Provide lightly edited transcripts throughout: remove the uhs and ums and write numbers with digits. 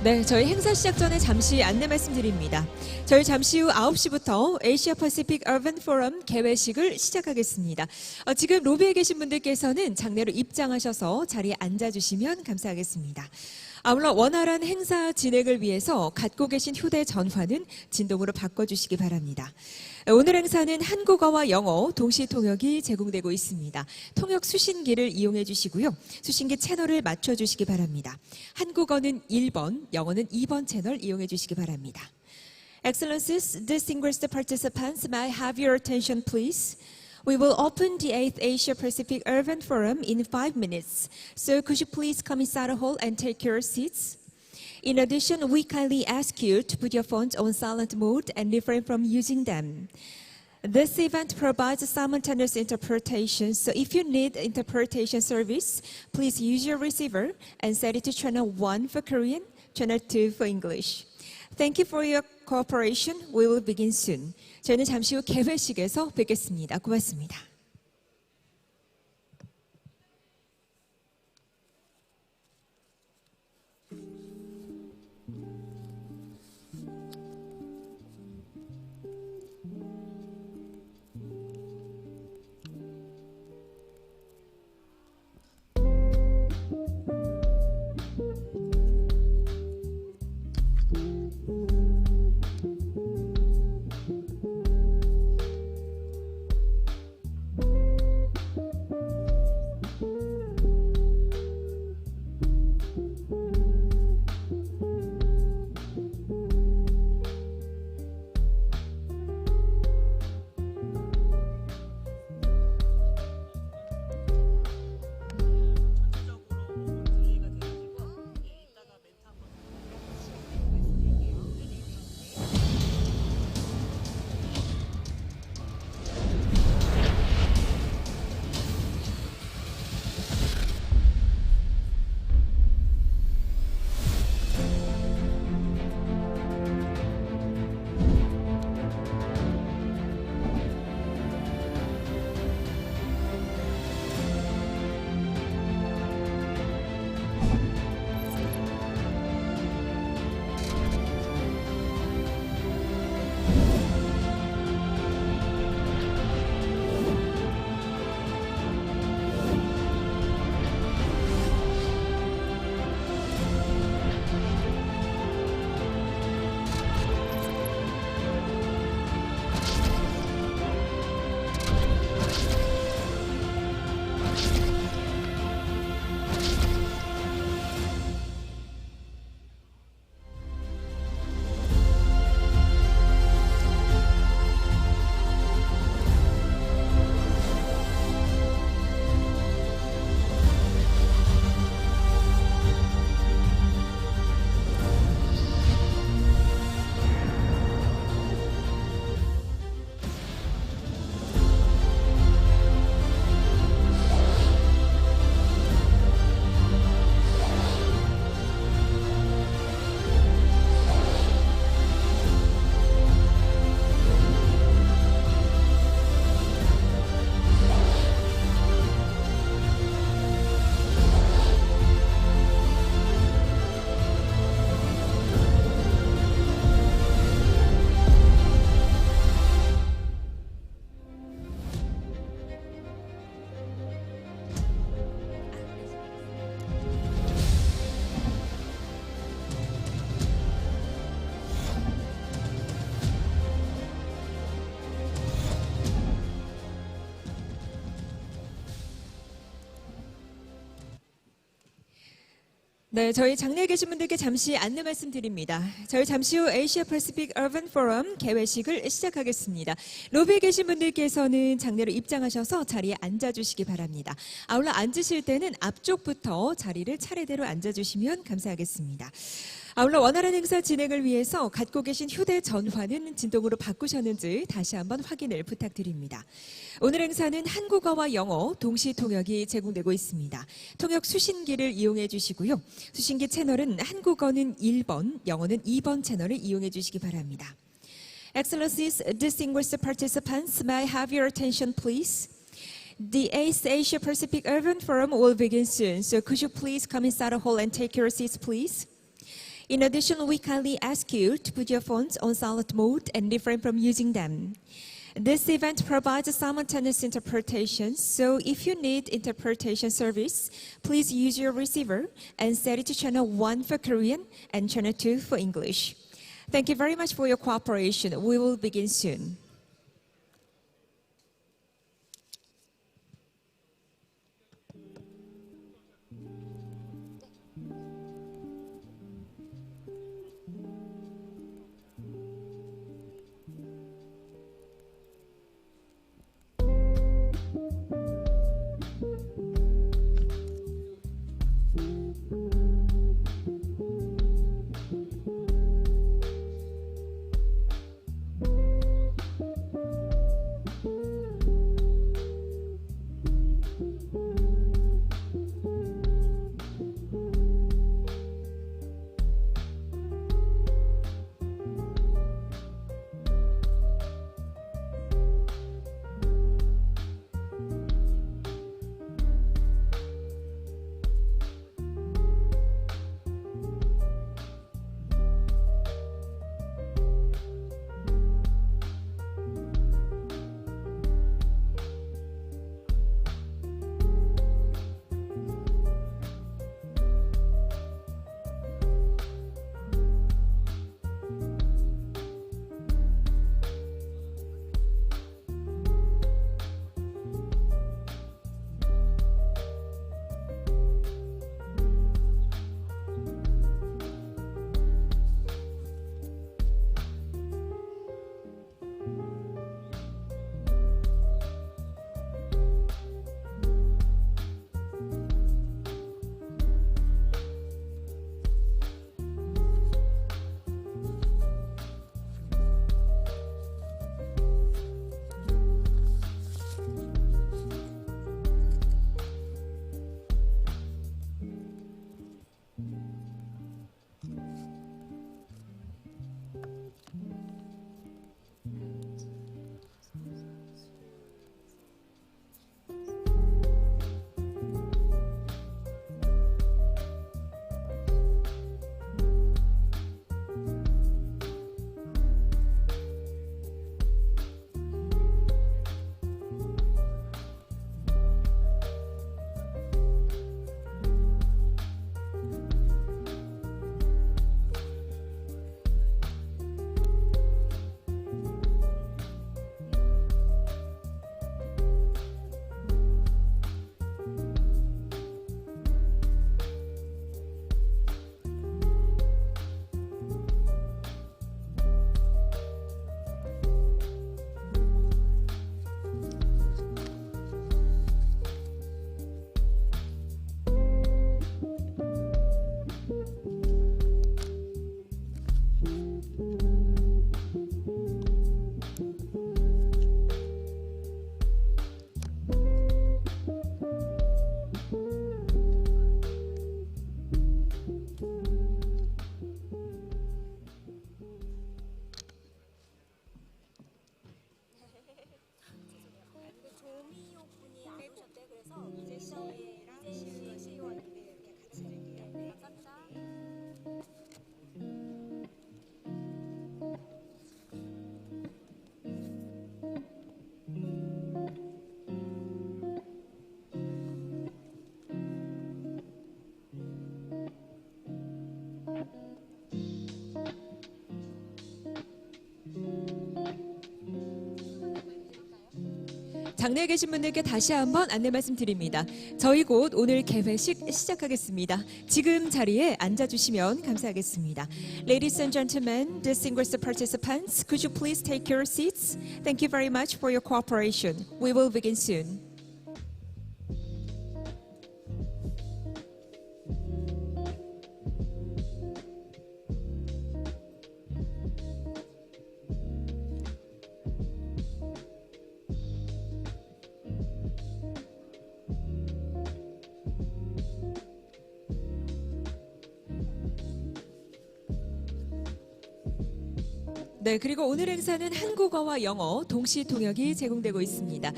네, 저희 행사 시작 전에 잠시 안내 말씀드립니다. 저희 잠시 후 9시부터 아시아 퍼시픽 어반 포럼 개회식을 시작하겠습니다. 지금 로비에 계신 분들께서는 장내로 입장하셔서 자리에 앉아주시면 감사하겠습니다. 아울러 원활한 행사 진행을 위해서 갖고 계신 휴대전화는 진동으로 바꿔주시기 바랍니다. 오늘 행사는 한국어와 영어 동시 통역이 제공되고 있습니다. 통역 수신기를 이용해 주시고요. 수신기 채널을 맞춰주시기 바랍니다. 한국어는 1번, 영어는 2번 채널 이용해 주시기 바랍니다. Excellencies, distinguished participants, may I have your attention please? We will open the 8th Asia Pacific Urban Forum in 5 minutes. So could you please come inside the hall and take your seats? In addition, we kindly ask you to put your phones on silent mode and refrain from using them. This event provides simultaneous interpretation, so if you need interpretation service, please use your receiver and set it to channel 1 for Korean, channel 2 for English. Thank you for your cooperation. We will begin soon. 저희는 잠시 후 개회식에서 뵙겠습니다. 고맙습니다. 네, 저희 장내에 계신 분들께 잠시 안내 말씀드립니다. 저희 잠시 후 아시아 퍼시픽 어반 포럼 개회식을 시작하겠습니다. 로비에 계신 분들께서는 장내로 입장하셔서 자리에 앉아주시기 바랍니다. 아울러 앉으실 때는 앞쪽부터 자리를 차례대로 앉아주시면 감사하겠습니다. 아울러 원활한 행사 진행을 위해서 갖고 계신 휴대전화는 진동으로 바꾸셨는지 다시 한번 확인을 부탁드립니다. 오늘 행사는 한국어와 영어 동시 통역이 제공되고 있습니다. 통역 수신기를 이용해 주시고요. 수신기 채널은 한국어는 1번, 영어는 2번 채널을 이용해 주시기 바랍니다. Excellencies, distinguished participants, may I have your attention please? The 8th Asia Pacific Urban Forum will begin soon, so could you please come inside the hall and take your seats please? In addition, we kindly ask you to put your phones on silent mode and refrain from using them. This event provides simultaneous interpretation, so if you need interpretation service, please use your receiver and set it to channel 1 for Korean and channel 2 for English. Thank you very much for your cooperation. We will begin soon. 장내에 계신 분들께 다시 한번 안내 말씀드립니다. 저희 곧 오늘 개회식 시작하겠습니다. 지금 자리에 앉아주시면 감사하겠습니다. Ladies and gentlemen, distinguished participants, could you please take your seats? Thank you very much for your cooperation. We will begin soon. 네, 그리고 오늘 행사는 한국어와 영어 동시 통역이 제공되고 있습니다.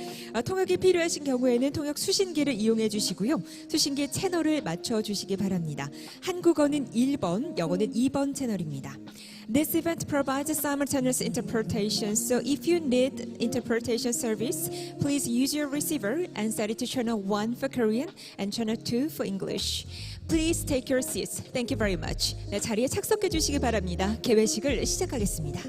통역이 필요하신 경우에는 통역 수신기를 이용해 주시고요. 수신기 채널을 맞춰 주시기 바랍니다. 한국어는 1번, 영어는 2번 채널입니다. This event provides simultaneous interpretation, so if you need interpretation service, please use your receiver and set it to channel 1 for Korean and channel 2 for English. Please take your seats. Thank you very much. 네, 자리에 착석해 주시기 바랍니다. 개회식을 시작하겠습니다.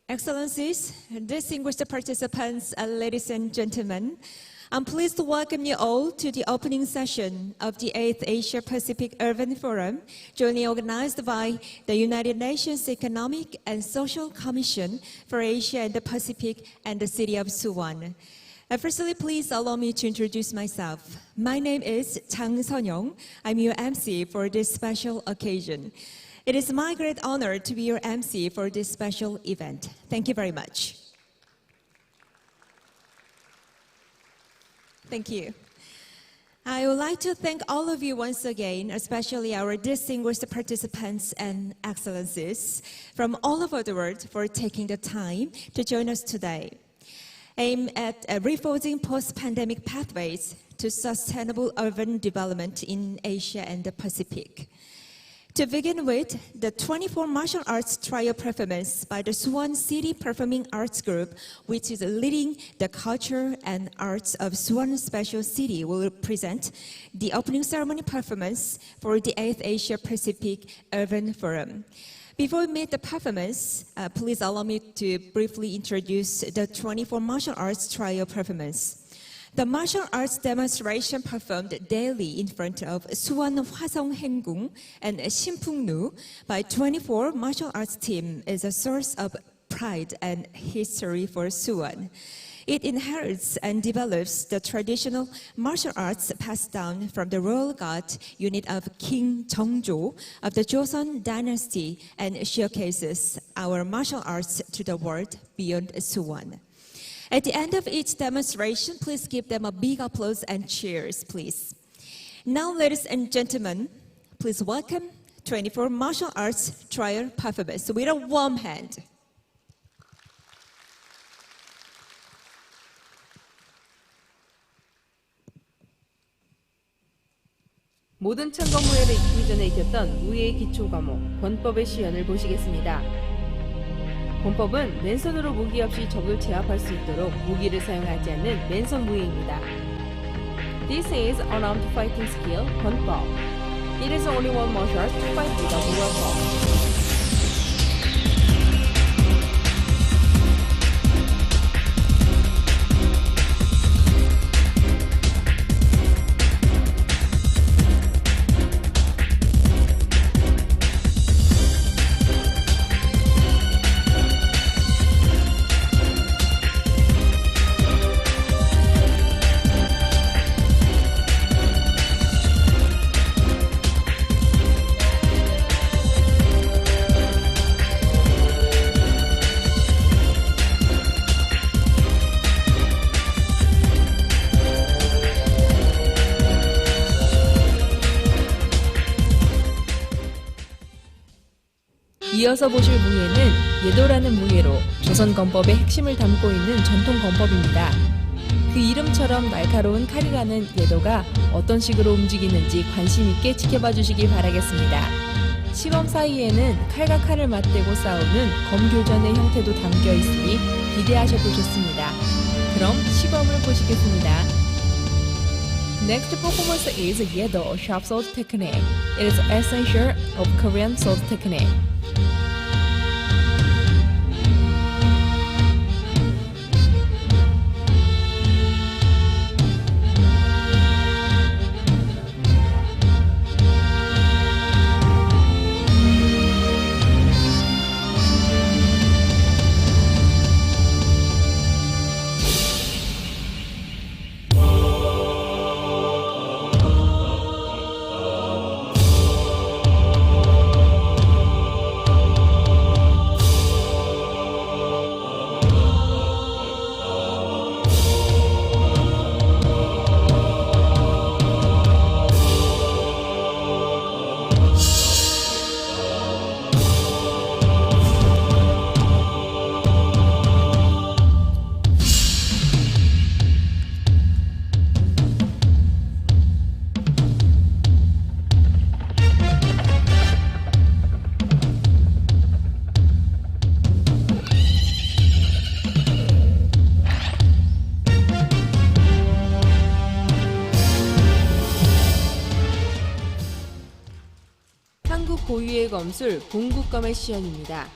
Excellencies, distinguished participants, ladies and gentlemen, I'm pleased to welcome you all to the opening session of the 8th Asia-Pacific Urban Forum, jointly organized by the United Nations Economic and Social Commission for Asia and the Pacific and the city of Suwon. Firstly, please allow me to introduce myself. My name is Chang Seon-young. I'm your MC for this special occasion. It is my great honor to be your MC for this special event. Thank you very much. Thank you. I would like to thank all of you once again, especially our distinguished participants and excellencies from all over the world for taking the time to join us today. Aimed at reforging post-pandemic pathways to sustainable urban development in Asia and the Pacific. To begin with, the 24 martial arts trial performance by the Suwon City Performing Arts Group, which is leading the culture and arts of Suwon Special City, will present the opening ceremony performance for the 8th Asia Pacific Urban Forum. Before we meet the performance, please allow me to briefly introduce the 24 martial arts trial performance. The martial arts demonstration performed daily in front of Suwon Hwasong Haengung and Sinpungnu by 24 martial arts team is a source of pride and history for Suwon. It inherits and develops the traditional martial arts passed down from the royal guard unit of King Jeongjo of the Joseon dynasty and showcases our martial arts to the world beyond Suwon. At the end of each demonstration, please give them a big applause and cheers, please. Now, ladies and gentlemen, please welcome 24 martial arts trial performance with a warm hand. 모든 천검무예를 익히기 전에 익혔던 무예의 기초 과목, 권법의 시연을 보시겠습니다. 권법은 맨손으로 무기 없이 적을 제압할 수 있도록 무기를 사용하지 않는 맨손 무예입니다. This is unarmed fighting skill, 권법. It is only one martial art to fight without a weapon. 이어서 보실 무예는 예도라는 무예로 조선 건법의 핵심을 담고 있는 전통 건법입니다. 그 이름처럼 날카로운 칼이라는 예도가 어떤 식으로 움직이는지 관심 있게 지켜봐 주시기 바라겠습니다. 시범 사이에는 칼과 칼을 맞대고 싸우는 검교전의 형태도 담겨 있으니 기대하셔도 좋습니다. 그럼 시범을 보시겠습니다. Next performance is Yedo sharp sword technique. It is essential of Korean sword technique. 한국 고유의 검술 봉국검의 시연입니다.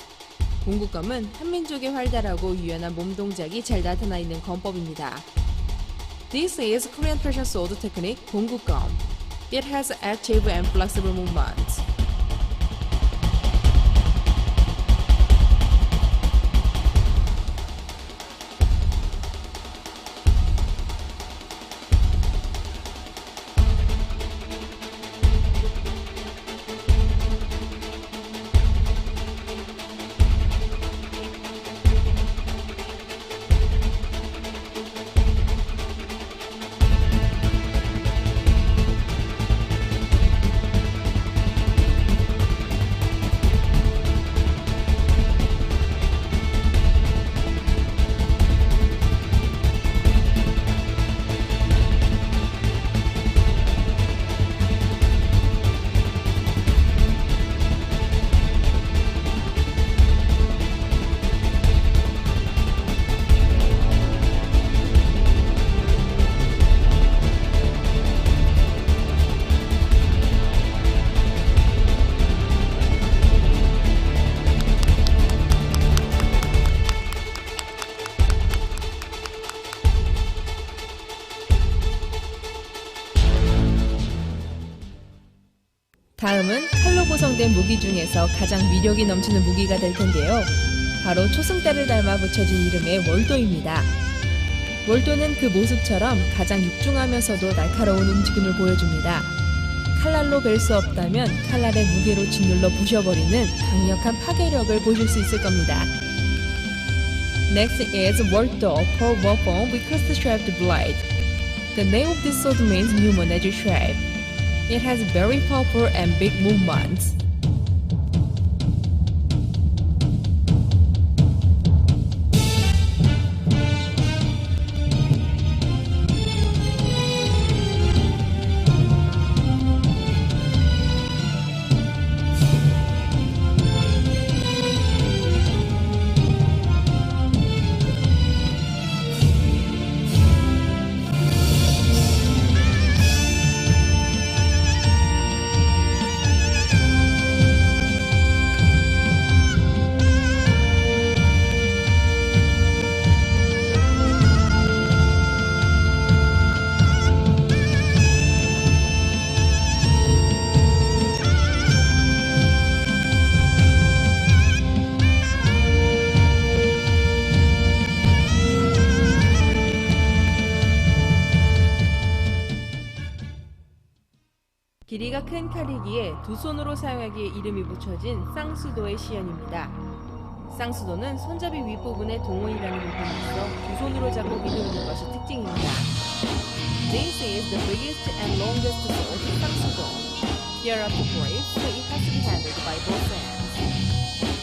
봉국검은 한민족의 활달하고 유연한 몸 동작이 잘 나타나 있는 검법입니다. This is Korean pressure sword technique 봉국검. It has active and flexible movements. 다음은 칼로 구성된 무기 중에서 가장 위력이 넘치는 무기가 될 텐데요. 바로 초승달을 닮아 붙여진 이름의 월도입니다. 월도는 그 모습처럼 가장 육중하면서도 날카로운 움직임을 보여줍니다. 칼날로 벨 수 없다면 칼날의 무게로 짓눌러 부셔버리는 강력한 파괴력을 보실 수 있을 겁니다. Next is 월도, for weapon with cross-shaped blade. The name of this sword means human edge shape. It has very powerful and big movements. 길이가 큰 칼이기에 두 손으로 사용하기에 이름이 붙여진 쌍수도의 시연입니다. 쌍수도는 손잡이 윗부분에 동원이라는 부분이 있어 두 손으로 잡고 휘두르는 것이 특징입니다. This is the biggest and longest sword, 쌍수도. Here are two grapes, so it has to be handled by both hands.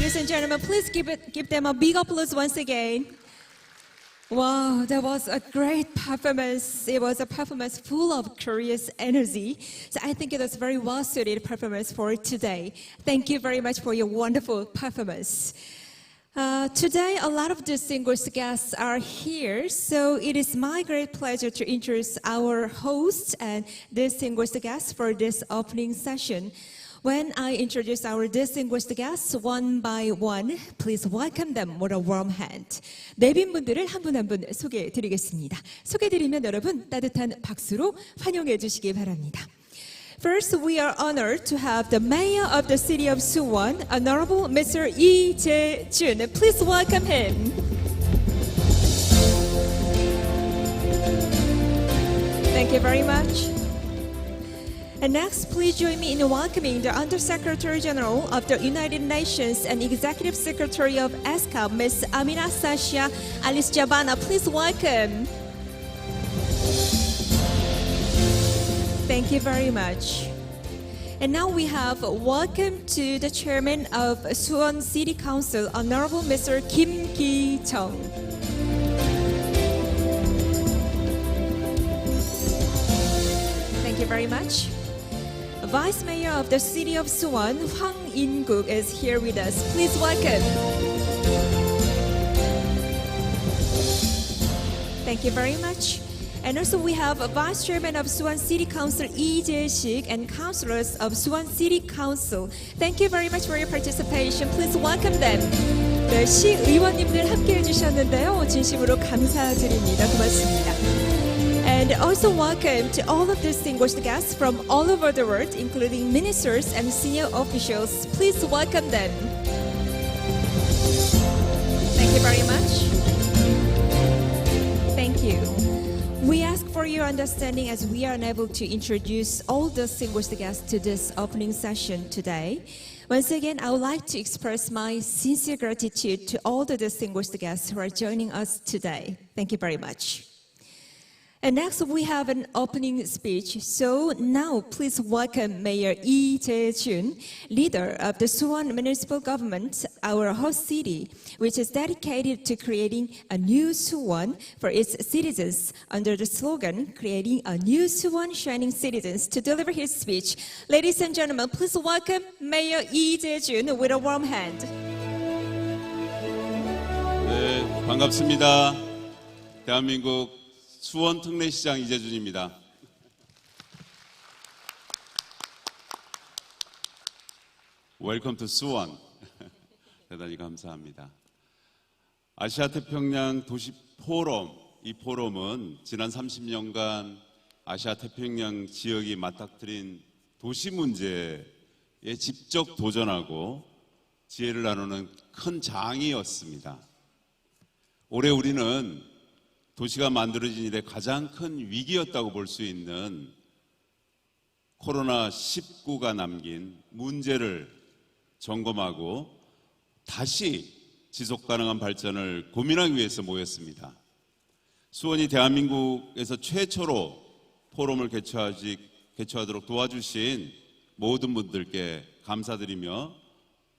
ladies and gentlemen, please give them a big applause once again. Wow, that was a great performance. It was a performance full of curious energy. So I think it was a very well-suited performance for today. Thank you very much for your wonderful performance. Today, a lot of distinguished guests are here, so it is my great pleasure to introduce our hosts and distinguished guests for this opening session. When I introduce our distinguished guests one by one, please welcome them with a warm hand. 내빈분들을 한 분 한 분 소개해드리겠습니다. 소개해드리면 여러분 따뜻한 박수로 환영해 주시기 바랍니다. First, we are honored to have the Mayor of the City of Suwon, Honorable Mr. Lee Jae-jun. Please welcome him. Thank you very much. And next, please join me in welcoming the Undersecretary General of the United Nations and Executive Secretary of ESCAP, Ms. Amina Sasha Alice Jabana. Please welcome. Thank you very much. And now we have welcome to the Chairman of Suwon City Council, Honorable Mr. Kim Ki-chung. Thank you very much. Vice Mayor of the City of Suwon, Hwang In-guk, is here with us. Please welcome. Thank you very much. And also we have Vice Chairman of Suwon City Council, Lee Jae-sik, and councilors of Suwon City Council. Thank you very much for your participation. Please welcome them. 네, 시의원님들 함께 해주셨는데요. 진심으로 감사드립니다. 고맙습니다. And also welcome to all of distinguished guests from all over the world, including ministers and senior officials. Please welcome them. Thank you very much. Thank you. We ask for your understanding as we are unable to introduce all distinguished guests to this opening session today. Once again, I would like to express my sincere gratitude to all the distinguished guests who are joining us today. Thank you very much. And next, we have an opening speech. So now, please welcome Mayor Lee Jae-jun, leader of the Suwon Municipal Government, our host city, which is dedicated to creating a new Suwon for its citizens under the slogan, Creating a New Suwon Shining Citizens, to deliver his speech. Ladies and gentlemen, please welcome Mayor Lee Jae-jun with a warm hand. 네, 반갑습니다. 대한민국 수원 특례시장 이재준입니다. Welcome to 수원. 대단히 감사합니다. 아시아 태평양 도시 포럼, 이 포럼은 지난 30년간 아시아 태평양 지역이 맞닥뜨린 도시 문제에 직접 도전하고 지혜를 나누는 큰 장이었습니다. 올해 우리는 도시가 만들어진 일에 가장 큰 위기였다고 볼 수 있는 코로나19가 남긴 문제를 점검하고 다시 지속가능한 발전을 고민하기 위해서 모였습니다. 수원이 대한민국에서 최초로 포럼을 개최하도록 도와주신 모든 분들께 감사드리며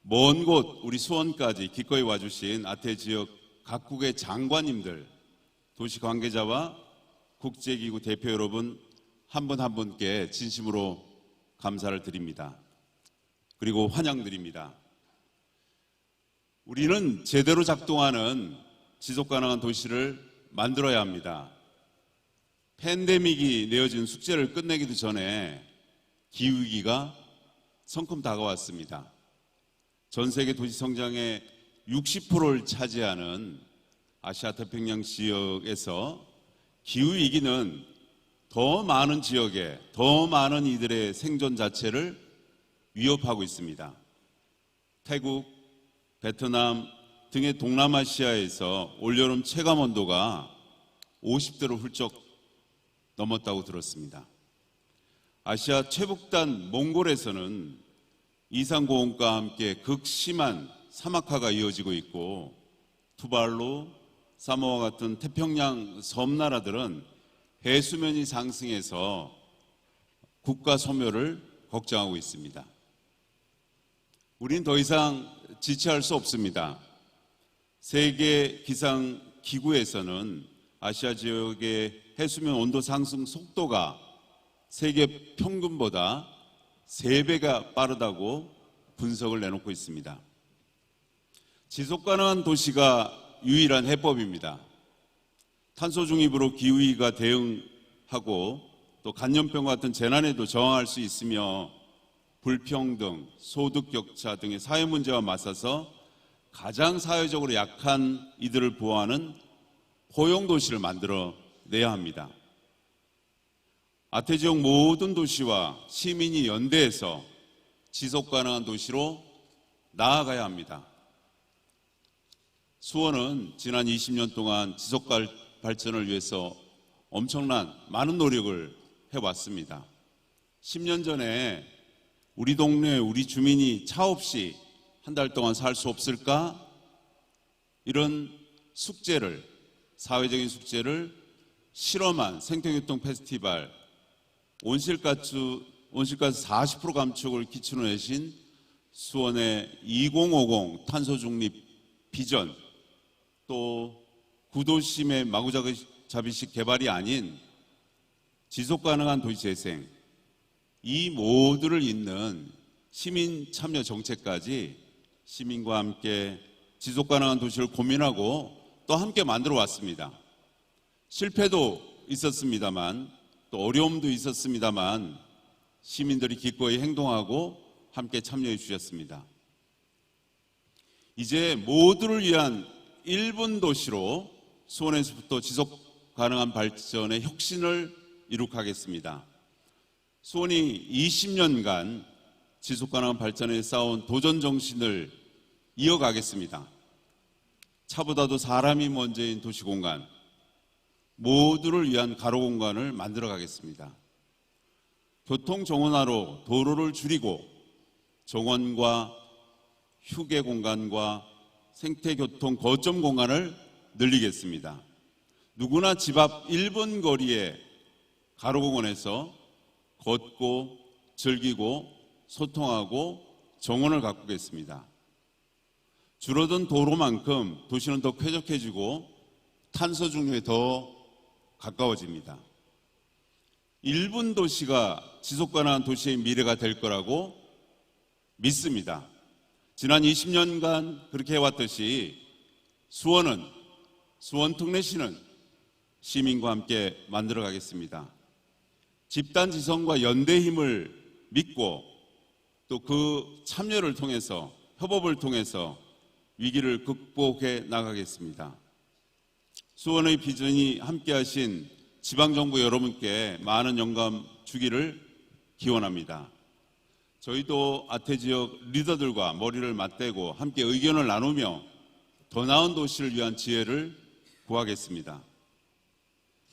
먼 곳 우리 수원까지 기꺼이 와주신 아태 지역 각국의 장관님들, 도시 관계자와 국제기구 대표 여러분 한 분 한 분께 진심으로 감사를 드립니다. 그리고 환영드립니다. 우리는 제대로 작동하는 지속가능한 도시를 만들어야 합니다. 팬데믹이 내어준 숙제를 끝내기도 전에 기후위기가 성큼 다가왔습니다. 전 세계 도시 성장의 60%를 차지하는 아시아 태평양 지역에서 기후위기는 더 많은 지역에 더 많은 이들의 생존 자체를 위협하고 있습니다. 태국, 베트남 등의 동남아시아에서 올여름 체감온도가 50도를 훌쩍 넘었다고 들었습니다. 아시아 최북단 몽골에서는 이상고온과 함께 극심한 사막화가 이어지고 있고 투발루, 사모아 같은 태평양 섬나라들은 해수면이 상승해서 국가 소멸을 걱정하고 있습니다. 우린 더 이상 지체할 수 없습니다. 세계 기상기구에서는 아시아 지역의 해수면 온도 상승 속도가 세계 평균보다 3배가 빠르다고 분석을 내놓고 있습니다. 지속가능한 도시가 유일한 해법입니다. 탄소 중립으로 기후위기가 대응하고 또 간염병 같은 재난에도 저항할 수 있으며 불평등, 소득 격차 등의 사회 문제와 맞서서 가장 사회적으로 약한 이들을 보호하는 포용 도시를 만들어내야 합니다. 아태 지역 모든 도시와 시민이 연대해서 지속 가능한 도시로 나아가야 합니다. 수원은 지난 20년 동안 지속 발전을 위해서 엄청난 많은 노력을 해왔습니다. 10년 전에 우리 동네 우리 주민이 차 없이 한 달 동안 살 수 없을까? 이런 숙제를, 사회적인 숙제를 실험한 생태교통 페스티벌 온실가스 40% 감축을 기초로 내신 수원의 2050 탄소 중립 비전, 또 구도심의 마구잡이식 개발이 아닌 지속 가능한 도시 재생, 이 모두를 잇는 시민 참여 정책까지 시민과 함께 지속 가능한 도시를 고민하고 또 함께 만들어 왔습니다. 실패도 있었습니다만 또 어려움도 있었습니다만 시민들이 기꺼이 행동하고 함께 참여해 주셨습니다. 이제 모두를 위한 1분 도시로 수원에서부터 지속 가능한 발전의 혁신을 이룩하겠습니다. 수원이 20년간 지속 가능한 발전에 쌓아온 도전 정신을 이어가겠습니다. 차보다도 사람이 먼저인 도시 공간, 모두를 위한 가로 공간을 만들어 가겠습니다. 교통 정원화로 도로를 줄이고 정원과 휴게 공간과 생태교통 거점 공간을 늘리겠습니다. 누구나 집 앞 1분 거리의 가로공원에서 걷고 즐기고 소통하고 정원을 가꾸겠습니다. 줄어든 도로만큼 도시는 더 쾌적해지고 탄소 중립에 더 가까워집니다. 1분 도시가 지속가능한 도시의 미래가 될 거라고 믿습니다. 지난 20년간 그렇게 해왔듯이 수원 특례시는 시민과 함께 만들어 가겠습니다. 집단 지성과 연대 힘을 믿고 또 그 참여를 통해서 협업을 통해서 위기를 극복해 나가겠습니다. 수원의 비전이 함께하신 지방정부 여러분께 많은 영감 주기를 기원합니다. 저희도 아태 지역 리더들과 머리를 맞대고 함께 의견을 나누며 더 나은 도시를 위한 지혜를 구하겠습니다.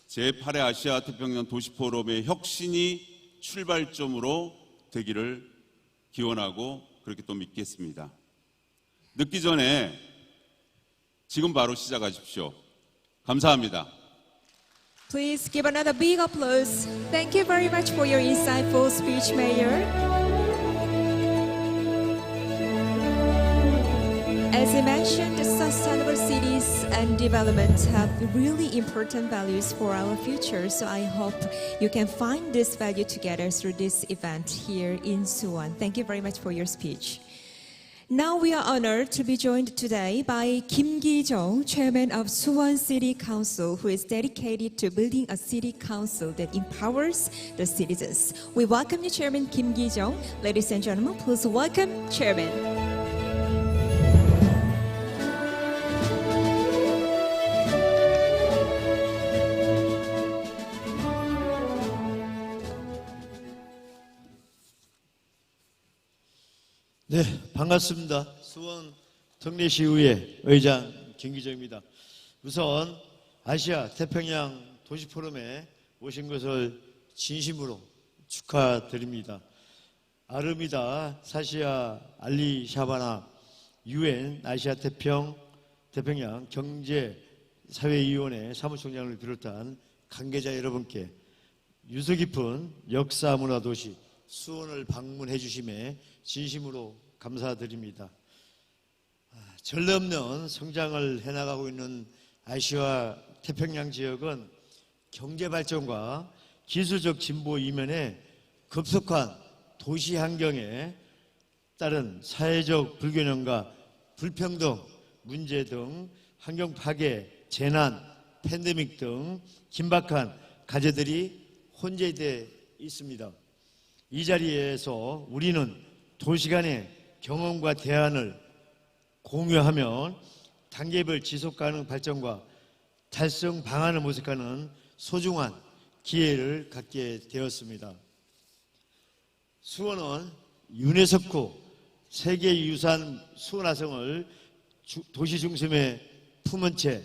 제8회 아시아 태평양 도시포럼의 혁신이 출발점으로 되기를 기원하고 그렇게 또 믿겠습니다. 늦기 전에 지금 바로 시작하십시오. 감사합니다. Please give another big applause. Thank you very much for your insightful speech, Mayor. As I mentioned, sustainable cities and development have really important values for our future. So I hope you can find this value together through this event here in Suwon. Thank you very much for your speech. Now we are honored to be joined today by Kim Gi-jong, Chairman of Suwon City Council, who is dedicated to building a city council that empowers the citizens. We welcome you, Chairman Kim Gi-jong. Ladies and gentlemen, please welcome Chairman. 네, 반갑습니다. 수원 특례시의회 의장 김기정입니다. 우선 아시아 태평양 도시포럼에 오신 것을 진심으로 축하드립니다. 아르미다 사시아 알리 샤바나 UN 아시아 태평양 경제사회위원회 사무총장을 비롯한 관계자 여러분께 유서 깊은 역사문화도시 수원을 방문해 주심에 진심으로 감사드립니다. 전례없는 성장을 해나가고 있는 아시아 태평양 지역은 경제 발전과 기술적 진보 이면에 급속한 도시 환경에 따른 사회적 불균형과 불평등 문제 등 환경 파괴, 재난, 팬데믹 등 긴박한 과제들이 혼재되어 있습니다. 이 자리에서 우리는 도시 간의 경험과 대안을 공유하며 단계별 지속가능 발전과 달성 방안을 모색하는 소중한 기회를 갖게 되었습니다. 수원은 유네스코 세계유산 수원화성을 도시 중심에 품은 채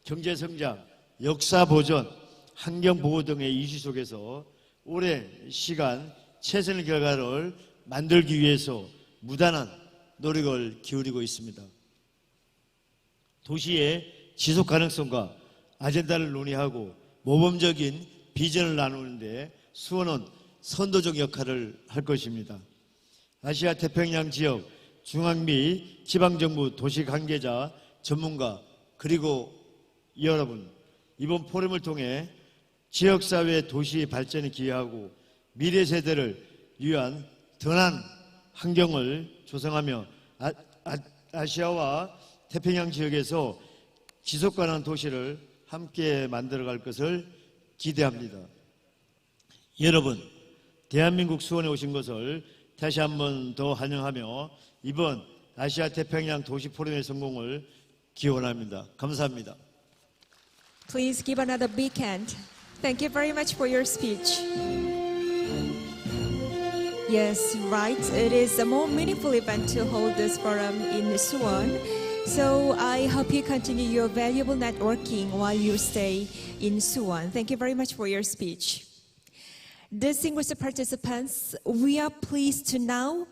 경제성장, 역사보존, 환경보호 등의 이슈 속에서 오랜 시간 최선의 결과를 만들기 위해서 무단한 노력을 기울이고 있습니다. 도시의 지속 가능성과 아젠다를 논의하고 모범적인 비전을 나누는데 수원은 선도적 역할을 할 것입니다. 아시아 태평양 지역 중앙 및 지방정부 도시 관계자, 전문가 그리고 여러분, 이번 포럼을 통해 지역사회 도시 발전에 기여하고 미래 세대를 위한 든든한 환경을 조성하며 아시아와 태평양 지역에서 지속가능한 도시를 함께 만들어갈 것을 기대합니다. 여러분, 대한민국 수원에 오신 것을 다시 한번 더 환영하며 이번 아시아 태평양 도시 포럼의 성공을 기원합니다. 감사합니다. Please give another big hand. Thank you very much for your speech. Yes, right. It is a more meaningful event to hold this forum in Suwon. So I hope you continue your valuable networking while you stay in Suwon. Thank you very much for your speech. Distinguished participants, we are pleased now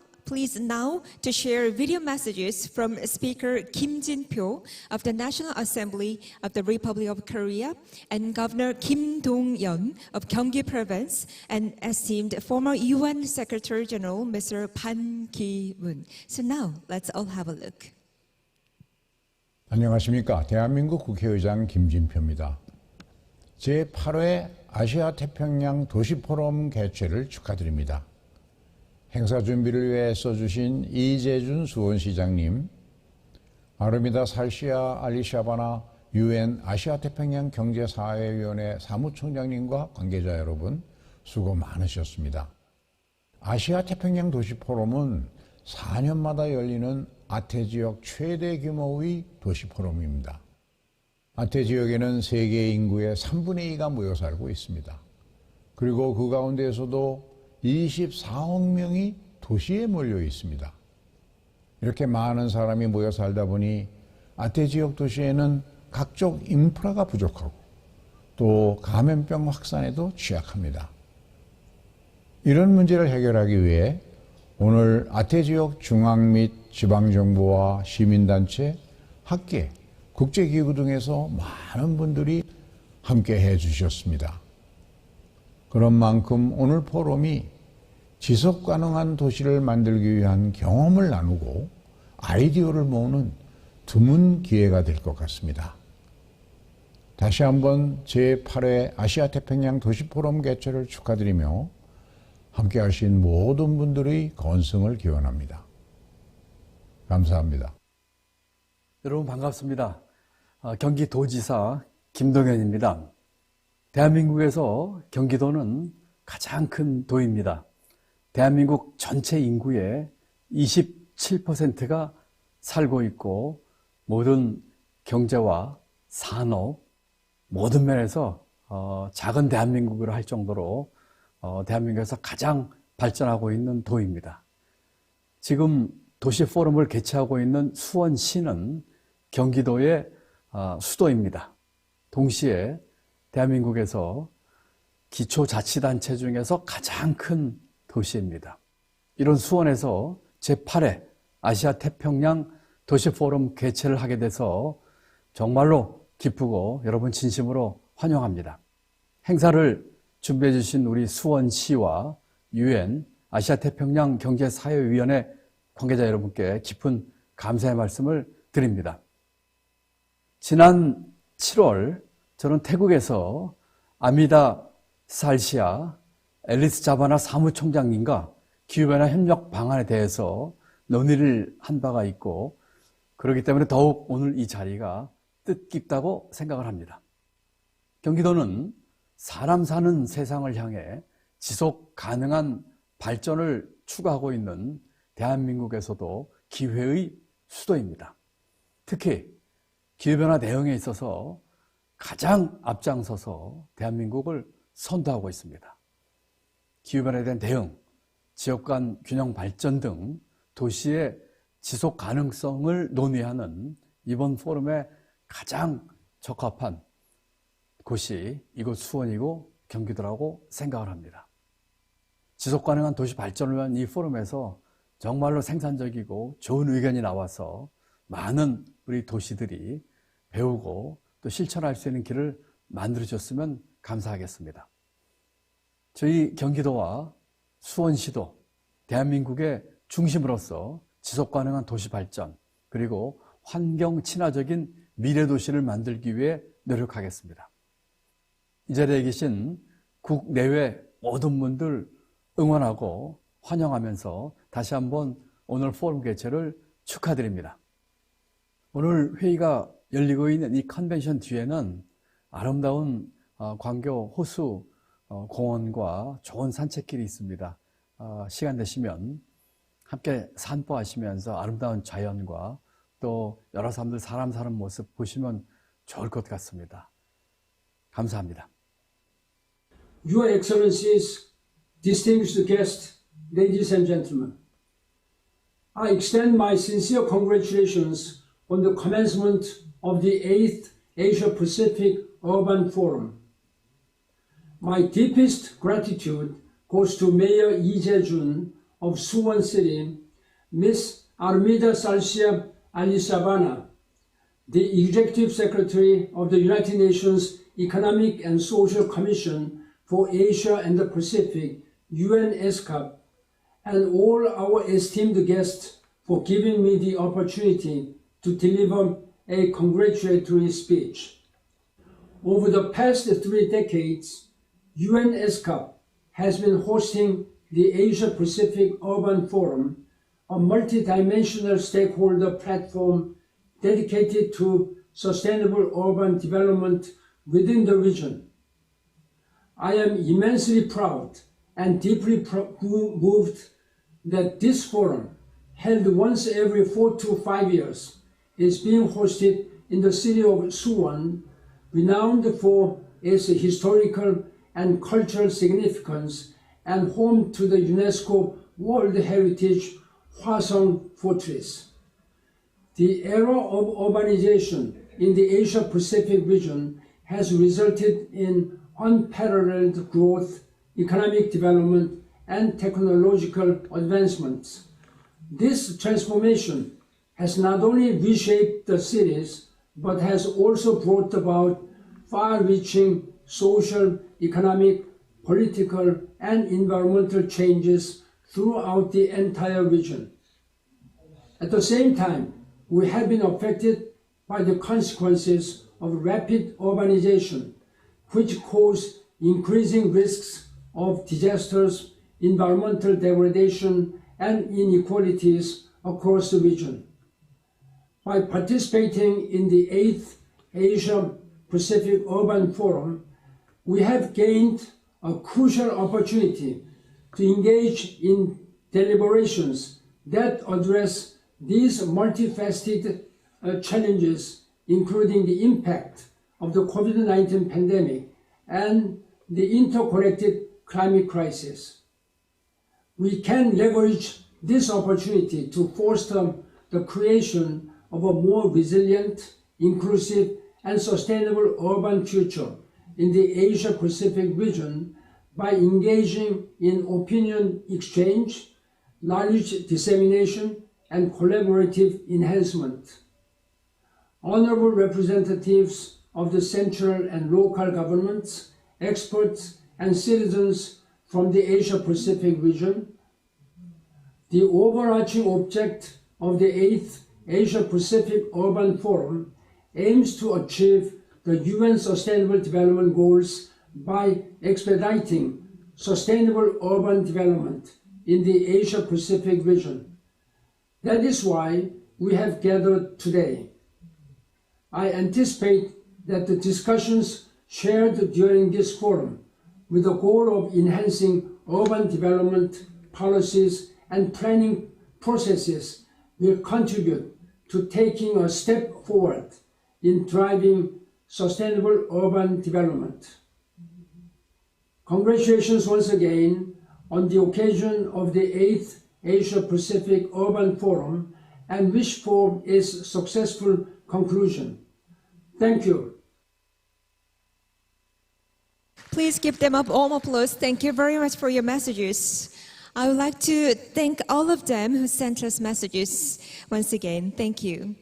to share video messages from Speaker Kim Jin-pyo of the National Assembly of the Republic of Korea and Governor Kim Dong-yeon of Gyeonggi Province and esteemed former UN Secretary General Mr. Ban Ki-moon. So now let's all have a look. 안녕하십니까. 대한민국 국회의장 김진표입니다. 제8회 아시아 태평양 도시포럼 개최를 축하드립니다. 행사 준비를 위해 써주신 이재준 수원시장님, 아르미다 살시아 알리샤바나 UN 아시아 태평양 경제사회위원회 사무총장님과 관계자 여러분 수고 많으셨습니다. 아시아 태평양 도시포럼은 4년마다 열리는 아태 지역 최대 규모의 도시포럼입니다. 아태 지역에는 세계 인구의 3분의 2가 모여 살고 있습니다. 그리고 그 가운데에서도 24억 명이 도시에 몰려 있습니다. 이렇게 많은 사람이 모여 살다 보니 아태 지역 도시에는 각종 인프라가 부족하고 또 감염병 확산에도 취약합니다. 이런 문제를 해결하기 위해 오늘 아태 지역 중앙 및 지방정부와 시민단체, 학계, 국제기구 등에서 많은 분들이 함께 해주셨습니다. 그런 만큼 오늘 포럼이 지속가능한 도시를 만들기 위한 경험을 나누고 아이디어를 모으는 드문 기회가 될 것 같습니다. 다시 한번 제8회 아시아 태평양 도시포럼 개최를 축하드리며 함께 하신 모든 분들의 건승을 기원합니다. 감사합니다. 여러분 반갑습니다. 경기도지사 김동현입니다. 대한민국에서 경기도는 가장 큰 도입니다. 대한민국 전체 인구의 27%가 살고 있고 모든 경제와 산업, 모든 면에서 작은 대한민국으로 할 정도로 대한민국에서 가장 발전하고 있는 도입니다. 지금 도시 포럼을 개최하고 있는 수원시는 경기도의 수도입니다. 동시에 대한민국에서 기초자치단체 중에서 가장 큰 도시입니다. 이런 수원에서 제8회 아시아 태평양 도시포럼 개최를 하게 돼서 정말로 기쁘고 여러분 진심으로 환영합니다. 행사를 준비해 주신 우리 수원시와 UN 아시아 태평양 경제사회위원회 관계자 여러분께 깊은 감사의 말씀을 드립니다. 드립니다. 지난 7월 저는 태국에서 아미다 살시아 앨리스 자바나 사무총장님과 기후변화 협력 방안에 대해서 논의를 한 바가 있고, 그렇기 때문에 더욱 오늘 이 자리가 뜻깊다고 생각을 합니다. 경기도는 사람 사는 세상을 향해 지속 가능한 발전을 추구하고 있는 대한민국에서도 기회의 수도입니다. 특히 기후변화 대응에 있어서 가장 앞장서서 대한민국을 선도하고 있습니다. 기후변화에 대한 대응, 지역 간 균형 발전 등 도시의 지속 가능성을 논의하는 이번 포럼에 가장 적합한 곳이 이곳 수원이고 경기도라고 생각을 합니다. 지속 가능한 도시 발전을 위한 이 포럼에서 정말로 생산적이고 좋은 의견이 나와서 많은 우리 도시들이 배우고 또 실천할 수 있는 길을 만들어줬으면 감사하겠습니다. 저희 경기도와 수원시도 대한민국의 중심으로서 지속 가능한 도시 발전 그리고 환경 친화적인 미래 도시를 만들기 위해 노력하겠습니다. 이 자리에 계신 국내외 모든 분들 응원하고 환영하면서 다시 한번 오늘 포럼 개최를 축하드립니다. 오늘 회의가 열리고 있는 이 컨벤션 뒤에는 아름다운 광교 호수 공원과 좋은 산책길이 있습니다. 시간 되시면 함께 산보하시면서 아름다운 자연과 또 여러 사람들 사람 사는 모습 보시면 좋을 것 같습니다. 감사합니다. Your Excellencies, distinguished guests, ladies and gentlemen, I extend my sincere congratulations on the commencement of the 8th Asia-Pacific Urban Forum. My deepest gratitude goes to Mayor Lee Jae-jun of Suwon City, Ms. Armida Salcia Alisabana, the Executive Secretary of the United Nations Economic and Social Commission for Asia and the Pacific, UN ESCAP, and all our esteemed guests for giving me the opportunity to deliver a congratulatory speech. Over the past 3 decades, UN ESCAP has been hosting the Asia-Pacific Urban Forum, a multidimensional stakeholder platform dedicated to sustainable urban development within the region. I am immensely proud and deeply moved that this forum, held once every 4 to 5 years, is being hosted in the city of Suwon, renowned for its historical and cultural significance and home to the UNESCO World Heritage Hwasong Fortress. The era of urbanization in the Asia-Pacific region has resulted in unparalleled growth, economic development, and technological advancements. This transformation has not only reshaped the cities, but has also brought about far-reaching social, economic, political, and environmental changes throughout the entire region. At the same time, we have been affected by the consequences of rapid urbanization, which cause increasing risks of disasters, environmental degradation, and inequalities across the region. By participating in the 8th Asia-Pacific Urban Forum, we have gained a crucial opportunity to engage in deliberations that address these multifaceted challenges, including the impact of the COVID-19 pandemic and the interconnected climate crisis. We can leverage this opportunity to foster the creation of a more resilient, inclusive, and sustainable urban future in the Asia-Pacific region by engaging in opinion exchange, knowledge dissemination, and collaborative enhancement. Honorable representatives of the central and local governments, experts, and citizens from the Asia-Pacific region, the overarching object of the 8th Asia-Pacific Urban Forum aims to achieve the UN Sustainable Development Goals by expediting sustainable urban development in the Asia-Pacific region. That is why we have gathered today. I anticipate that the discussions shared during this forum with the goal of enhancing urban development policies and planning processes will contribute to taking a step forward in driving sustainable urban development. Congratulations once again on the occasion of the 8th Asia-Pacific Urban Forum and wish for its successful conclusion. Thank you. Please give them a warm applause. Thank you very much for your messages. I would like to thank all of them who sent us messages once again. Thank you.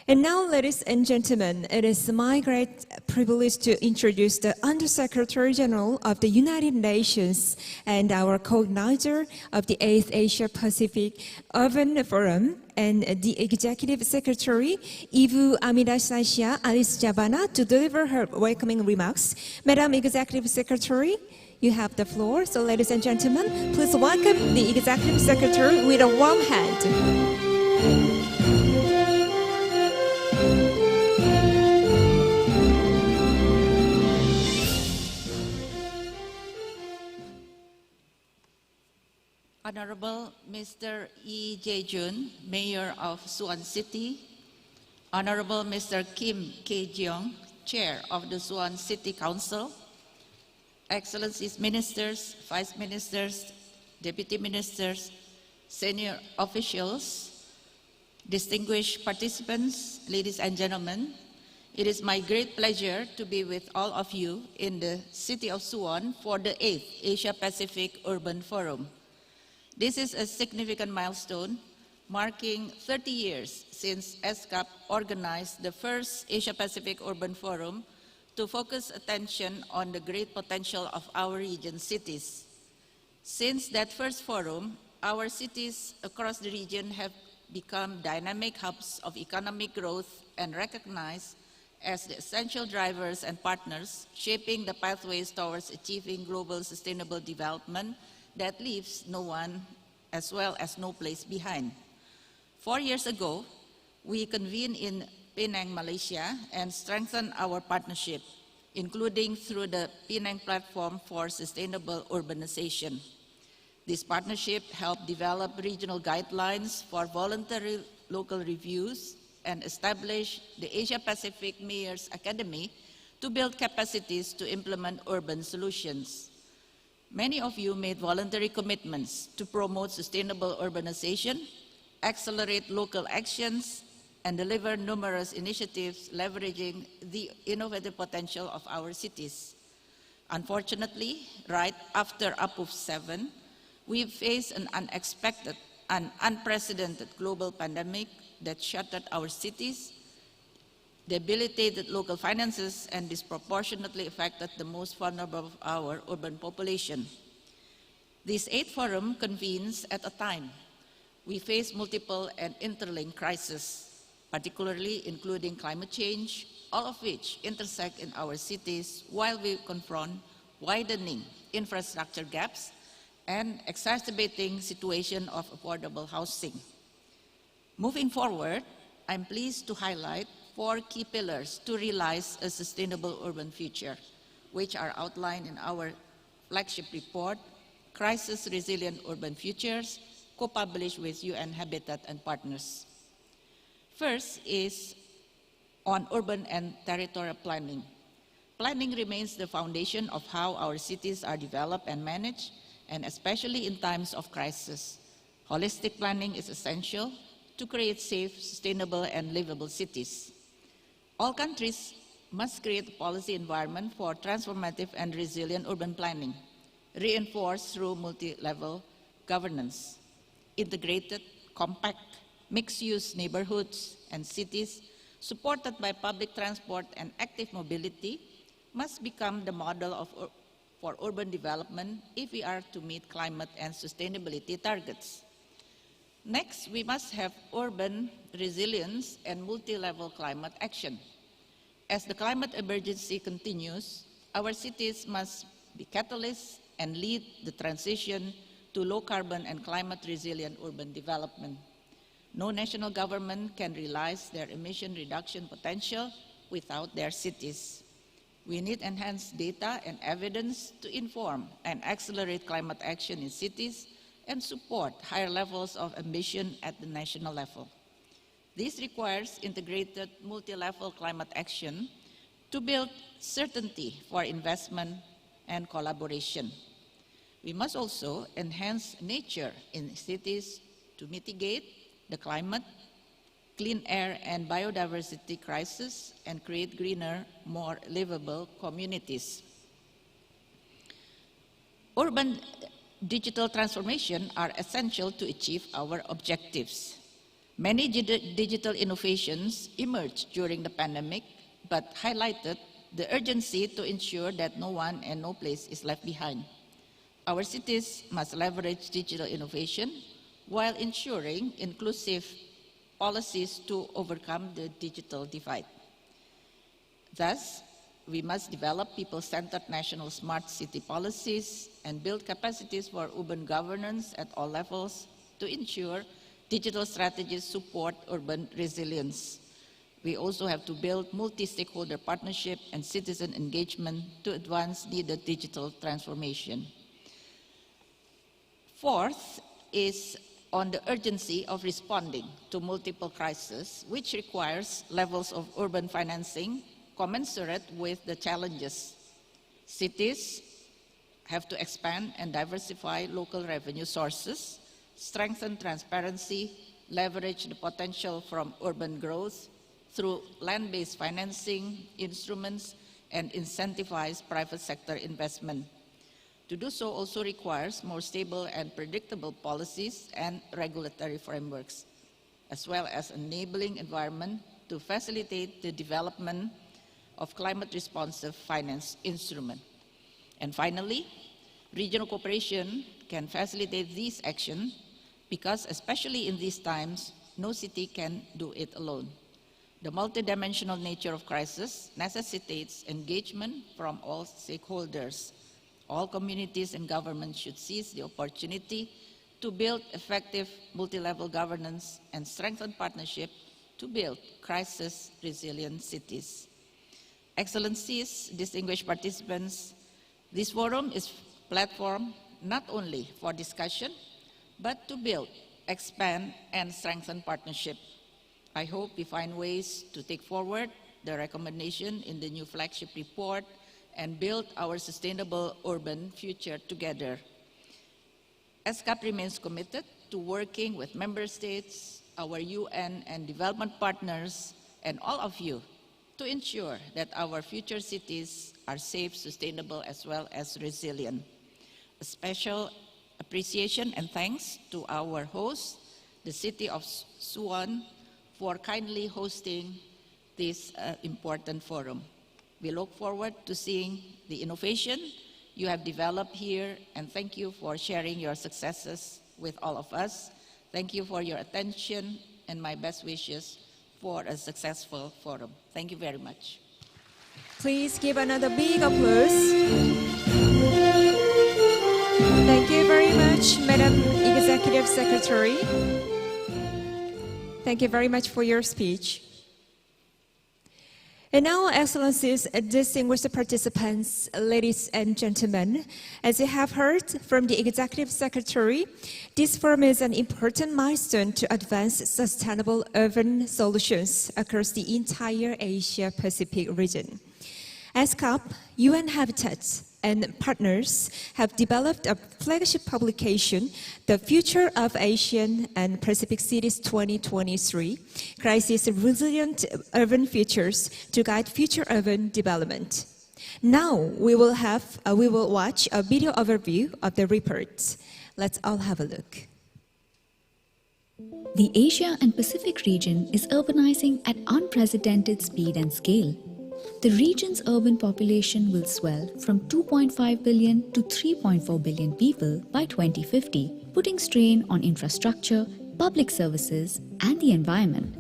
And now, ladies and gentlemen, it is my great privilege to introduce the Undersecretary General of the United Nations and our co-organizer of the 8th Asia-Pacific Urban Forum and the Executive Secretary, Ibu Amida Salsia Alice Jabana, to deliver her welcoming remarks. Madam Executive Secretary, you have the floor. So, ladies and gentlemen, please welcome the Executive Secretary with a warm hand. Honorable Mr. E. Jae-jun, Mayor of Suwon City, Honorable Mr. Kim K-jeong, Chair of the Suwon City Council, Excellencies Ministers, Vice Ministers, Deputy Ministers, Senior Officials, distinguished participants, ladies and gentlemen, it is my great pleasure to be with all of you in the city of Suwon for the 8th Asia-Pacific Urban Forum. This is a significant milestone, marking 30 years since ESCAP organized the first Asia-Pacific Urban Forum to focus attention on the great potential of our region cities. Since that first forum, our cities across the region have become dynamic hubs of economic growth and recognized as the essential drivers and partners shaping the pathways towards achieving global sustainable development that leaves no one as well as no place behind. 4 years ago, we convened in Penang, Malaysia, and strengthened our partnership, including through the Penang Platform for Sustainable Urbanization. This partnership helped develop regional guidelines for voluntary local reviews and establish the Asia-Pacific Mayors Academy to build capacities to implement urban solutions. Many of you made voluntary commitments to promote sustainable urbanization, accelerate local actions, and deliver numerous initiatives leveraging the innovative potential of our cities. Unfortunately, right after APUF-8, we faced an unexpected and unprecedented global pandemic that shattered our cities, debilitated local finances, and disproportionately affected the most vulnerable of our urban population. This 8th forum convenes at a time we face multiple and interlinked crises, particularly including climate change, all of which intersect in our cities while we confront widening infrastructure gaps and exacerbating situation of affordable housing. Moving forward, I'm pleased to highlight 4 key pillars to realize a sustainable urban future, which are outlined in our flagship report, Crisis Resilient Urban Futures, co-published with UN Habitat and partners. First is on urban and territorial planning. Planning remains the foundation of how our cities are developed and managed, and especially in times of crisis. Holistic planning is essential to create safe, sustainable, and livable cities. All countries must create a policy environment for transformative and resilient urban planning, reinforced through multi-level governance. Integrated, compact, mixed-use neighborhoods and cities supported by public transport and active mobility must become the model for urban development if we are to meet climate and sustainability targets. Next, we must have urban resilience and multi-level climate action. As the climate emergency continues, our cities must be catalysts and lead the transition to low-carbon and climate-resilient urban development. No national government can realize their emission reduction potential without their cities. We need enhanced data and evidence to inform and accelerate climate action in cities and support higher levels of ambition at the national level. This requires integrated multi-level climate action to build certainty for investment and collaboration. We must also enhance nature in cities to mitigate the climate, clean air and biodiversity crisis and create greener, more livable communities. Urban digital transformation are essential to achieve our objectives. Many digital innovations emerged during the pandemic, but highlighted the urgency to ensure that no one and no place is left behind. Our cities must leverage digital innovation while ensuring inclusive policies to overcome the digital divide. Thus, we must develop people-centered national smart city policies and build capacities for urban governance at all levels to ensure digital strategies support urban resilience. We also have to build multi-stakeholder partnership and citizen engagement to advance needed digital transformation. Fourth is on the urgency of responding to multiple crises, which requires levels of urban financing commensurate with the challenges. Cities have to expand and diversify local revenue sources, strengthen transparency, leverage the potential from urban growth through land-based financing instruments, and incentivize private sector investment. To do so also requires more stable and predictable policies and regulatory frameworks, as well as enabling environment to facilitate the development of climate-responsive finance instrument. And finally, regional cooperation can facilitate these actions because, especially in these times, no city can do it alone. The multidimensional nature of crisis necessitates engagement from all stakeholders. All communities and governments should seize the opportunity to build effective multi-level governance and strengthen partnership to build crisis-resilient cities. Excellencies, distinguished participants, this forum is a platform not only for discussion, but to build, expand, and strengthen partnership. I hope we find ways to take forward the recommendation in the new flagship report and build our sustainable urban future together. ESCAP remains committed to working with member states, our UN and development partners, and all of you to ensure that our future cities are safe, sustainable, as well as resilient. A special appreciation and thanks to our host, the City of Suwon, for kindly hosting this important forum. We look forward to seeing the innovation you have developed here, and thank you for sharing your successes with all of us. Thank you for your attention, and my best wishes for a successful forum. Thank you very much. Please give another big applause. Thank you very much, Madam Executive Secretary. Thank you very much for your speech. And now, Excellencies, distinguished participants, ladies and gentlemen, as you have heard from the Executive Secretary, this forum is an important milestone to advance sustainable urban solutions across the entire Asia-Pacific region. ESCAP, UN Habitat, and partners have developed a flagship publication, The Future of Asian and Pacific Cities 2023, Crisis-Resilient Urban Futures to Guide Future Urban Development. Now we will watch a video overview of the report. Let's all have a look. The Asia and Pacific region is urbanizing at unprecedented speed and scale. The region's urban population will swell from 2.5 billion to 3.4 billion people by 2050, putting strain on infrastructure, public services, and the environment.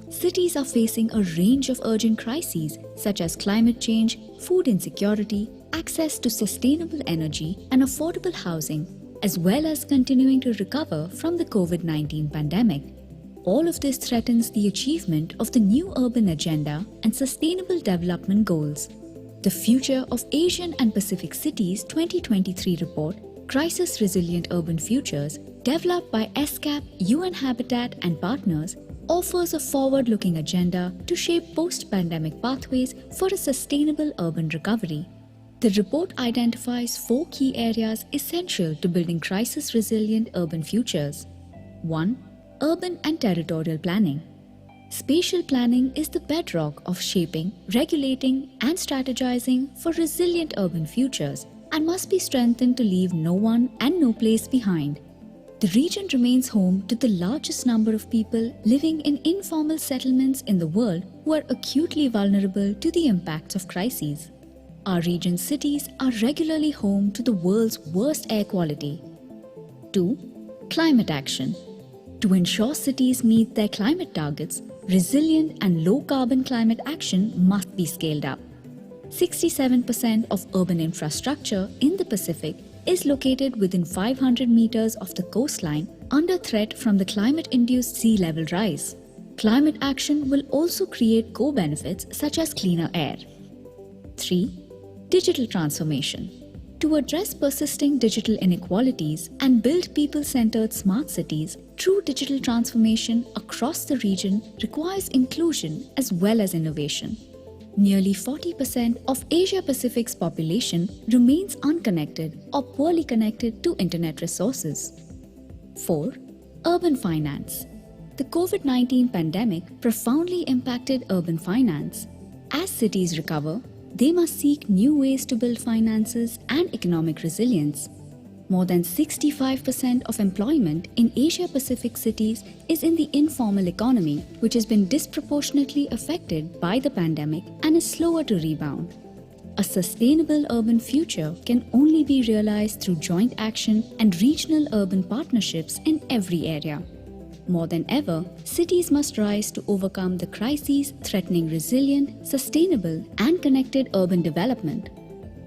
Cities are facing a range of urgent crises such as climate change, food insecurity, access to sustainable energy, and affordable housing, as well as continuing to recover from the COVID-19 pandemic. All of this threatens the achievement of the new urban agenda and sustainable development goals. The Future of Asian and Pacific Cities 2023 report, Crisis Resilient Urban Futures, developed by ESCAP, UN Habitat and partners, offers a forward-looking agenda to shape post-pandemic pathways for a sustainable urban recovery. The report identifies 4 key areas essential to building crisis-resilient urban futures. 1. Urban and territorial planning. Spatial planning is the bedrock of shaping, regulating, and strategizing for resilient urban futures and must be strengthened to leave no one and no place behind. The region remains home to the largest number of people living in informal settlements in the world who are acutely vulnerable to the impacts of crises. Our region's cities are regularly home to the world's worst air quality. 2. Climate action. To ensure cities meet their climate targets, resilient and low-carbon climate action must be scaled up. 67% of urban infrastructure in the Pacific is located within 500 meters of the coastline under threat from the climate-induced sea level rise. Climate action will also create co-benefits such as cleaner air. 3. Digital transformation. To address persisting digital inequalities and build people-centered smart cities, true digital transformation across the region requires inclusion as well as innovation. Nearly 40% of Asia-Pacific's population remains unconnected or poorly connected to internet resources. 4. Urban finance. The COVID-19 pandemic profoundly impacted urban finance. As cities recover, they must seek new ways to build finances and economic resilience. More than 65% of employment in Asia-Pacific cities is in the informal economy, which has been disproportionately affected by the pandemic and is slower to rebound. A sustainable urban future can only be realized through joint action and regional urban partnerships in every area. More than ever, cities must rise to overcome the crises threatening resilient, sustainable, and connected urban development.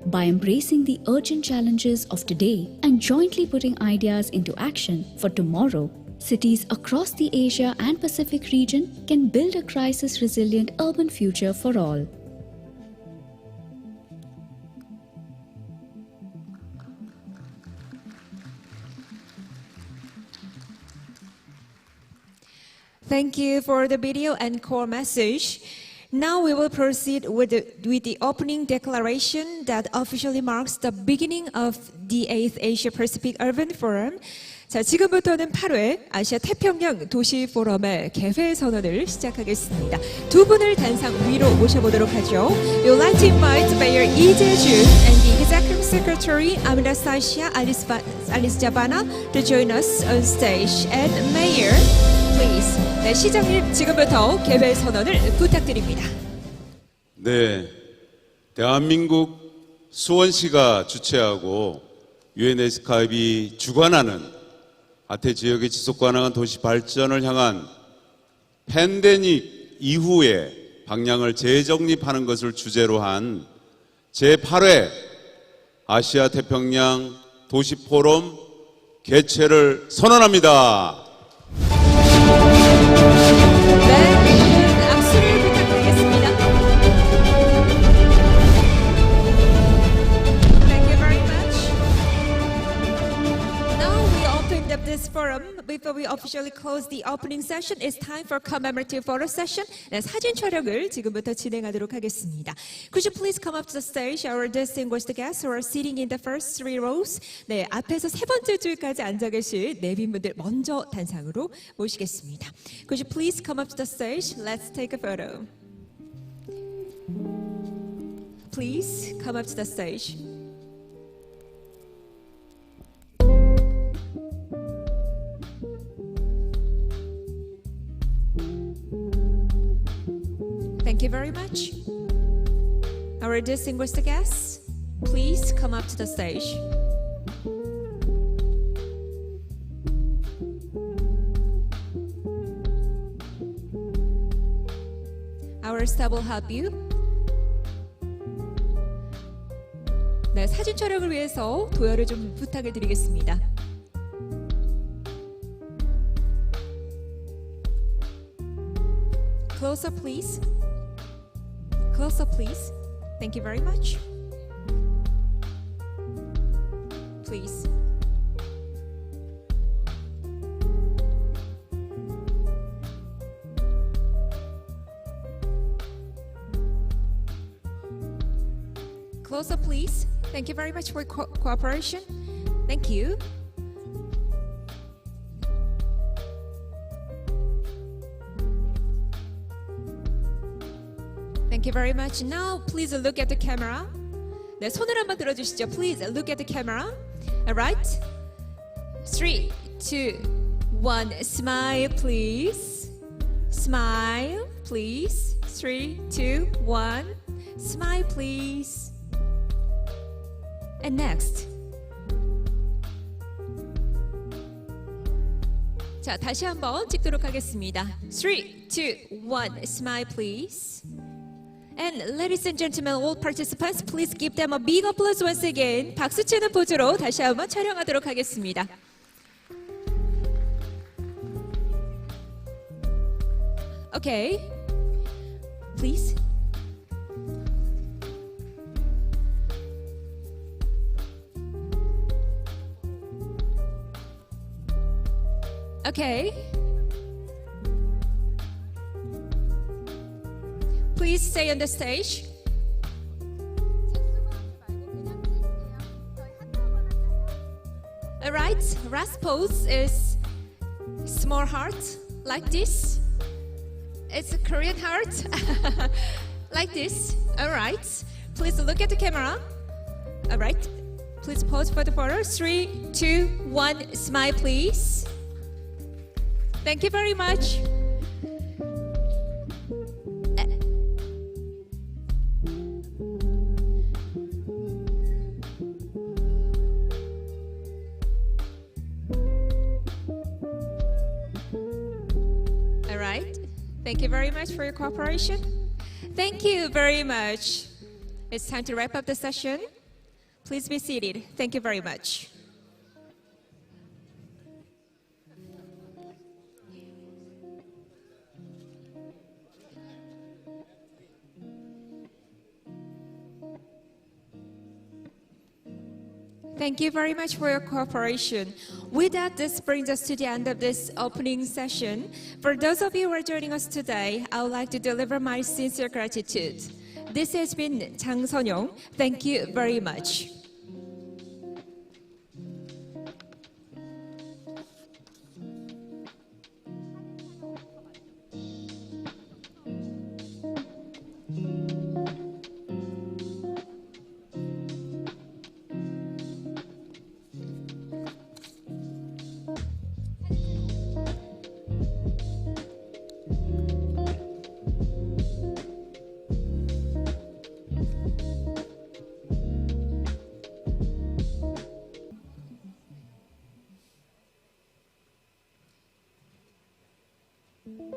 By embracing the urgent challenges of today and jointly putting ideas into action for tomorrow, cities across the Asia and Pacific region can build a crisis-resilient urban future for all. Thank you for the video and core message. Now we will proceed with the opening declaration that officially marks the beginning of the 8th Asia Pacific Urban Forum. 자, 지금부터는 8회 아시아 태평양 도시 포럼의 개회 선언을 시작하겠습니다. 두 분을 단상 위로 모셔보도록 하죠. We would like to invite Mayor Lee Jae-jun and the Executive Secretary Anastasia Alizabana to join us on stage. And Mayor, please. 네, 시장님 지금부터 개회 선언을 부탁드립니다. 네, 대한민국 수원시가 주최하고 UN ESCAP이 주관하는 아태 지역의 지속가능한 도시 발전을 향한 팬데믹 이후의 방향을 재정립하는 것을 주제로 한 제8회 아시아 태평양 도시 포럼 개최를 선언합니다. 네, 악수를 부탁드리겠습니다. Thank you very much. Now we opened up this forum. Before we officially close the opening session, it's time for commemorative photo session. 네, 사진 촬영을 지금부터 진행하도록 하겠습니다. Could you please come up to the stage, our distinguished guests who are sitting in the first 3 rows. 네, 앞에서 세 번째 줄까지 앉아 계실 내빈분들 먼저 단상으로 모시겠습니다. Could you please come up to the stage? Let's take a photo. Please come up to the stage. Thank you very much. Our distinguished guests, please come up to the stage. Our staff will help you. 네, 사진 촬영을 위해서 도열을 좀 부탁을 드리겠습니다. Closer, please. Closer, please. Thank you very much. Please. Closer, please. Thank you very much for your cooperation. Thank you. Thank you very much. Now, please look at the camera. 네, 손을 한번 들어주시죠. Please look at the camera. Alright. 3, 2, 1. Smile, please. Smile, please. 3, 2, 1. Smile, please. And next. 자, 다시 한번 찍도록 하겠습니다. 3, 2, 1. Smile, please. And ladies and gentlemen, all participants, please give them a big applause once again. 박수 치는 포즈로 다시 한번 촬영하도록 하겠습니다. Okay. Please. Okay. Please stay on the stage. Alright, last pose is small heart, like this. It's a Korean heart, like this. Alright, please look at the camera. Alright, please pose for the photo. 3, 2, 1, smile please. Thank you very much. All right. Thank you very much for your cooperation. Thank you very much. It's time to wrap up the session. Please be seated. Thank you very much. Thank you very much for your cooperation. With that, this brings us to the end of this opening session. For those of you who are joining us today, I would like to deliver my sincere gratitude. This has been Jang Seon-yong. Thank you very much.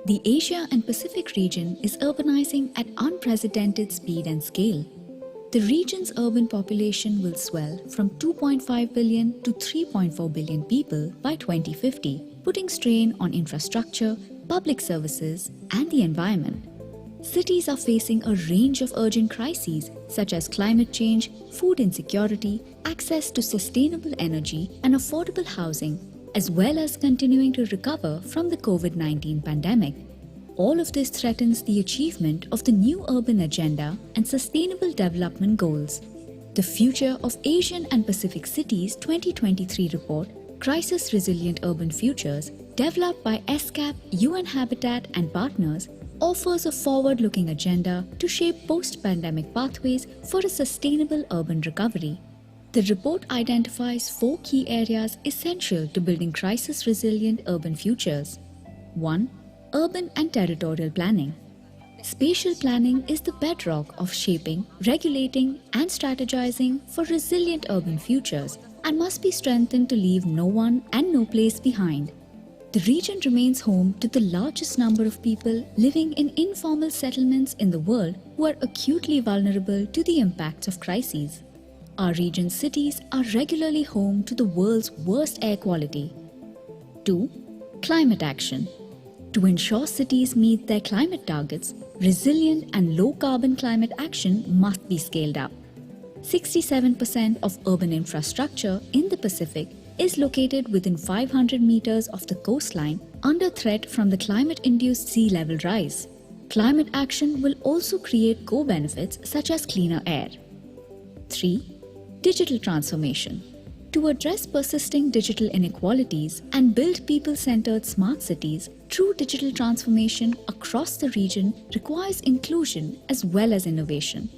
The Asia and Pacific region is urbanizing at unprecedented speed and scale. The region's urban population will swell from 2.5 billion to 3.4 billion people by 2050, putting strain on infrastructure, public services, and the environment. Cities are facing a range of urgent crises such as climate change, food insecurity, access to sustainable energy, and affordable housing, as well as continuing to recover from the COVID-19 pandemic. All of this threatens the achievement of the new urban agenda and sustainable development goals. The Future of Asian and Pacific Cities 2023 report, Crisis Resilient Urban Futures, developed by ESCAP, UN Habitat and partners, offers a forward-looking agenda to shape post-pandemic pathways for a sustainable urban recovery. The report identifies 4 key areas essential to building crisis-resilient urban futures. 1. Urban and territorial planning. Spatial planning is the bedrock of shaping, regulating, and strategizing for resilient urban futures and must be strengthened to leave no one and no place behind. The region remains home to the largest number of people living in informal settlements in the world who are acutely vulnerable to the impacts of crises. Our region's cities are regularly home to the world's worst air quality. 2. Climate action. To ensure cities meet their climate targets, resilient and low-carbon climate action must be scaled up. 67% of urban infrastructure in the Pacific is located within 500 meters of the coastline under threat from the climate-induced sea level rise. Climate action will also create co-benefits such as cleaner air. 3. Digital transformation. To address persisting digital inequalities and build people-centered smart cities, true digital transformation across the region requires inclusion as well as innovation.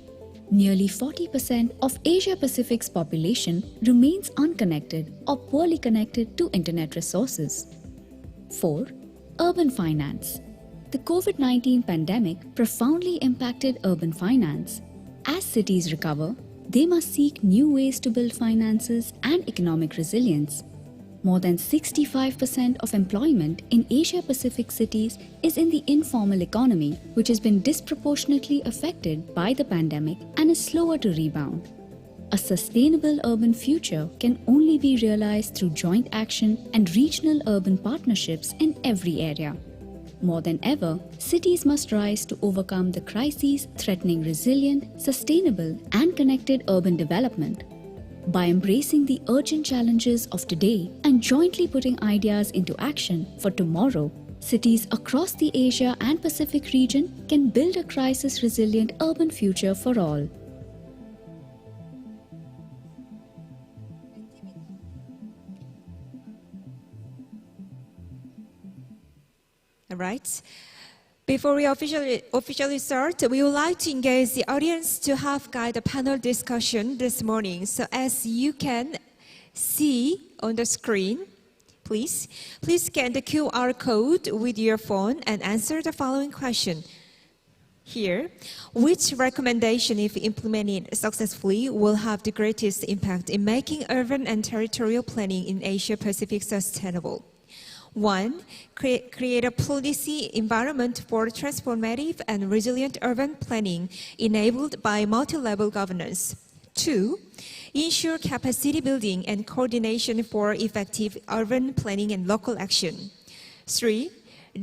Nearly 40% of Asia-Pacific's population remains unconnected or poorly connected to internet resources. 4. Urban finance. The COVID-19 pandemic profoundly impacted urban finance. As cities recover, they must seek new ways to build finances and economic resilience. More than 65% of employment in Asia-Pacific cities is in the informal economy, which has been disproportionately affected by the pandemic and is slower to rebound. A sustainable urban future can only be realized through joint action and regional urban partnerships in every area. More than ever, cities must rise to overcome the crises threatening resilient, sustainable, and connected urban development. By embracing the urgent challenges of today and jointly putting ideas into action for tomorrow, cities across the Asia and Pacific region can build a crisis-resilient urban future for all. All right. Before we officially start, we would like to engage the audience to have guide a panel discussion this morning. So as you can see on the screen, please scan the QR code with your phone and answer the following question. Here, which recommendation, if implemented successfully, will have the greatest impact in making urban and territorial planning in Asia-Pacific sustainable? 1. Create a policy environment for transformative and resilient urban planning enabled by multi-level governance. 2. Ensure capacity building and coordination for effective urban planning and local action. 3.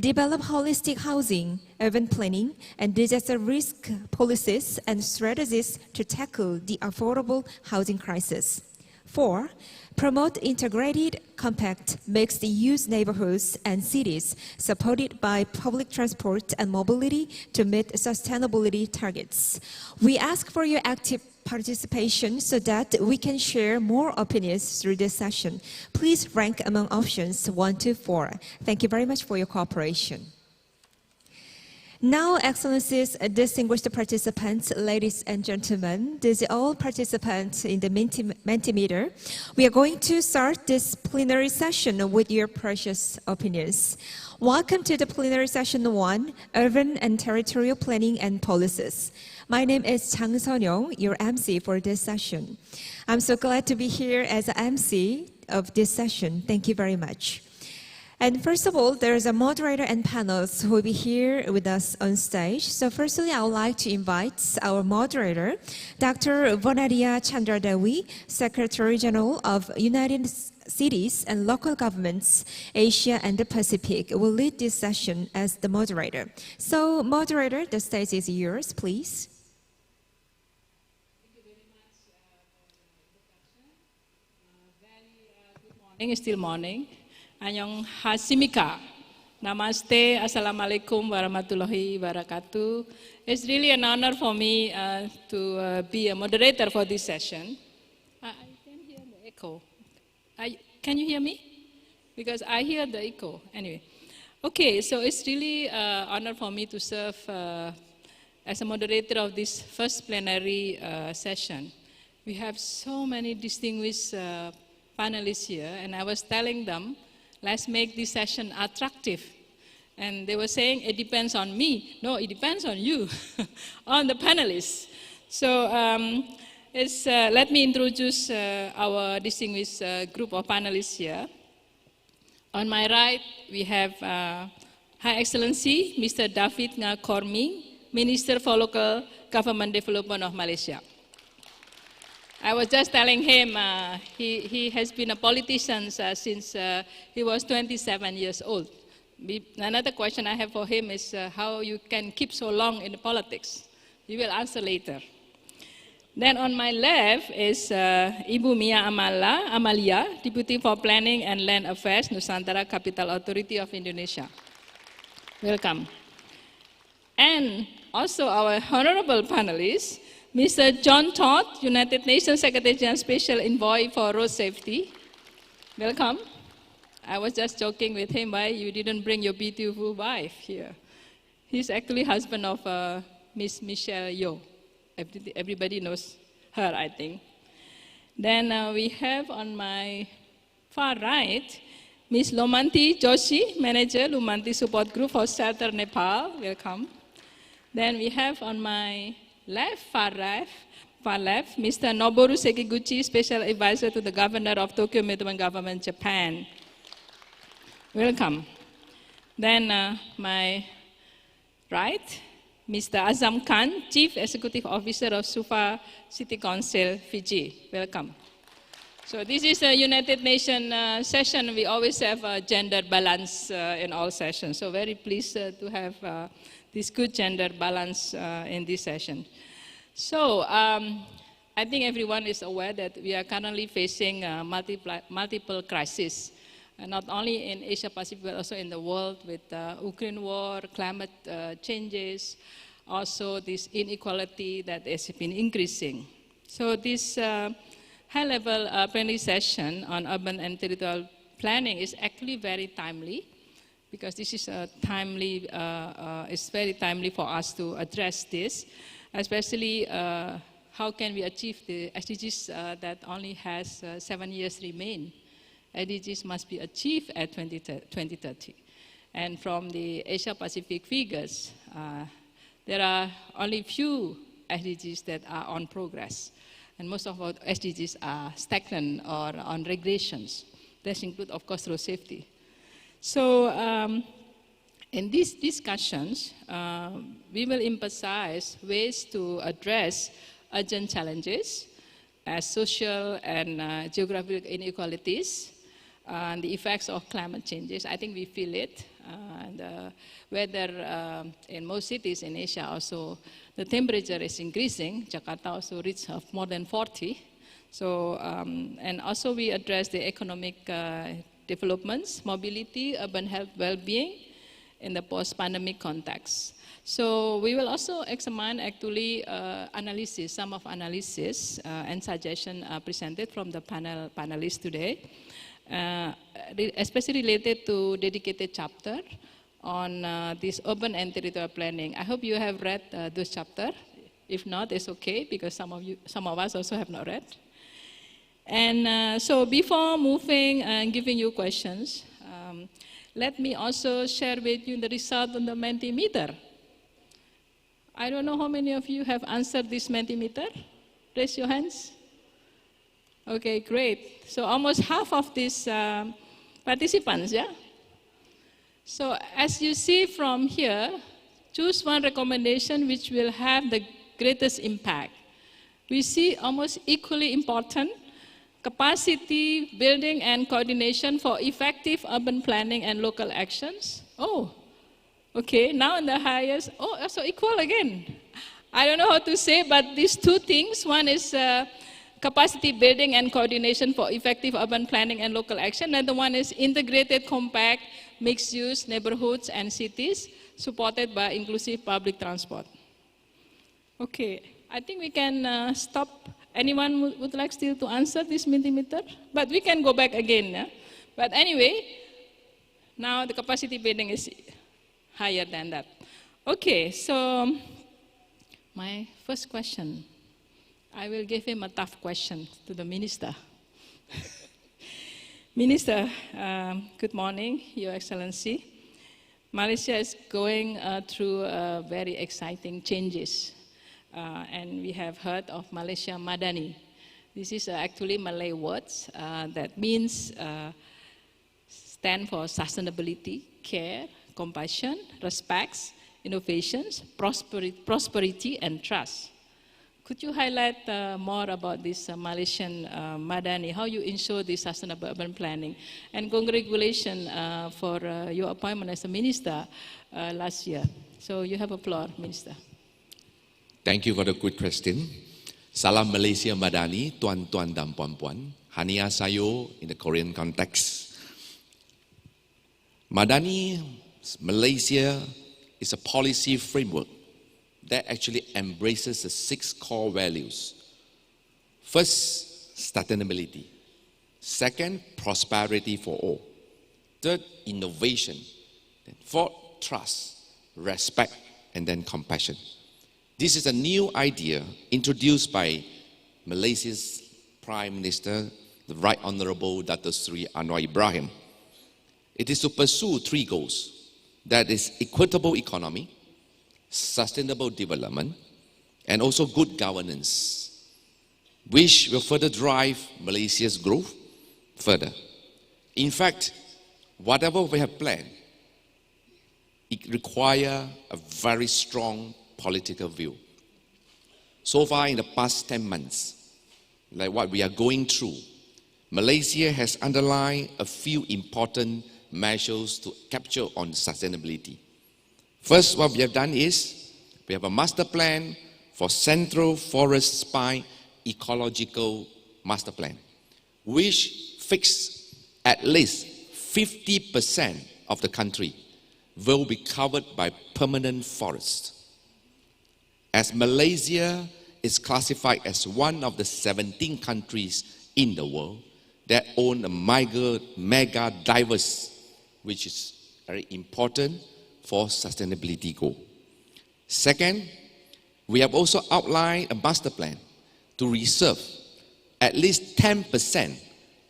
Develop holistic housing, urban planning, and disaster risk policies and strategies to tackle the affordable housing crisis. 4. Promote integrated, compact, mixed-use neighborhoods and cities supported by public transport and mobility to meet sustainability targets. We ask for your active participation so that we can share more opinions through this session. Please rank among options 1 to 4. Thank you very much for your cooperation. Now, Excellencies, distinguished participants, ladies and gentlemen, these are all participants in the Mentimeter. We are going to start this plenary session with your precious opinions. Welcome to the plenary session 1, Urban and Territorial Planning and Policies. My name is Chang Seon-young, your MC for this session. I'm so glad to be here as an MC of this session. Thank you very much. And first of all, there's a moderator and panels who will be here with us on stage. So firstly, I would like to invite our moderator, Dr. Vonaria Chandradewi, Secretary General of United Cities and Local Governments, Asia and the Pacific, will lead this session as the moderator. So moderator, the stage is yours, please. Thank you very much for the introduction. Good morning, still morning. Annyeonghasimika. Namaste, Assalamualaikum warahmatullahi wabarakatuh. It's really an honor for me to be a moderator for this session. I can hear the echo. Can you hear me? Because I hear the echo. Anyway. Okay, so it's really an honor for me to serve as a moderator of this first plenary session. We have so many distinguished panelists here, and I was telling them, let's make this session attractive. And they were saying, it depends on me. No, it depends on you, on the panelists. So let me introduce our distinguished group of panelists here. On my right, we have High Excellency Mr. David Nga Korming, Minister for Local Government Development of Malaysia. I was just telling him he has been a politician since he was 27 years old. Another question I have for him is how you can keep so long in politics. He will answer later. Then on my left is Ibu Mia Amalia, Deputy for Planning and Land Affairs, Nusantara Capital Authority of Indonesia. Welcome. And also our honorable panelists, Mr. John Todd, United Nations Secretary General Special Envoy for Road Safety. Welcome. I was just joking with him why you didn't bring your beautiful wife here. He's actually husband of Miss Michelle Yeoh. Everybody knows her, I think. Then we have on my far right, Miss Lomanti Joshi, Manager, Lomanti Support Group for Shelter Nepal. Welcome. Then we have on my far left, Mr. Noboru Sekiguchi, Special Advisor to the Governor of Tokyo Metropolitan Government, Japan. Welcome. Then my right, Mr. Azam Khan, Chief Executive Officer of Suva City Council, Fiji. Welcome. So this is a United Nations session. We always have a gender balance in all sessions. So very pleased to have this good gender balance in this session. So I think everyone is aware that we are currently facing multiple crises, not only in Asia Pacific, but also in the world with Ukraine war, climate changes, also this inequality that has been increasing. So this high-level plenary session on urban and territorial planning is actually very timely, because this is a timely, it's very timely for us to address this, especially how can we achieve the SDGs that only has 7 years remain. SDGs must be achieved at 2030. And from the Asia Pacific figures, there are only few SDGs that are on progress. And most of our SDGs are stagnant or on regressions. That include, of course, road safety. So in these discussions, we will emphasize ways to address urgent challenges as social and geographical inequalities, and the effects of climate changes. I think we feel it. And whether in most cities in Asia also the temperature is increasing. Jakarta also reached more than 40. So, and also we address the economic developments, mobility, urban health, well-being in the post-pandemic context. So we will also examine actually analysis, some of analysis and suggestion presented from the panelists today, especially related to dedicated chapter on this urban and territorial planning. I hope you have read this chapter. If not, it's okay, because some of us also have not read. And so before moving and giving you questions, let me also share with you the result on the Mentimeter. I don't know how many of you have answered this Mentimeter. Raise your hands. Okay, great. So almost half of these participants, yeah? So as you see from here, choose one recommendation which will have the greatest impact. We see almost equally important capacity building and coordination for effective urban planning and local actions. Oh, okay, now in the highest, oh, also equal again. I don't know how to say, but these two things, one is capacity building and coordination for effective urban planning and local action, and the one is integrated, compact, mixed-use neighborhoods and cities supported by inclusive public transport. Okay, I think we can stop. Anyone would like still to answer this Mentimeter? But we can go back again. Yeah? But anyway, now the capacity building is higher than that. Okay, so my first question, I will give him a tough question to the Minister. Minister, good morning, Your Excellency. Malaysia is going through very exciting changes. And we have heard of Malaysia Madani. This is actually Malay words that means stand for sustainability, care, compassion, respect, innovations, prosperity, and trust. Could you highlight more about this Malaysian Madani, how you ensure this sustainable urban planning? And congratulations for your appointment as a minister last year. So you have a floor, Minister. Thank you for the good question. Salam Malaysia Madani, tuan-tuan dan puan-puan. Hania sayo in the Korean context. Madani, Malaysia is a policy framework that actually embraces the 6 core values. First, sustainability. Second, prosperity for all. Third, innovation. Then fourth, trust, respect, and then compassion. This is a new idea introduced by Malaysia's Prime Minister, the Right Honourable Dato Sri Anwar Ibrahim. It is to pursue 3 goals. That is equitable economy, sustainable development, and also good governance, which will further drive Malaysia's growth further. In fact, whatever we have planned, it requires a very strong political view. So far in the past 10 months, like what we are going through, Malaysia has underlined a few important measures to capture on sustainability. First, what we have done is, we have a master plan for Central Forest Spine Ecological Master Plan, which fixed at least 50% of the country will be covered by permanent forests. As Malaysia is classified as one of the 17 countries in the world that own a mega diverse, which is very important for sustainability goal. Second, we have also outlined a master plan to reserve at least 10%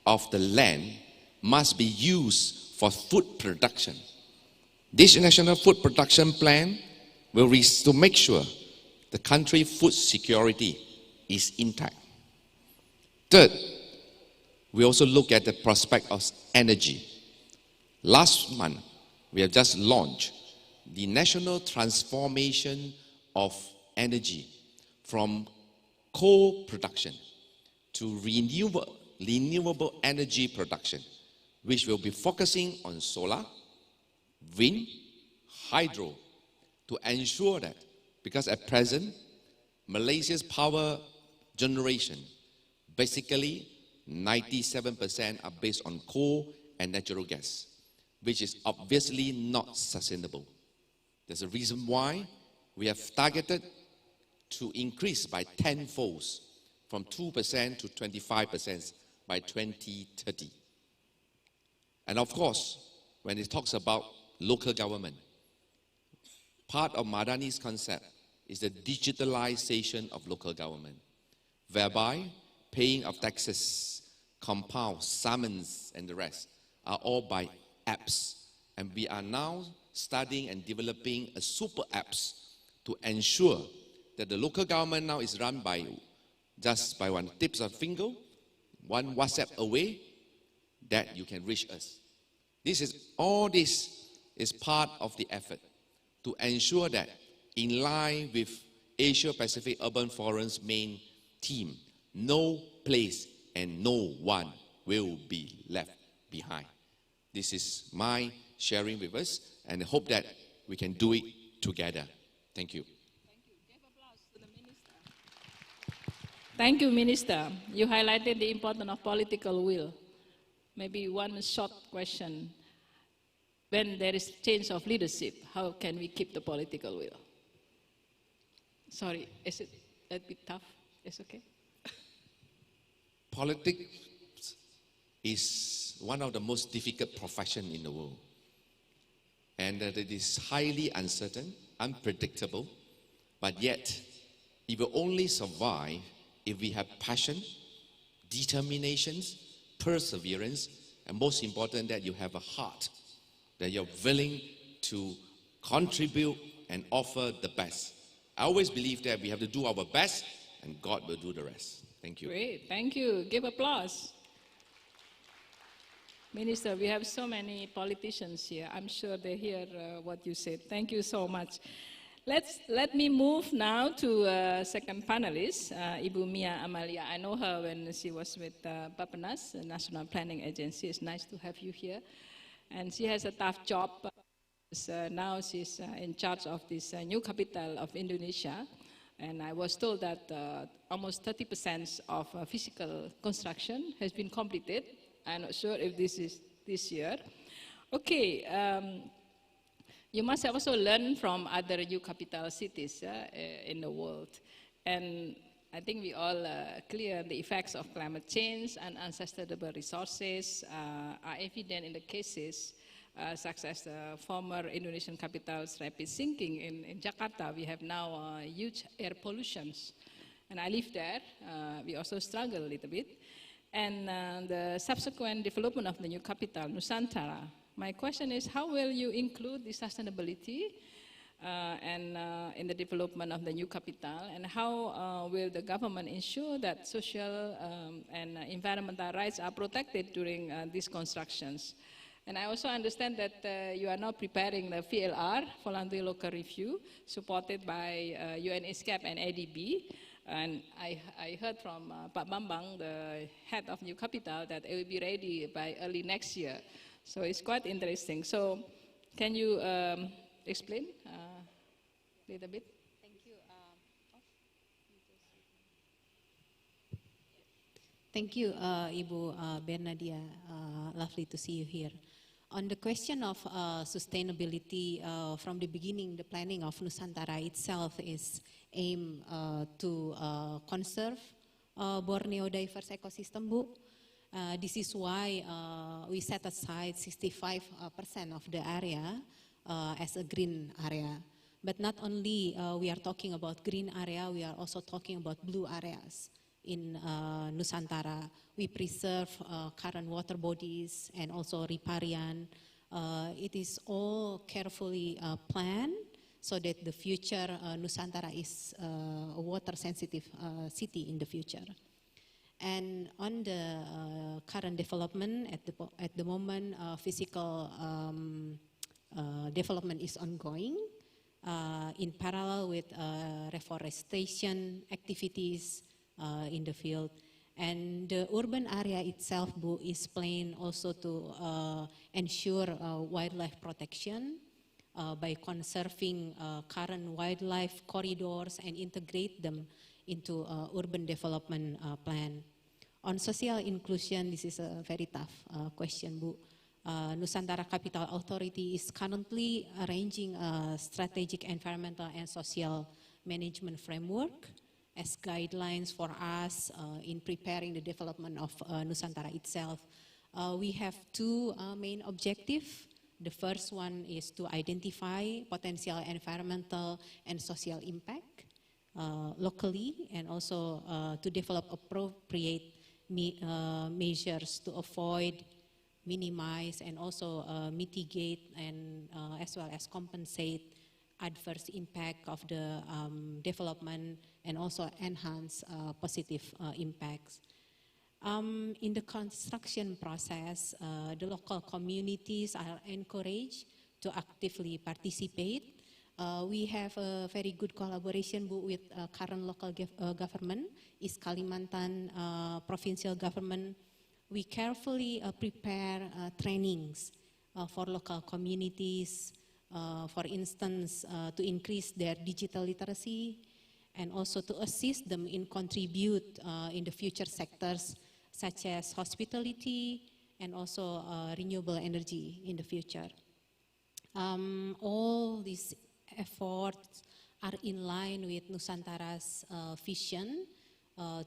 of the land must be used for food production. This national food production plan will to make sure the country food security is intact. Third, we also look at the prospect of energy. Last month, we have just launched the National Transformation of Energy from coal production to renewable energy production, which will be focusing on solar, wind, hydro, to ensure that, because at present, Malaysia's power generation, basically 97% are based on coal and natural gas, which is obviously not sustainable. There's a reason why we have targeted to increase by 10-folds from 2% to 25% by 2030. And of course, when it talks about local government, part of Madani's concept is the digitalization of local government, whereby paying of taxes, compound, summons, and the rest are all by apps. And we are now studying and developing a super apps to ensure that the local government now is run by just by one tips of finger, one WhatsApp away, that you can reach us. All this is part of the effort to ensure that in line with Asia Pacific Urban Forum's main theme, no place and no one will be left behind. This is my sharing with us, and I hope that we can do it together. Thank you. Thank you, Minister. You highlighted the importance of political will. Maybe one short question. When there is change of leadership, how can we keep the political will? Sorry, is it a bit tough? It's okay. Politics is one of the most difficult professions in the world. And that it is highly uncertain, unpredictable, but yet it will only survive if we have passion, determination, perseverance, and most important, that you have a heart, that you're willing to contribute and offer the best. I always believe that we have to do our best, and God will do the rest. Thank you. Great, thank you. Give applause. Minister, we have so many politicians here. I'm sure they hear what you said. Thank you so much. Let me move now to second panelist, Ibu Mia Amalia. I know her when she was with Bapenas, the National Planning Agency. It's nice to have you here. And she has a tough job. Now she's in charge of this new capital of Indonesia. And I was told that almost 30% of physical construction has been completed. I'm not sure if this is this year. Okay, you must have also learned from other new capital cities in the world. And I think we all clear the effects of climate change and unsustainable resources are evident in the cases such as the former Indonesian capital's rapid sinking in Jakarta. We have now huge air pollutions. And I live there. We also struggle a little bit. And the subsequent development of the new capital, Nusantara. My question is, how will you include the sustainability in the development of the new capital, and how will the government ensure that social and environmental rights are protected during these constructions? And I also understand that you are now preparing the VLR, Voluntary Local Review, supported by UN ESCAP and ADB. And I heard from Pak Bambang, the head of New Capital, that it will be ready by early next year. So it's quite interesting. So can you explain a little bit? Thank you. Thank you, Ibu Bernadia. Lovely to see you here. On the question of sustainability, from the beginning, the planning of Nusantara itself is aimed to conserve Borneo diverse ecosystem, Bu. This is why we set aside 65% of the area as a green area. But not only we are talking about green area, we are also talking about blue areas. In Nusantara, we preserve current water bodies and also riparian. It is all carefully planned so that the future Nusantara is a water-sensitive city in the future. And on the current development, at the moment, physical development is ongoing in parallel with reforestation activities in the field. And the urban area itself, Bu, is planned also to ensure wildlife protection by conserving current wildlife corridors and integrate them into urban development plan. On social inclusion, this is a very tough question, Bu. Nusantara Capital Authority is currently arranging a strategic environmental and social management framework as guidelines for us in preparing the development of Nusantara itself. We have two main objectives. The first one is to identify potential environmental and social impact locally, and also to develop appropriate measures to avoid, minimize, and also mitigate, and as well as compensate adverse impact of the development, and also enhance positive impacts. In the construction process, the local communities are encouraged to actively participate. We have a very good collaboration with current local government, East Kalimantan provincial government. We carefully prepare trainings for local communities, for instance, to increase their digital literacy, and also to assist them in contribute in the future sectors such as hospitality and also renewable energy in the future. All these efforts are in line with Nusantara's vision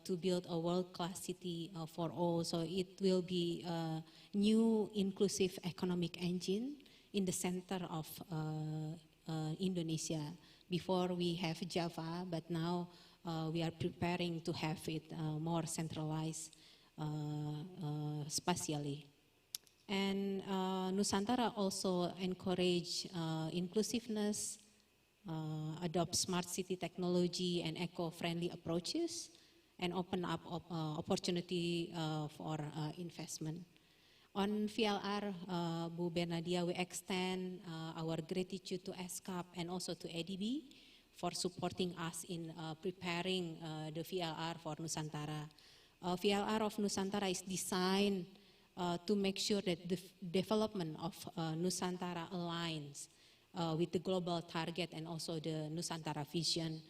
to build a world-class city for all. So it will be a new inclusive economic engine in the center of Indonesia. Before we have Java, but now we are preparing to have it more centralized spatially. And Nusantara also encourage inclusiveness, adopt smart city technology and eco-friendly approaches, and open up opportunity for investment. On VLR, Bu Bernadia, we extend our gratitude to ESCAP and also to ADB for supporting us in preparing the VLR for Nusantara. VLR of Nusantara is designed to make sure that the development of Nusantara aligns with the global target and also the Nusantara vision.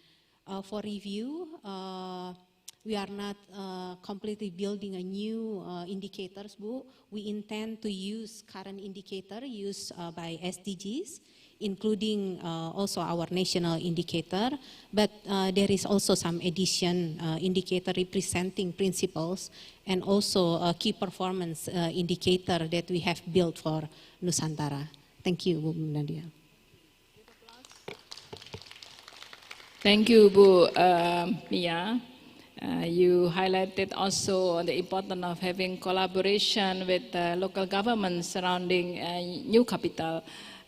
For review, we are not completely building a new indicators book. We intend to use current indicator used by SDGs, including also our national indicator, but there is also some addition indicator representing principles and also a key performance indicator that we have built for Nusantara. Thank you, Bu Nadia. Thank you, Bu Mia. You highlighted also the importance of having collaboration with local governments surrounding new capital.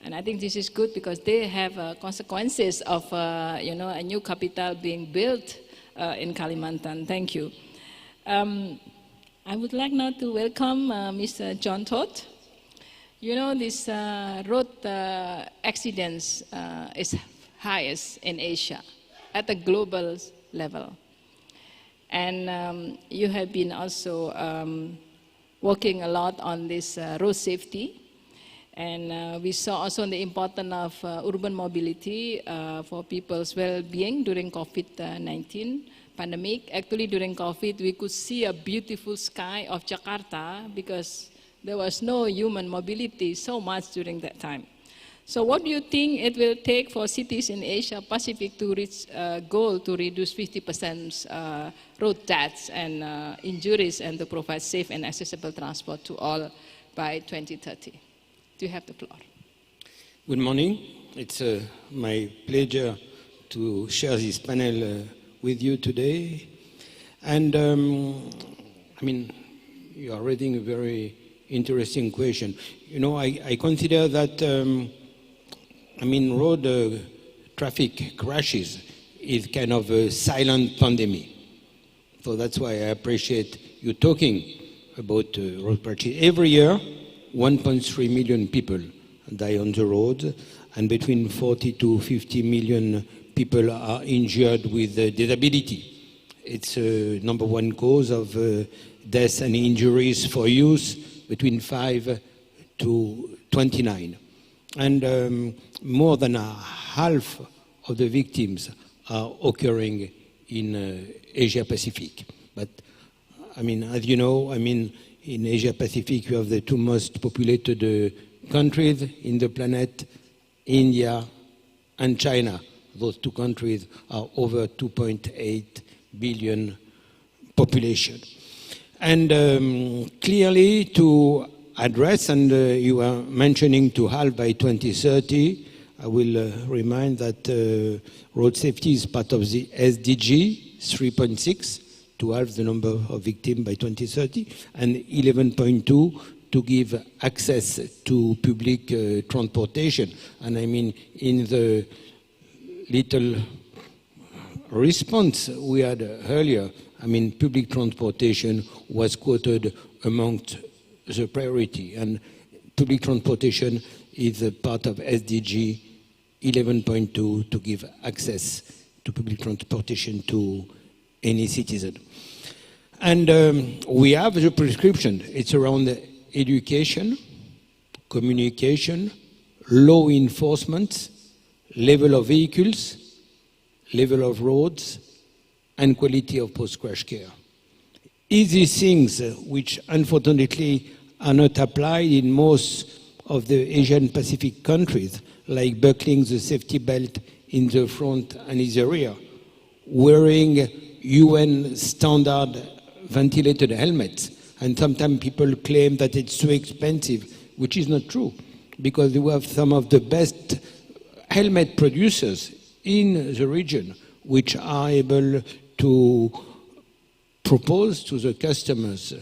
And I think this is good because they have consequences of a new capital being built in Kalimantan. Thank you. I would like now to welcome Mr. John Todd. You know, this road accidents is highest in Asia at a global level. And you have been also working a lot on this road safety. And we saw also the importance of urban mobility for people's well-being during COVID-19 pandemic. Actually, during COVID, we could see a beautiful sky of Jakarta because there was no human mobility so much during that time. So what do you think it will take for cities in Asia Pacific to reach a goal to reduce 50% road deaths and injuries and to provide safe and accessible transport to all by 2030? Do you have the floor? Good morning. It's my pleasure to share this panel with you today. And I mean, you are raising a very interesting question. You know, I consider that road traffic crashes is kind of a silent pandemic. So that's why I appreciate you talking about road crashes. Every year, 1.3 million people die on the road, and between 40 to 50 million people are injured with disability. It's number one cause of deaths and injuries for youth between 5 to 29. And more than half of the victims are occurring in Asia Pacific. But I mean, as you know, in Asia Pacific you have the two most populated countries in the planet, India and China. Those two countries are over 2.8 billion population. And clearly to address, and you are mentioning to halve by 2030, I will remind that road safety is part of the SDG 3.6 to halve the number of victims by 2030, and 11.2 to give access to public transportation. And I mean, in the little response we had earlier, I mean, public transportation was quoted amongst the priority, and public transportation is a part of SDG 11.2 to give access to public transportation to any citizen. And we have the prescription. It's around education, communication, law enforcement, level of vehicles, level of roads, and quality of post-crash care. Easy things which unfortunately are not applied in most of the Asian Pacific countries, like buckling the safety belt in the front and in the rear, wearing UN standard ventilated helmets. And sometimes people claim that it's too expensive, which is not true, because we have some of the best helmet producers in the region which are able to propose to the customers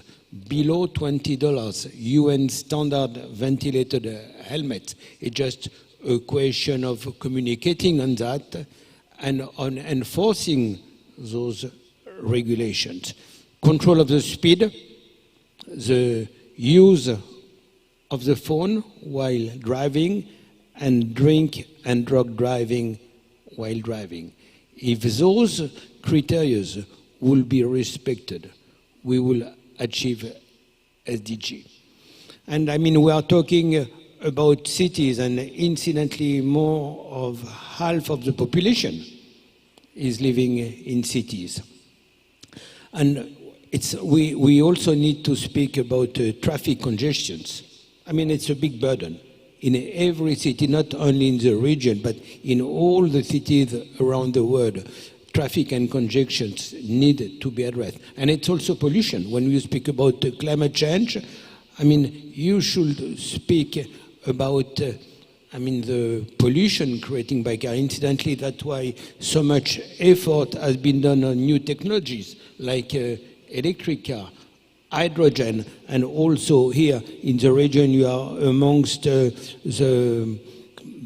below $20 UN standard ventilated helmets. It's just a question of communicating on that and on enforcing those regulations. Control of the speed, the use of the phone while driving and drink and drug driving while driving. If those criteria will be respected, we will achieve SDG. And I mean, we are talking about cities, and incidentally, more of half of the population is living in cities. And we also need to speak about traffic congestions. I mean, it's a big burden in every city, not only in the region, but in all the cities around the world. Traffic and congestions need to be addressed. And it's also pollution. When you speak about climate change, I mean, you should speak about the pollution creating by car. Incidentally, that's why so much effort has been done on new technologies like electric car, hydrogen, and also here in the region you are amongst the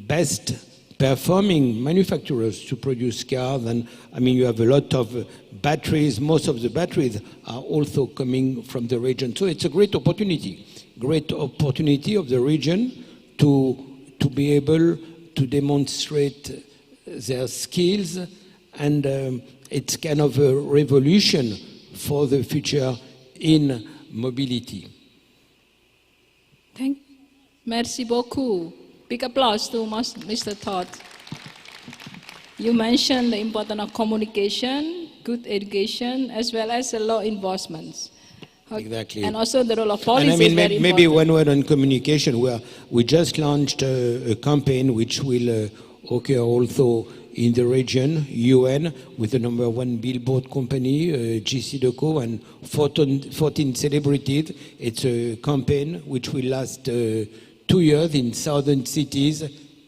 best performing manufacturers to produce cars. And I mean, you have a lot of batteries. Most of the batteries are also coming from the region. So it's a great opportunity of the region to be able to demonstrate their skills, and it's kind of a revolution for the future in mobility. Merci beaucoup. Big applause to Mr. Todd. You mentioned the importance of communication, good education, as well as law enforcement. Exactly. And also the role of police. And I mean, is very maybe important. one word on communication, where we just launched a campaign which will occur also in the region, UN, with the number one billboard company, GC and 14 celebrities. It's a campaign which will last 2 years in southern cities,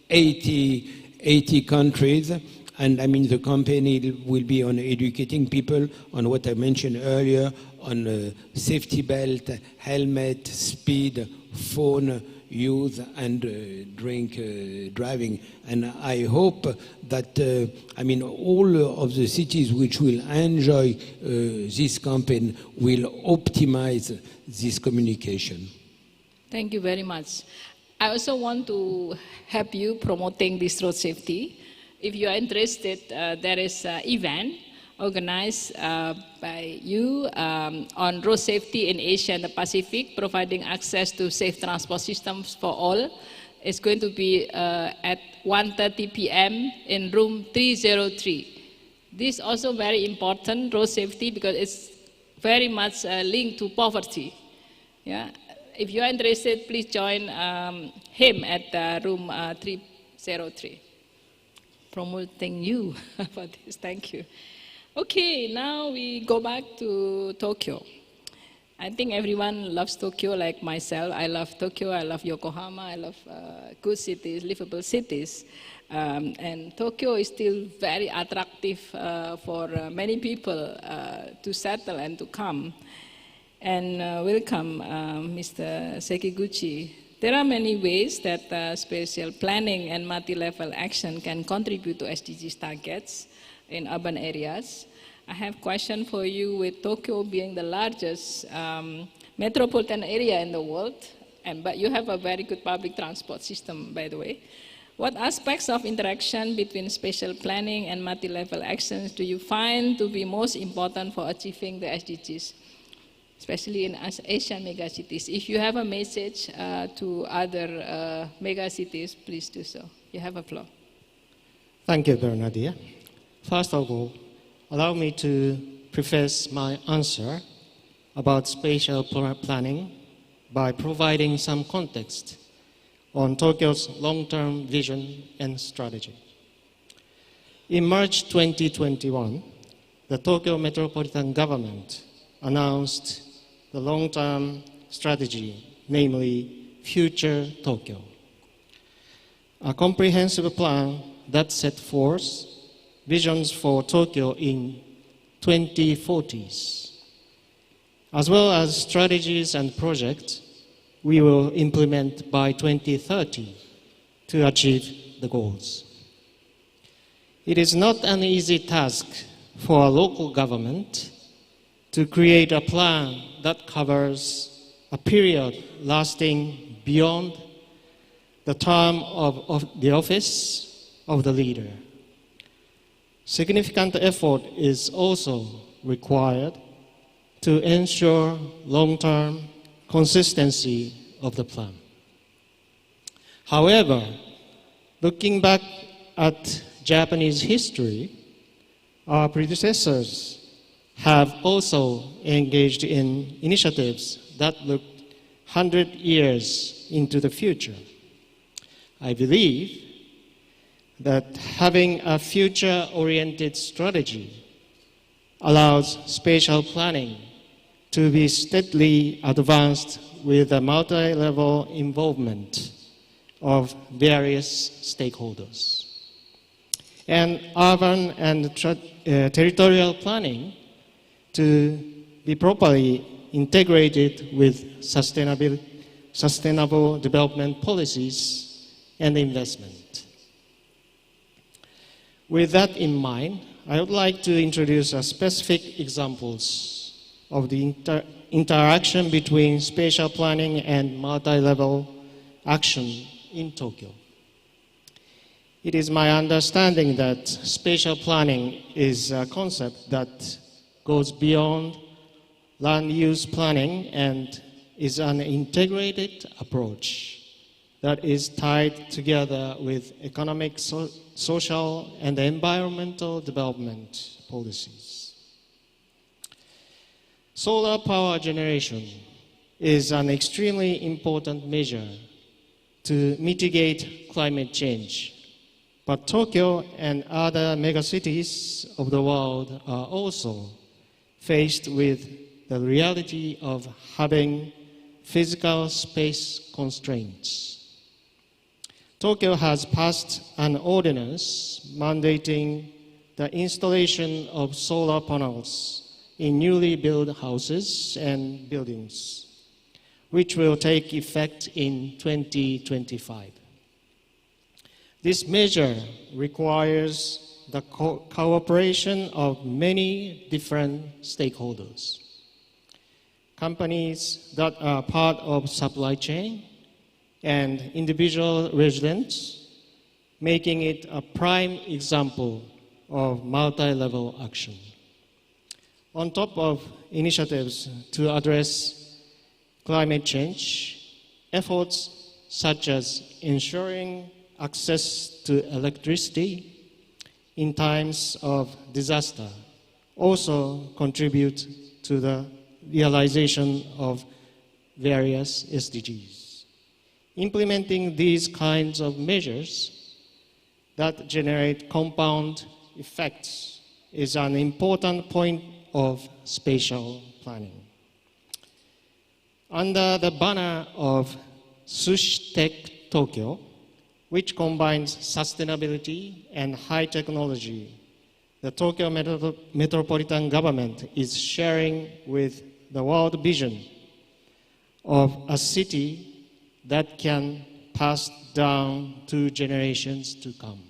80 countries. And I mean, the campaign will be on educating people on what I mentioned earlier, on safety belt, helmet, speed, phone use, and drink driving. And I hope that, I mean, all of the cities which will enjoy this campaign will optimize this communication. Thank you very much. I also want to help you promoting this road safety. If you are interested, there is an event organized by you on road safety in Asia and the Pacific, providing access to safe transport systems for all. It's going to be at 1:30 p.m. in room 303. This is also very important, road safety, because it's very much linked to poverty. Yeah. If you are interested, please join him at room 303. Promoting you for this. Thank you. Okay, now we go back to Tokyo. I think everyone loves Tokyo like myself. I love Tokyo, I love Yokohama, I love good cities, livable cities. And Tokyo is still very attractive for many people to settle and to come. And welcome, Mr. Sekiguchi. There are many ways that spatial planning and multi-level action can contribute to SDGs targets in urban areas. I have a question for you. With Tokyo being the largest metropolitan area in the world, but you have a very good public transport system, by the way. What aspects of interaction between spatial planning and multi-level actions do you find to be most important for achieving the SDGs, especially in Asian megacities? If you have a message to other megacities, please do so. You have a floor. Thank you, Bernadette. First of all, allow me to preface my answer about spatial planning by providing some context on Tokyo's long-term vision and strategy. In March 2021, the Tokyo Metropolitan Government announced the long-term strategy, namely Future Tokyo, a comprehensive plan that set forth visions for Tokyo in 2040s, as well as strategies and projects we will implement by 2030 to achieve the goals. It is not an easy task for a local government to create a plan that covers a period lasting beyond the term of the office of the leader. Significant effort is also required to ensure long-term consistency of the plan. However, looking back at Japanese history, our predecessors have also engaged in initiatives that looked 100 years into the future. I believe that having a future-oriented strategy allows spatial planning to be steadily advanced with a multi-level involvement of various stakeholders. And urban and territorial planning to be properly integrated with sustainable development policies and investment. With that in mind, I would like to introduce specific examples of the interaction between spatial planning and multi-level action in Tokyo. It is my understanding that spatial planning is a concept that goes beyond land use planning and is an integrated approach that is tied together with economic, social, and environmental development policies. Solar power generation is an extremely important measure to mitigate climate change. But Tokyo and other megacities of the world are also faced with the reality of having physical space constraints. Tokyo has passed an ordinance mandating the installation of solar panels in newly built houses and buildings, which will take effect in 2025. This measure requires the cooperation of many different stakeholders. Companies that are part of supply chain and individual residents, making it a prime example of multi-level action. On top of initiatives to address climate change, efforts such as ensuring access to electricity in times of disaster also contribute to the realization of various SDGs. Implementing these kinds of measures that generate compound effects is an important point of spatial planning. Under the banner of Sushi Tech Tokyo, which combines sustainability and high technology, the Tokyo Metropolitan Government is sharing with the world vision of a city that can pass down to generations to come.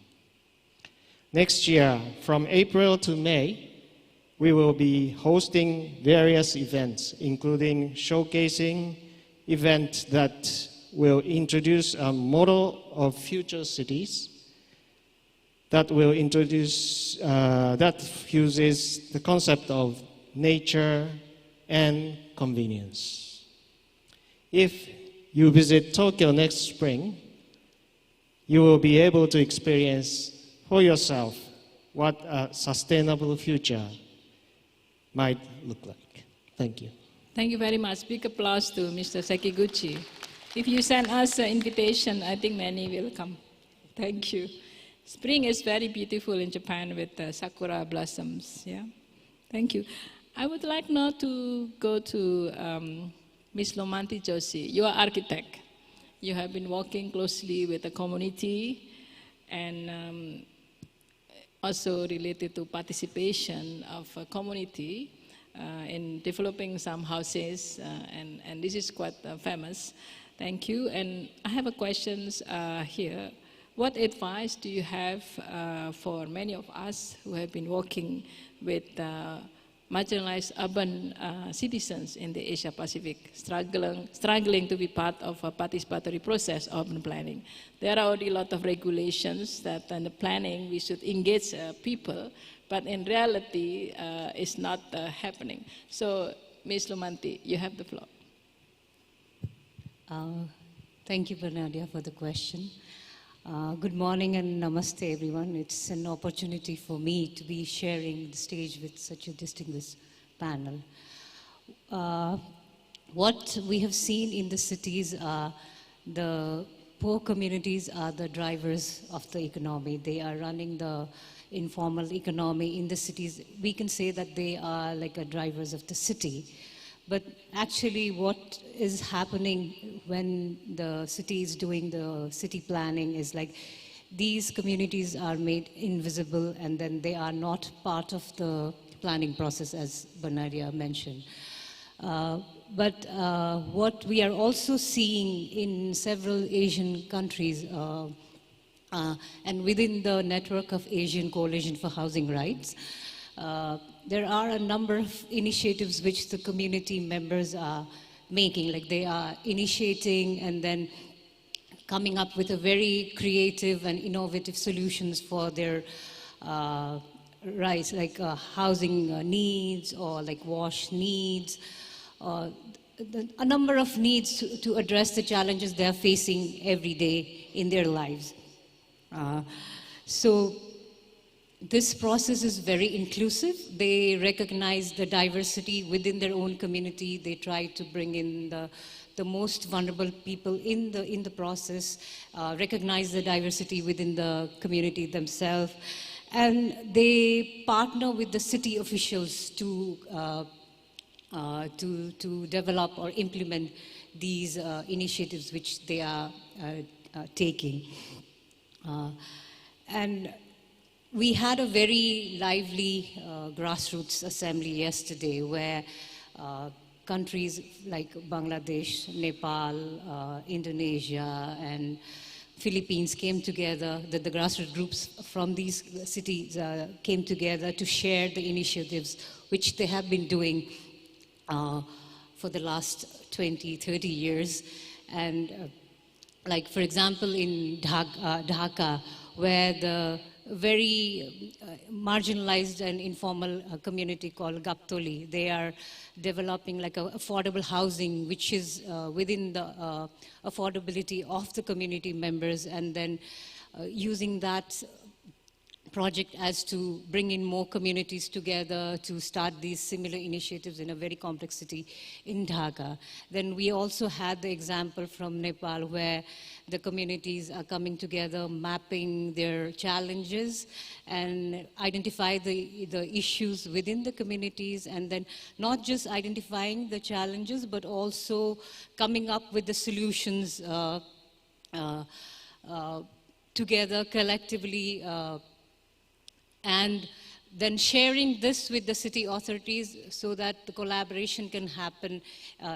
Next year, from April to May, we will be hosting various events, including showcasing events that will introduce a model of future cities that will introduce, that fuses the concept of nature and convenience. If you visit Tokyo next spring, you will be able to experience for yourself what a sustainable future might look like. Thank you. Thank you very much. Big applause to Mr. Sekiguchi. If you send us an invitation, I think many will come. Thank you. Spring is very beautiful in Japan with sakura blossoms. Yeah, thank you. I would like now to go to Ms. Lomanti Joshi. You are architect. You have been working closely with the community and also related to participation of a community in developing some houses, and this is quite famous. Thank you. And I have a questions here. What advice do you have for many of us who have been working with marginalized urban citizens in the Asia Pacific struggling to be part of a participatory process of urban planning. There are already a lot of regulations that in the planning we should engage people, but in reality it's not happening. So Ms. Lumanti, you have the floor. Thank you, Bernadia, for the question. Good morning and namaste, everyone. It's an opportunity for me to be sharing the stage with such a distinguished panel. What we have seen in the cities are the poor communities are the drivers of the economy. They are running the informal economy in the cities. We can say that they are like the drivers of the city. But actually what is happening when the city is doing the city planning is like these communities are made invisible and then they are not part of the planning process, as Bernadia mentioned. But what we are also seeing in several Asian countries and within the network of Asian Coalition for Housing Rights, there are a number of initiatives which the community members are making, like they are initiating and then coming up with a very creative and innovative solutions for their rights, like housing needs or like wash needs, a number of needs to address the challenges they are facing every day in their lives. So this process is very inclusive. They recognize the diversity within their own community. They try to bring in the most vulnerable people in the process, recognize the diversity within the community themselves, and they partner with the city officials to develop or implement these initiatives which they are taking. And we had a very lively grassroots assembly yesterday where countries like Bangladesh, Nepal, Indonesia, and Philippines came together, the grassroots groups from these cities came together to share the initiatives which they have been doing for the last 20, 30 years. And like, for example, in Dhaka, where the very marginalized and informal community called Gaptoli, they are developing like affordable housing, which is within the affordability of the community members, and then using that project as to bring in more communities together to start these similar initiatives in a very complex city in Dhaka. Then we also had the example from Nepal where the communities are coming together, mapping their challenges and identify the issues within the communities, and then not just identifying the challenges but also coming up with the solutions together collectively, and then sharing this with the city authorities so that the collaboration can happen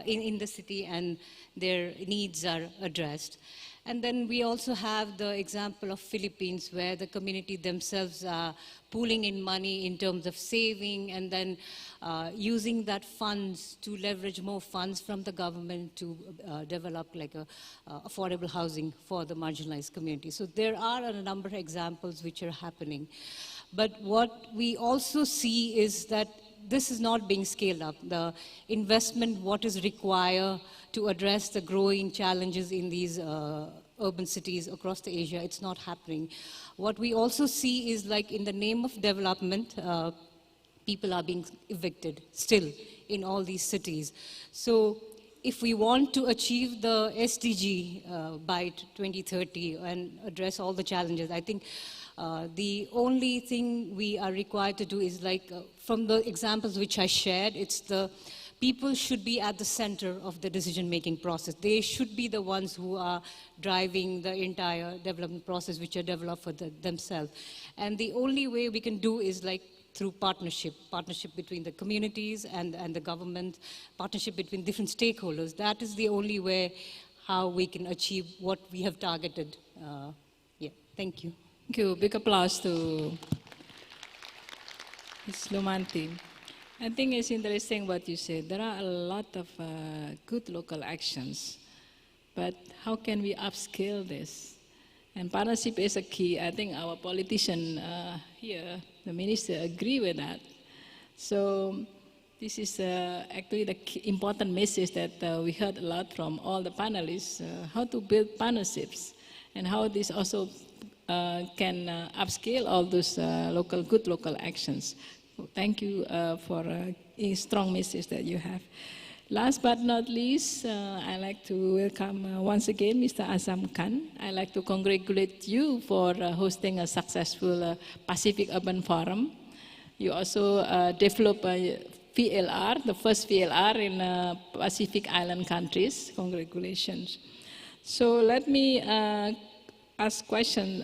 in the city and their needs are addressed. And then we also have the example of Philippines, where the community themselves are pooling in money in terms of saving and then using that funds to leverage more funds from the government to develop like affordable housing for the marginalized community. So there are a number of examples which are happening. But what we also see is that this is not being scaled up. The investment, what is required to address the growing challenges in these urban cities across the Asia, it's not happening. What we also see is like in the name of development, people are being evicted still in all these cities. So if we want to achieve the SDG by 2030 and address all the challenges, I think the only thing we are required to do is like, from the examples which I shared, it's the people should be at the center of the decision-making process. They should be the ones who are driving the entire development process, which are developed for themselves. And the only way we can do is like through partnership between the communities and the government, partnership between different stakeholders. That is the only way how we can achieve what we have targeted. Yeah, thank you. Thank you. Big applause to Ms. Lumanti. I think it's interesting what you said. There are a lot of good local actions, but how can we upscale this? And partnership is a key. I think our politician here, the minister, agree with that. So this is actually the important message that we heard a lot from all the panelists, how to build partnerships and how this also can upscale all those good local actions. Thank you for a strong message that you have. Last but not least, I'd like to welcome once again Mr. Azam Khan. I'd like to congratulate you for hosting a successful Pacific Urban Forum. You also developed a VLR, the first VLR in Pacific Island countries. Congratulations. So let me ask question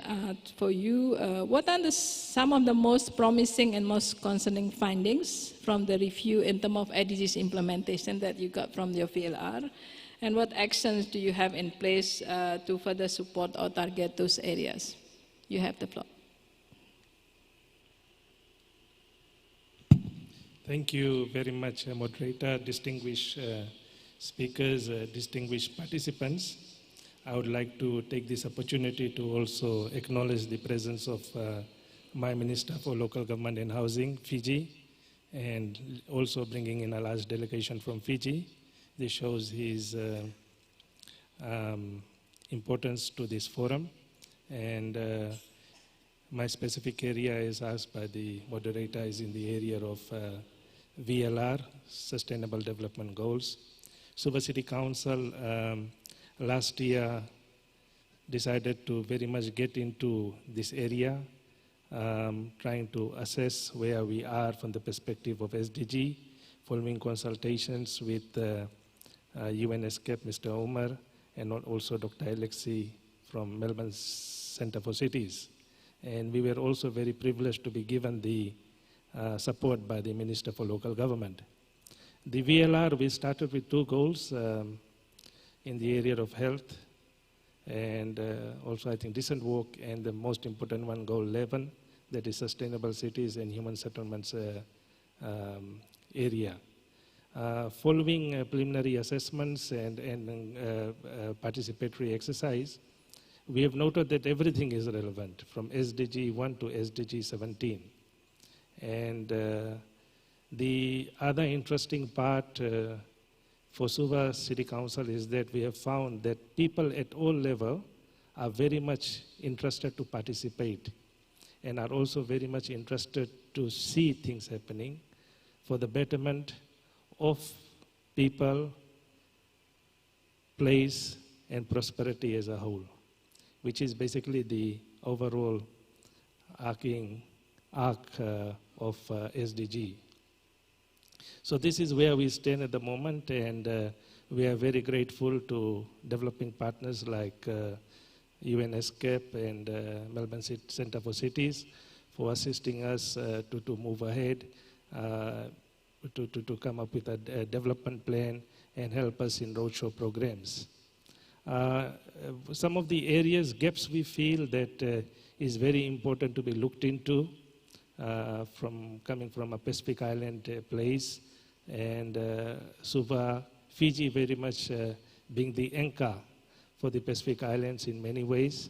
for you. What are some of the most promising and most concerning findings from the review in terms of SDGs implementation that you got from your VLR? And what actions do you have in place to further support or target those areas? You have the floor. Thank you very much, moderator, distinguished speakers, distinguished participants. I would like to take this opportunity to also acknowledge the presence of my Minister for Local Government and Housing, Fiji, and also bringing in a large delegation from Fiji. This shows his importance to this forum. And my specific area, as asked by the moderator, is in the area of VLR, Sustainable Development Goals. Suva City Council last year decided to very much get into this area, trying to assess where we are from the perspective of SDG, following consultations with UN ESCAP, Mr. Omar, and also Dr. Alexi from Melbourne Center for Cities. And we were also very privileged to be given the support by the Minister for Local Government. The VLR, we started with 2 goals in the area of health and also I think decent work, and the most important one, goal 11, that is sustainable cities and human settlements area. Following preliminary assessments and participatory exercise, we have noted that everything is relevant from SDG 1 to SDG 17. And the other interesting part for Suva City Council is that we have found that people at all levels are very much interested to participate and are also very much interested to see things happening for the betterment of people, place, and prosperity as a whole, which is basically the overall arc of SDG. So this is where we stand at the moment, and we are very grateful to developing partners like UN ESCAP and Melbourne Center for Cities for assisting us to move ahead, to come up with a development plan and help us in roadshow programs. Some of the areas, gaps we feel that is very important to be looked into, coming from a Pacific Island place, and Suva, Fiji very much being the anchor for the Pacific Islands in many ways,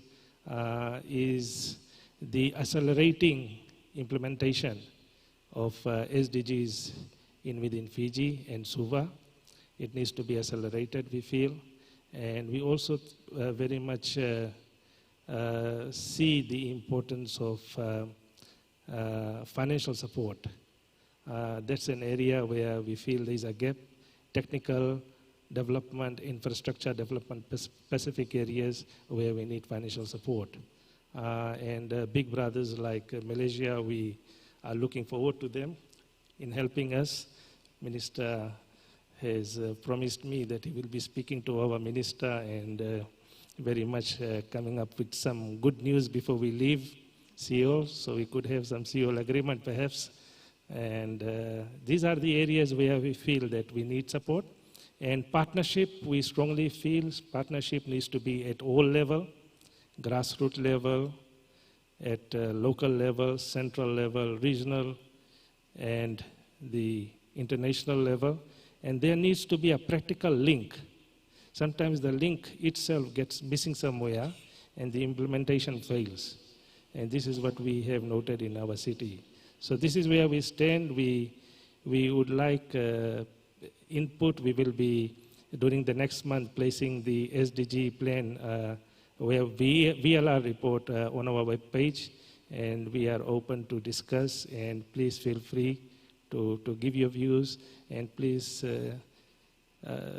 is the accelerating implementation of SDGs within Fiji and Suva. It needs to be accelerated, we feel, and we also very much see the importance of financial support. That's an area where we feel there's a gap. Technical development, infrastructure development, specific areas where we need financial support. And big brothers like Malaysia, we are looking forward to them in helping us. Minister has promised me that he will be speaking to our minister and very much coming up with some good news before we leave Seoul, so we could have some Seoul agreement perhaps. And these are the areas where we feel that we need support. And partnership, we strongly feel partnership needs to be at all levels, grassroots level, at local level, central level, regional, and the international level, and there needs to be a practical link. Sometimes the link itself gets missing somewhere, and the implementation fails. And this is what we have noted in our city. So this is where we stand. We would like input. We will be, during the next month, placing the SDG plan, we have VLR report on our webpage, and we are open to discuss, and please feel free to give your views, and please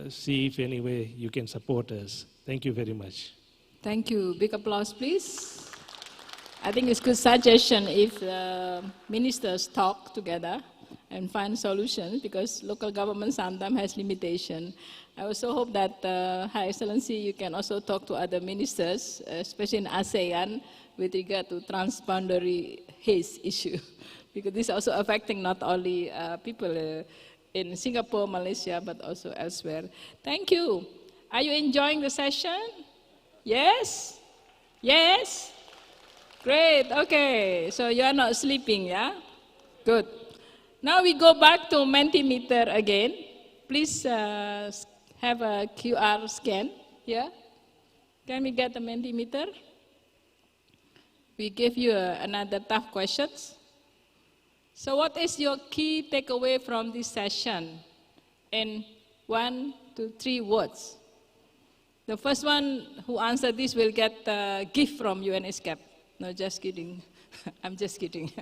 see if any way you can support us. Thank you very much. Thank you. Big applause, please. I think it's a good suggestion if ministers talk together and find solutions, because local government sometimes has limitation. I also hope that, High Excellency, you can also talk to other ministers, especially in ASEAN, with regard to transboundary haze issue, because this is also affecting not only people in Singapore, Malaysia, but also elsewhere. Thank you. Are you enjoying the session? Yes? Yes? Great, okay. So you are not sleeping, yeah? Good. Now we go back to Mentimeter again. Please have a QR scan here. Can we get the Mentimeter? We gave you another tough questions. So what is your key takeaway from this session in 1 to 3 words? The first one who answered this will get a gift from ESCAP. No, just kidding. I'm just kidding.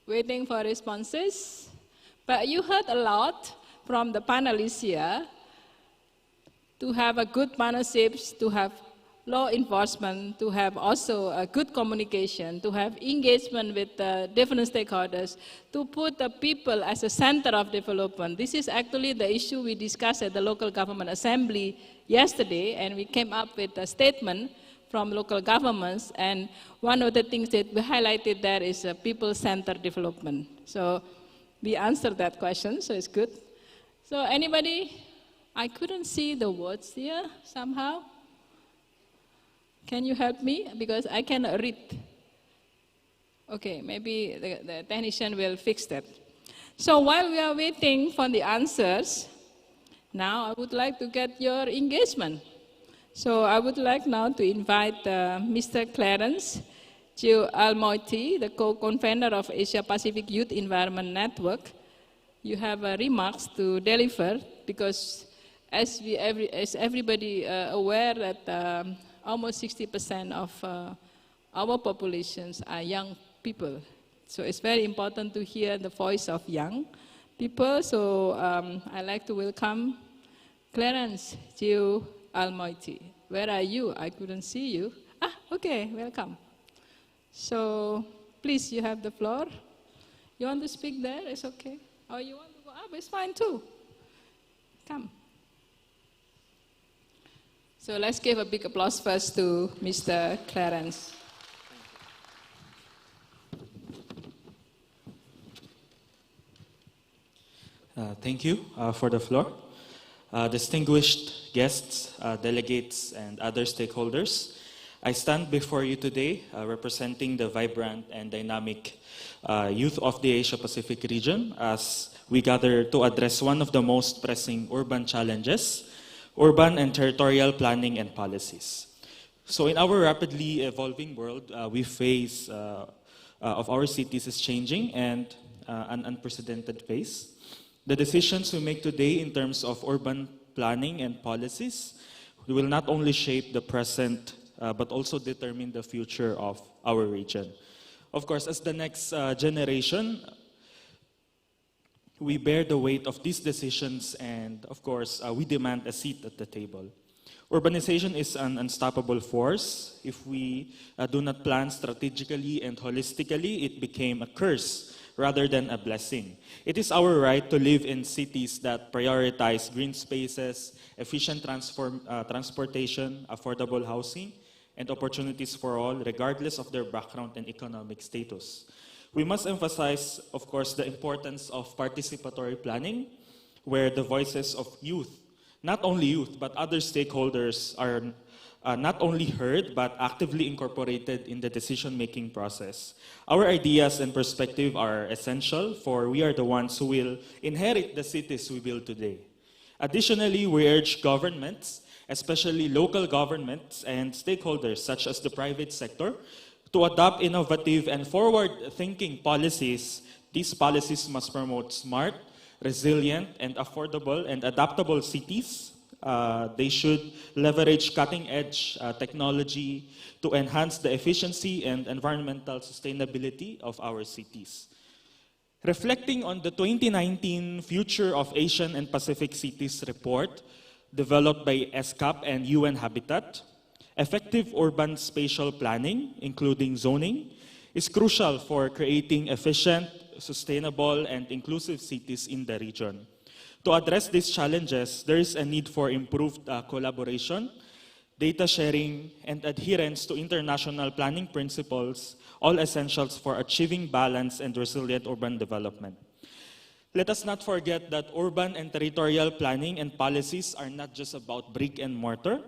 Waiting for responses. But you heard a lot from the panelists here to have a good partnerships, to have law enforcement, to have also a good communication, to have engagement with different stakeholders, to put the people as a center of development. This is actually the issue we discussed at the local government assembly yesterday, and we came up with a statement from local governments, and one of the things that we highlighted there is people-centered development. So we answered that question, so it's good. So anybody? I couldn't see the words here somehow. Can you help me? Because I cannot read. Okay, maybe the technician will fix that. So while we are waiting for the answers, now I would like to get your engagement. So I would like now to invite Mr. Clarence Gio Almoiti, the co-convener of Asia Pacific Youth Environment Network. You have remarks to deliver, because as everybody aware that almost 60% of our populations are young people. So it's very important to hear the voice of young people. So I'd like to welcome Clarence Gio Almoiti. Where are you? I couldn't see you. Ah, okay, welcome. So please, you have the floor. You want to speak there? It's okay. Or you want to go up? It's fine too. Come. So let's give a big applause first to Mr. Clarence. Thank you for the floor. Distinguished guests, delegates, and other stakeholders, I stand before you today representing the vibrant and dynamic youth of the Asia-Pacific region as we gather to address one of the most pressing urban challenges, urban and territorial planning and policies. So in our rapidly evolving world, we face of our cities is changing and an unprecedented pace. The decisions we make today in terms of urban planning and policies will not only shape the present, but also determine the future of our region. Of course, as the next generation, we bear the weight of these decisions, and of course, we demand a seat at the table. Urbanization is an unstoppable force. If we do not plan strategically and holistically, it became a curse rather than a blessing. It is our right to live in cities that prioritize green spaces, efficient transportation, affordable housing, and opportunities for all, regardless of their background and economic status. We must emphasize, of course, the importance of participatory planning, where the voices of youth, not only youth, but other stakeholders are not only heard but actively incorporated in the decision-making process. Our ideas and perspective are essential, for we are the ones who will inherit the cities we build today. Additionally, we urge governments, especially local governments and stakeholders such as the private sector, to adopt innovative and forward-thinking policies. These policies must promote smart, resilient, and affordable and adaptable cities. They should leverage cutting-edge technology to enhance the efficiency and environmental sustainability of our cities. Reflecting on the 2019 Future of Asian and Pacific Cities report developed by ESCAP and UN Habitat, effective urban spatial planning, including zoning, is crucial for creating efficient, sustainable, and inclusive cities in the region. To address these challenges, there is a need for improved collaboration, data sharing, and adherence to international planning principles, all essentials for achieving balanced and resilient urban development. Let us not forget that urban and territorial planning and policies are not just about brick and mortar.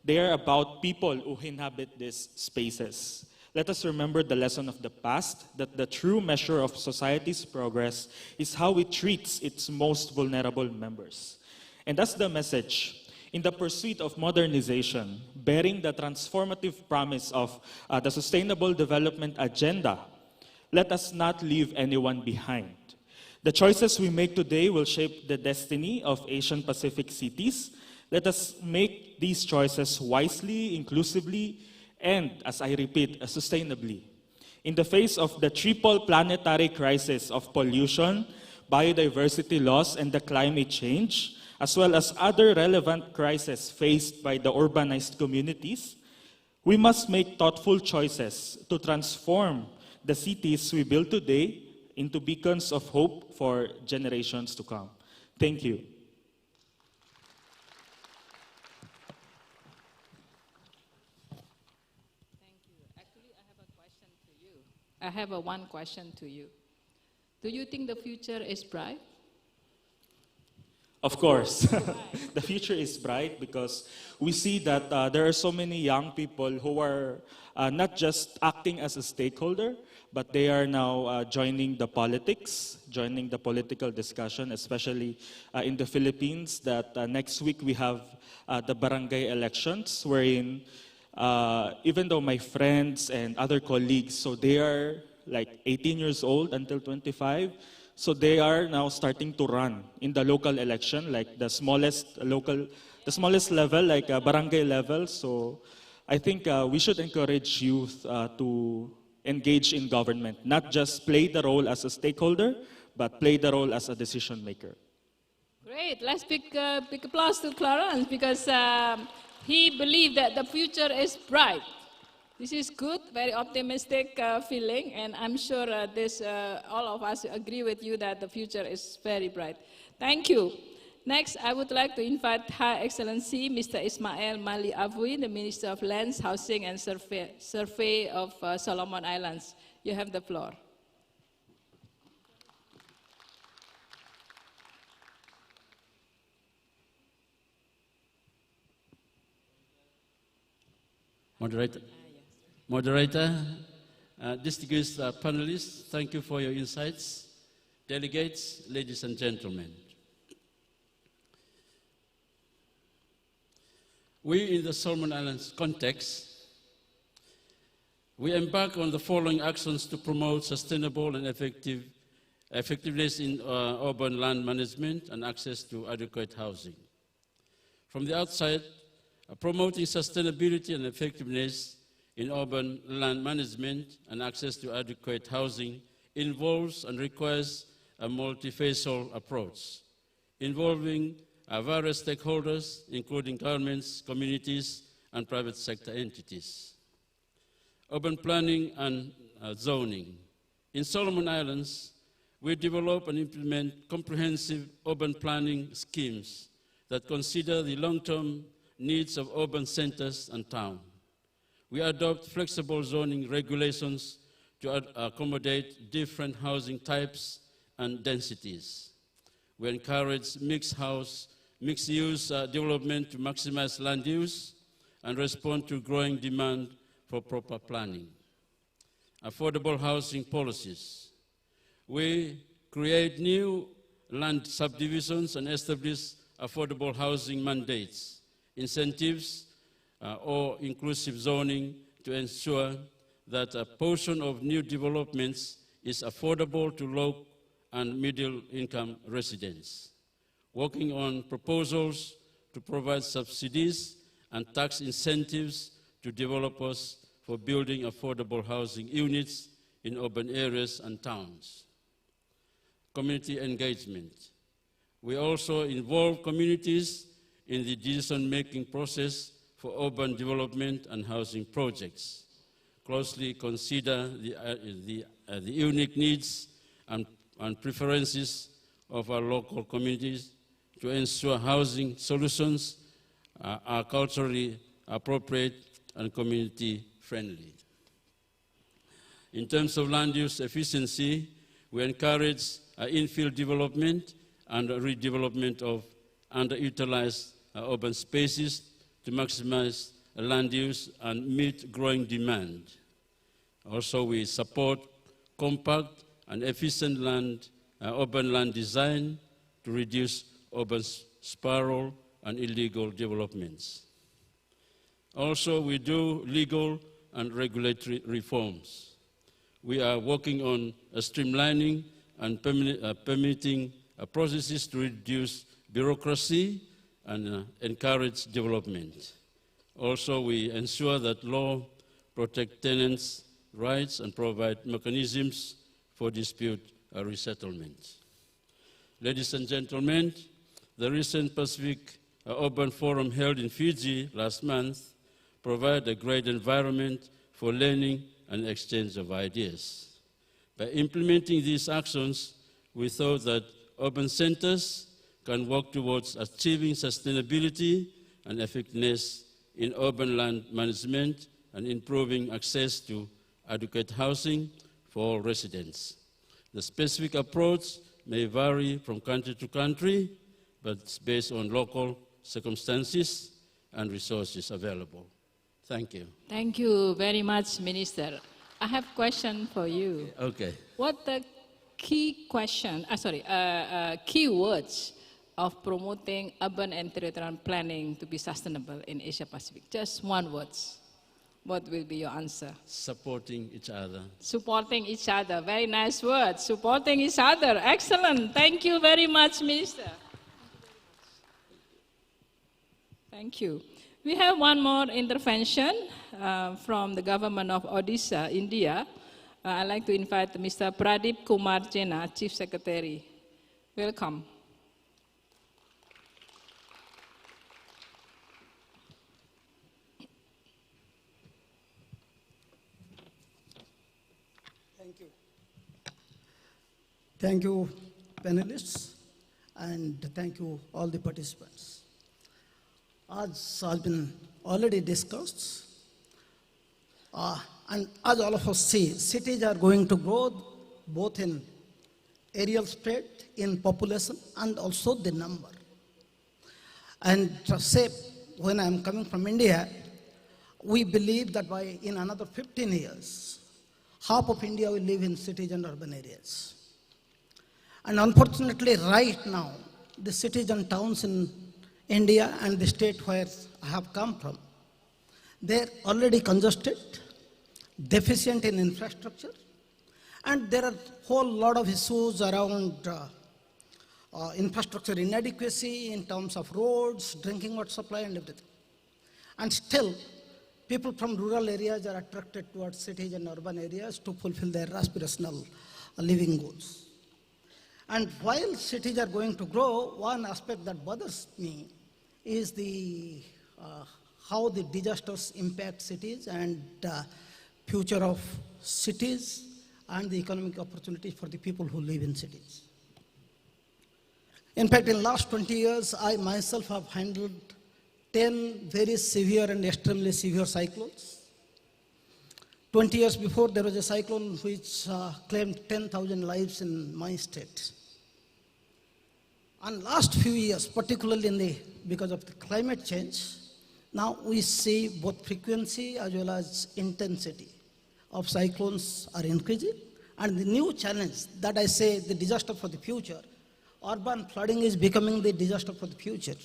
They are about people who inhabit these spaces. Let us remember the lesson of the past, that the true measure of society's progress is how it treats its most vulnerable members. And that's the message. In the pursuit of modernization, bearing the transformative promise of the Sustainable Development Agenda, let us not leave anyone behind. The choices we make today will shape the destiny of Asian Pacific cities. Let us make these choices wisely, inclusively, and, as I repeat, sustainably. In the face of the triple planetary crisis of pollution, biodiversity loss, and the climate change, as well as other relevant crises faced by the urbanized communities, we must make thoughtful choices to transform the cities we build today into beacons of hope for generations to come. Thank you. I have one question to you. Do you think the future is bright? Of course. The future is bright because we see that there are so many young people who are not just acting as a stakeholder, but they are now joining the politics, joining the political discussion, especially in the Philippines, that next week we have the barangay elections, wherein even though my friends and other colleagues, so they are like 18 years old until 25, so they are now starting to run in the local election, like the smallest level, like barangay level. So I think we should encourage youth to engage in government, not just play the role as a stakeholder, but play the role as a decision maker. Great. Let's big applause to Clarence because he believed that the future is bright. This is good, very optimistic feeling, and I'm sure all of us agree with you that the future is very bright. Thank you. Next, I would like to invite Her Excellency Mr. Ismail Mali Avui, the Minister of Lands, Housing and Survey of Solomon Islands. You have the floor. Moderator, distinguished panelists, thank you for your insights. Delegates, ladies and gentlemen. We in the Solomon Islands context, we embark on the following actions to promote sustainable and effectiveness in urban land management and access to adequate housing. From the outside, promoting sustainability and effectiveness in urban land management and access to adequate housing involves and requires a multifaceted approach, involving various stakeholders, including governments, communities, and private sector entities. Urban planning and zoning. In Solomon Islands, we develop and implement comprehensive urban planning schemes that consider the long-term needs of urban centers and towns. We adopt flexible zoning regulations to accommodate different housing types and densities. We encourage mixed-use development to maximize land use, and respond to growing demand for proper planning. Affordable housing policies. We create new land subdivisions and establish affordable housing mandates, incentives, or inclusive zoning to ensure that a portion of new developments is affordable to low and middle income residents. Working on proposals to provide subsidies and tax incentives to developers for building affordable housing units in urban areas and towns. Community engagement. We also involve communities in the decision-making process for urban development and housing projects. Closely consider the unique needs and preferences of our local communities to ensure housing solutions are culturally appropriate and community-friendly. In terms of land use efficiency, we encourage infill development and redevelopment of underutilized urban spaces to maximize land use and meet growing demand. Also, we support compact and efficient urban land design to reduce urban sprawl and illegal developments. Also, we do legal and regulatory reforms. We are working on streamlining and permitting processes to reduce bureaucracy and encourage development. Also, we ensure that law protect tenants' rights and provide mechanisms for dispute resettlement. Ladies and gentlemen, the recent Pacific Urban Forum held in Fiji last month provided a great environment for learning and exchange of ideas. By implementing these actions, we thought that urban centers can work towards achieving sustainability and effectiveness in urban land management and improving access to adequate housing for all residents. The specific approach may vary from country to country, but it's based on local circumstances and resources available. Thank you. Thank you very much, Minister. I have a question for you. Okay. What the key words of promoting urban and territorial planning to be sustainable in Asia Pacific? Just one word. What will be your answer? Supporting each other. Supporting each other. Very nice word. Supporting each other. Excellent. Thank you very much, Minister. Thank you. We have one more intervention from the government of Odisha, India. I'd like to invite Mr. Pradip Kumar Jena, Chief Secretary. Welcome. Thank you. Thank you, panelists, and thank you, all the participants. As has been already discussed, and as all of us see, cities are going to grow both in aerial spread, in population, and also the number. And say, when I'm coming from India, we believe that in another 15 years, half of India will live in cities and urban areas. And unfortunately, right now, the cities and towns in India and the state where I have come from, they're already congested, deficient in infrastructure, and there are a whole lot of issues around infrastructure inadequacy in terms of roads, drinking water supply, and everything. And still, people from rural areas are attracted towards cities and urban areas to fulfill their aspirational living goals. And while cities are going to grow, one aspect that bothers me is how the disasters impact cities and future of cities and the economic opportunities for the people who live in cities. In fact, in the last 20 years, I myself have handled 10 very severe and extremely severe cyclones. 20 years before, there was a cyclone which claimed 10,000 lives in my state. And last few years, particularly because of the climate change, Now we see both frequency as well as intensity of cyclones are increasing. And the new challenge that I say the disaster for the future, urban flooding is becoming the disaster for the future.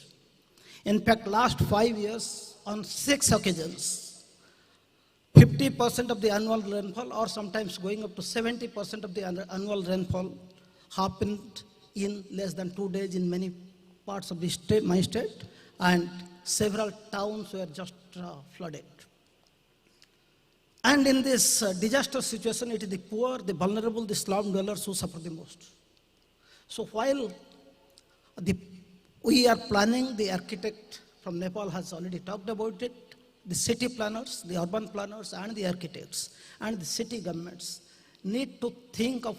In fact, last 5 years, on 6 occasions, 50% of the annual rainfall, or sometimes going up to 70% of the annual rainfall, happened in less than 2 days in many parts of the state, my state, and several towns were just flooded. And in this disaster situation, it is the poor, the vulnerable, the slum dwellers who suffer the most. So while we are planning, the architect from Nepal has already talked about it, the city planners, the urban planners, and the architects, and the city governments need to think of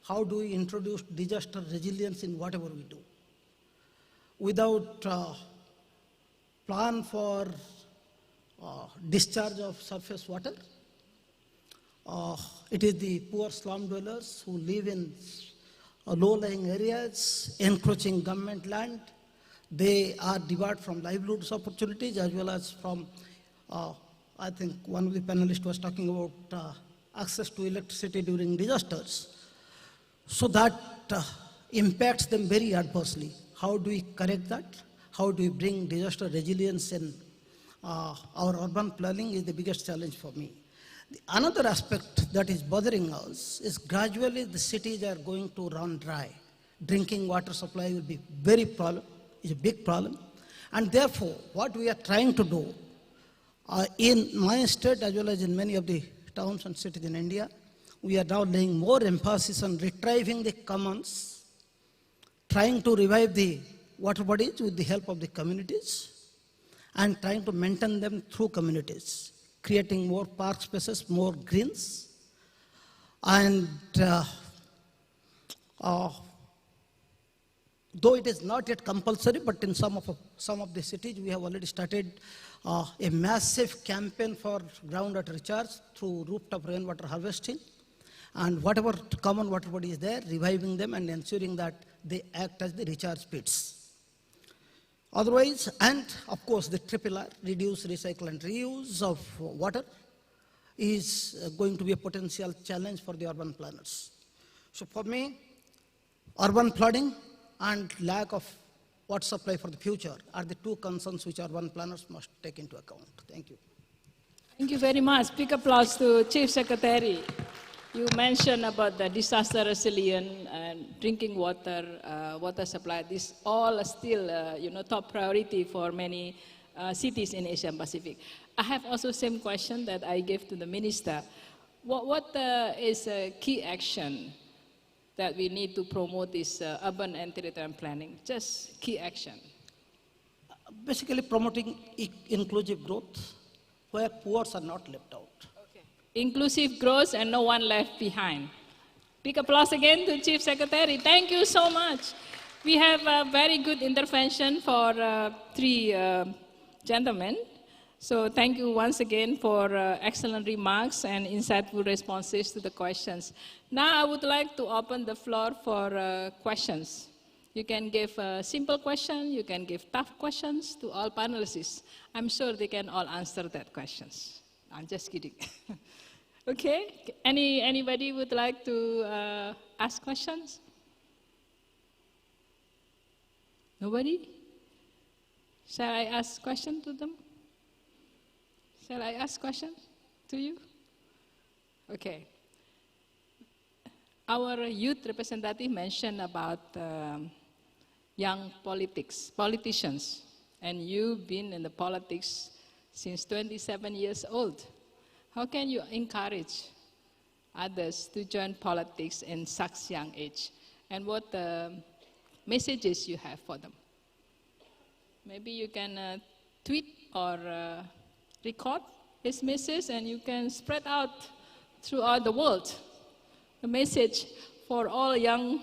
how do we introduce disaster resilience in whatever we do. Without plan for discharge of surface water, it is the poor slum dwellers who live in low-lying areas, encroaching government land. They are debarred from livelihoods opportunities as well as from, I think one of the panelists was talking about access to electricity during disasters. So that impacts them very adversely. How do we correct that? How do we bring disaster resilience in our urban planning is the biggest challenge for me. Another aspect that is bothering us is gradually the cities are going to run dry. Drinking water supply will be is a big problem. And therefore, what we are trying to do in my state as well as in many of the towns and cities in India, we are now laying more emphasis on retrieving the commons, trying to revive the water bodies with the help of the communities, and trying to maintain them through communities, creating more park spaces, more greens. And though it is not yet compulsory, but in some of the cities, we have already started a massive campaign for groundwater recharge through rooftop rainwater harvesting. And whatever common water body is there, reviving them and ensuring that they act as the recharge pits. Otherwise, and of course, the triple R, reduce, recycle, and reuse of water, is going to be a potential challenge for the urban planners. So for me, urban flooding and lack of water supply for the future are the two concerns which urban planners must take into account. Thank you. Thank you very much. Big applause to Chief Secretary. You mentioned about the disaster resilient and drinking water, water supply. This all are still, top priority for many cities in Asia Pacific. I have also same question that I gave to the minister. What is a key action that we need to promote this urban and territorial planning? Just key action. Basically promoting inclusive growth where poor are not left out. Inclusive growth and no one left behind. Big applause again to Chief Secretary. Thank you so much. We have a very good intervention for 3 gentlemen. So thank you once again for excellent remarks and insightful responses to the questions. Now I would like to open the floor for questions. You can give a simple question, you can give tough questions to all panelists. I'm sure they can all answer that questions. I'm just kidding. Okay, anybody would like to ask questions? Nobody? Shall I ask question to them? Shall I ask question to you? Okay. Our youth representative mentioned about young politicians, and you've been in the politics since 27 years old. How can you encourage others to join politics in such young age? And what messages you have for them? Maybe you can tweet or record his message and you can spread out throughout the world the message for all young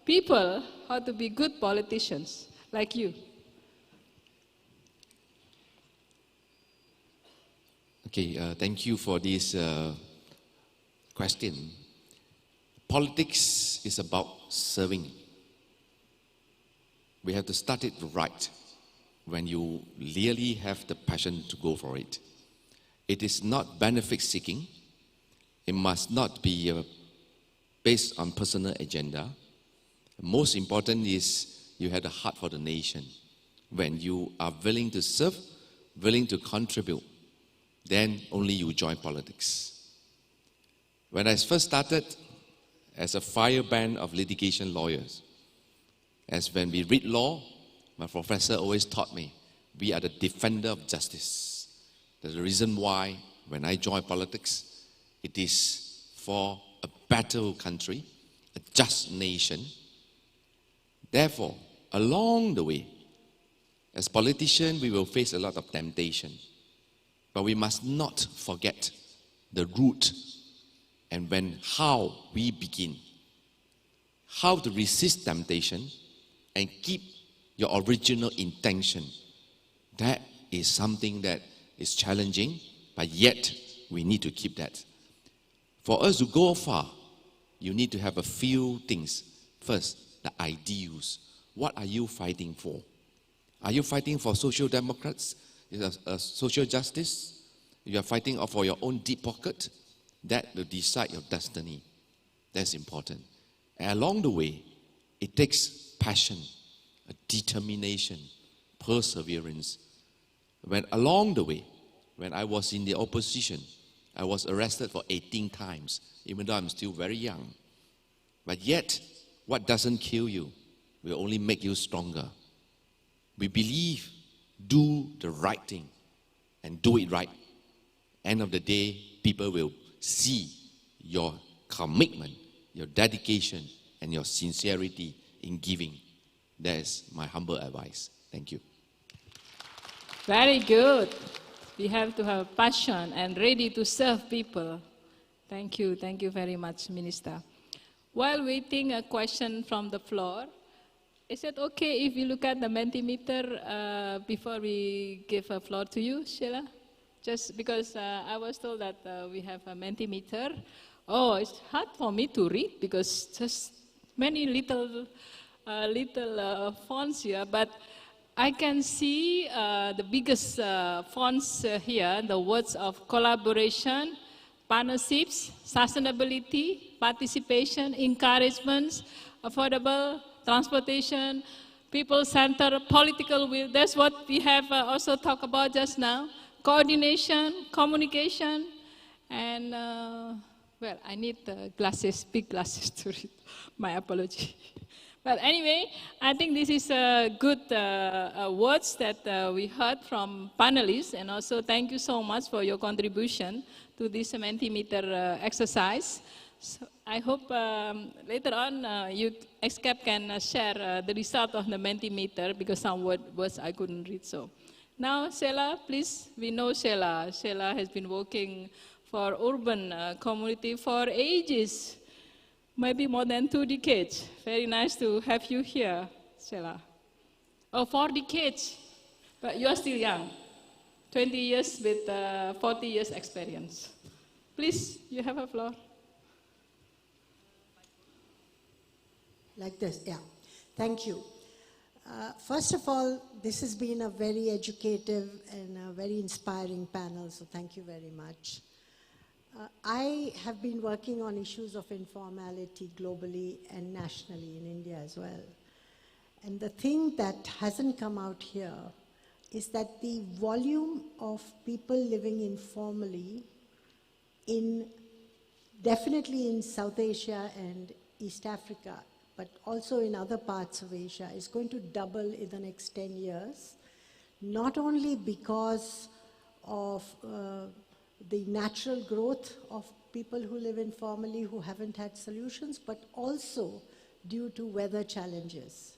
people how to be good politicians like you. Okay, thank you for this question. Politics is about serving. We have to start it right. when you really have the passion to go for it. It is not benefit seeking. It must not be based on personal agenda. Most important is you have a heart for the nation. When you are willing to serve, willing to contribute, then only you join politics. When I first started as a firebrand of litigation lawyers, as when we read law, my professor always taught me, we are the defender of justice. That's the reason why when I join politics, it is for a better country, a just nation. Therefore, along the way, as politicians, we will face a lot of temptation. But we must not forget the root and how we begin. How to resist temptation and keep your original intention. That is something that is challenging, but yet we need to keep that. For us to go far, you need to have a few things. First, the ideals. What are you fighting for? Are you fighting for social democrats? Social justice? You are fighting for your own deep pocket? That will decide your destiny. That's important. And along the way, it takes passion, a determination, perseverance. When along the way, when I was in the opposition, I was arrested for 18 times, even though I'm still very young. But yet, what doesn't kill you will only make you stronger. We believe, do the right thing and do it right. End of the day, people will see your commitment, your dedication, and your sincerity in giving. That is my humble advice. Thank you. Very good. We have to have passion and ready to serve people. Thank you very much, Minister. While waiting a question from the floor, is it okay if you look at the Mentimeter before we give a floor to you, Sheila? Just because I was told that we have a Mentimeter. Oh, it's hard for me to read because just many little fonts here, but I can see the biggest fonts here, the words of collaboration, partnerships, sustainability, participation, encouragements, affordable transportation, people-centered political will. That's what we have also talked about just now. Coordination, communication, and well, I need glasses, big glasses to read. My apology. But anyway, I think this is good words that we heard from panelists, and also thank you so much for your contribution to this Mentimeter exercise. So I hope later on ESCAP can share the result of the Mentimeter, because some words I couldn't read. So now, Sheila, please, we know Sheila. Sheila has been working for urban community for ages. Maybe more than 2 decades. Very nice to have you here, Sheila. Oh, 4 decades, but you are still young. 20 years with 40 years experience. Please, you have a floor. Like this, yeah. Thank you. First of all, this has been a very educative and a very inspiring panel, so thank you very much. I have been working on issues of informality globally and nationally in India as well. And the thing that hasn't come out here is that the volume of people living informally definitely in South Asia and East Africa, but also in other parts of Asia, is going to double in the next 10 years, not only because of the natural growth of people who live informally who haven't had solutions, but also due to weather challenges.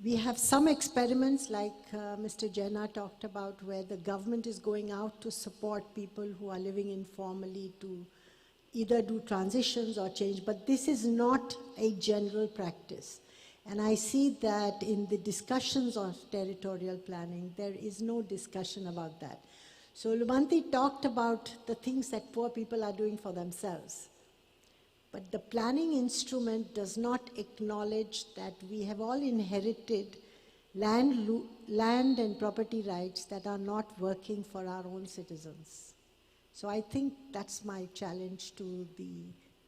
We have some experiments like Mr. Jena talked about, where the government is going out to support people who are living informally to either do transitions or change, but this is not a general practice. And I see that in the discussions of territorial planning, there is no discussion about that. So Lumanthi talked about the things that poor people are doing for themselves. But the planning instrument does not acknowledge that we have all inherited land and property rights that are not working for our own citizens. So I think that's my challenge to the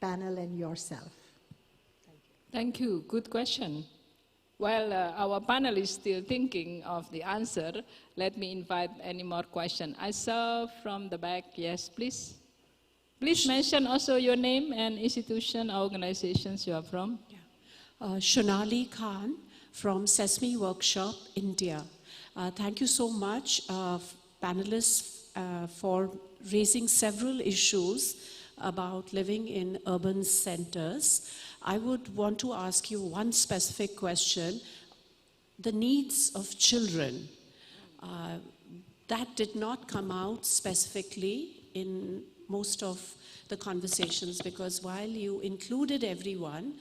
panel and yourself. Thank you. Good question. While our panel is still thinking of the answer, let me invite any more questions. I saw from the back, yes, please. Please mention also your name and institution, organizations you are from. Shonali Khan from Sesame Workshop, India. Thank you so much, panelists, for raising several issues about living in urban centers. I would want to ask you one specific question. The needs of children, that did not come out specifically in most of the conversations, because while you included everyone,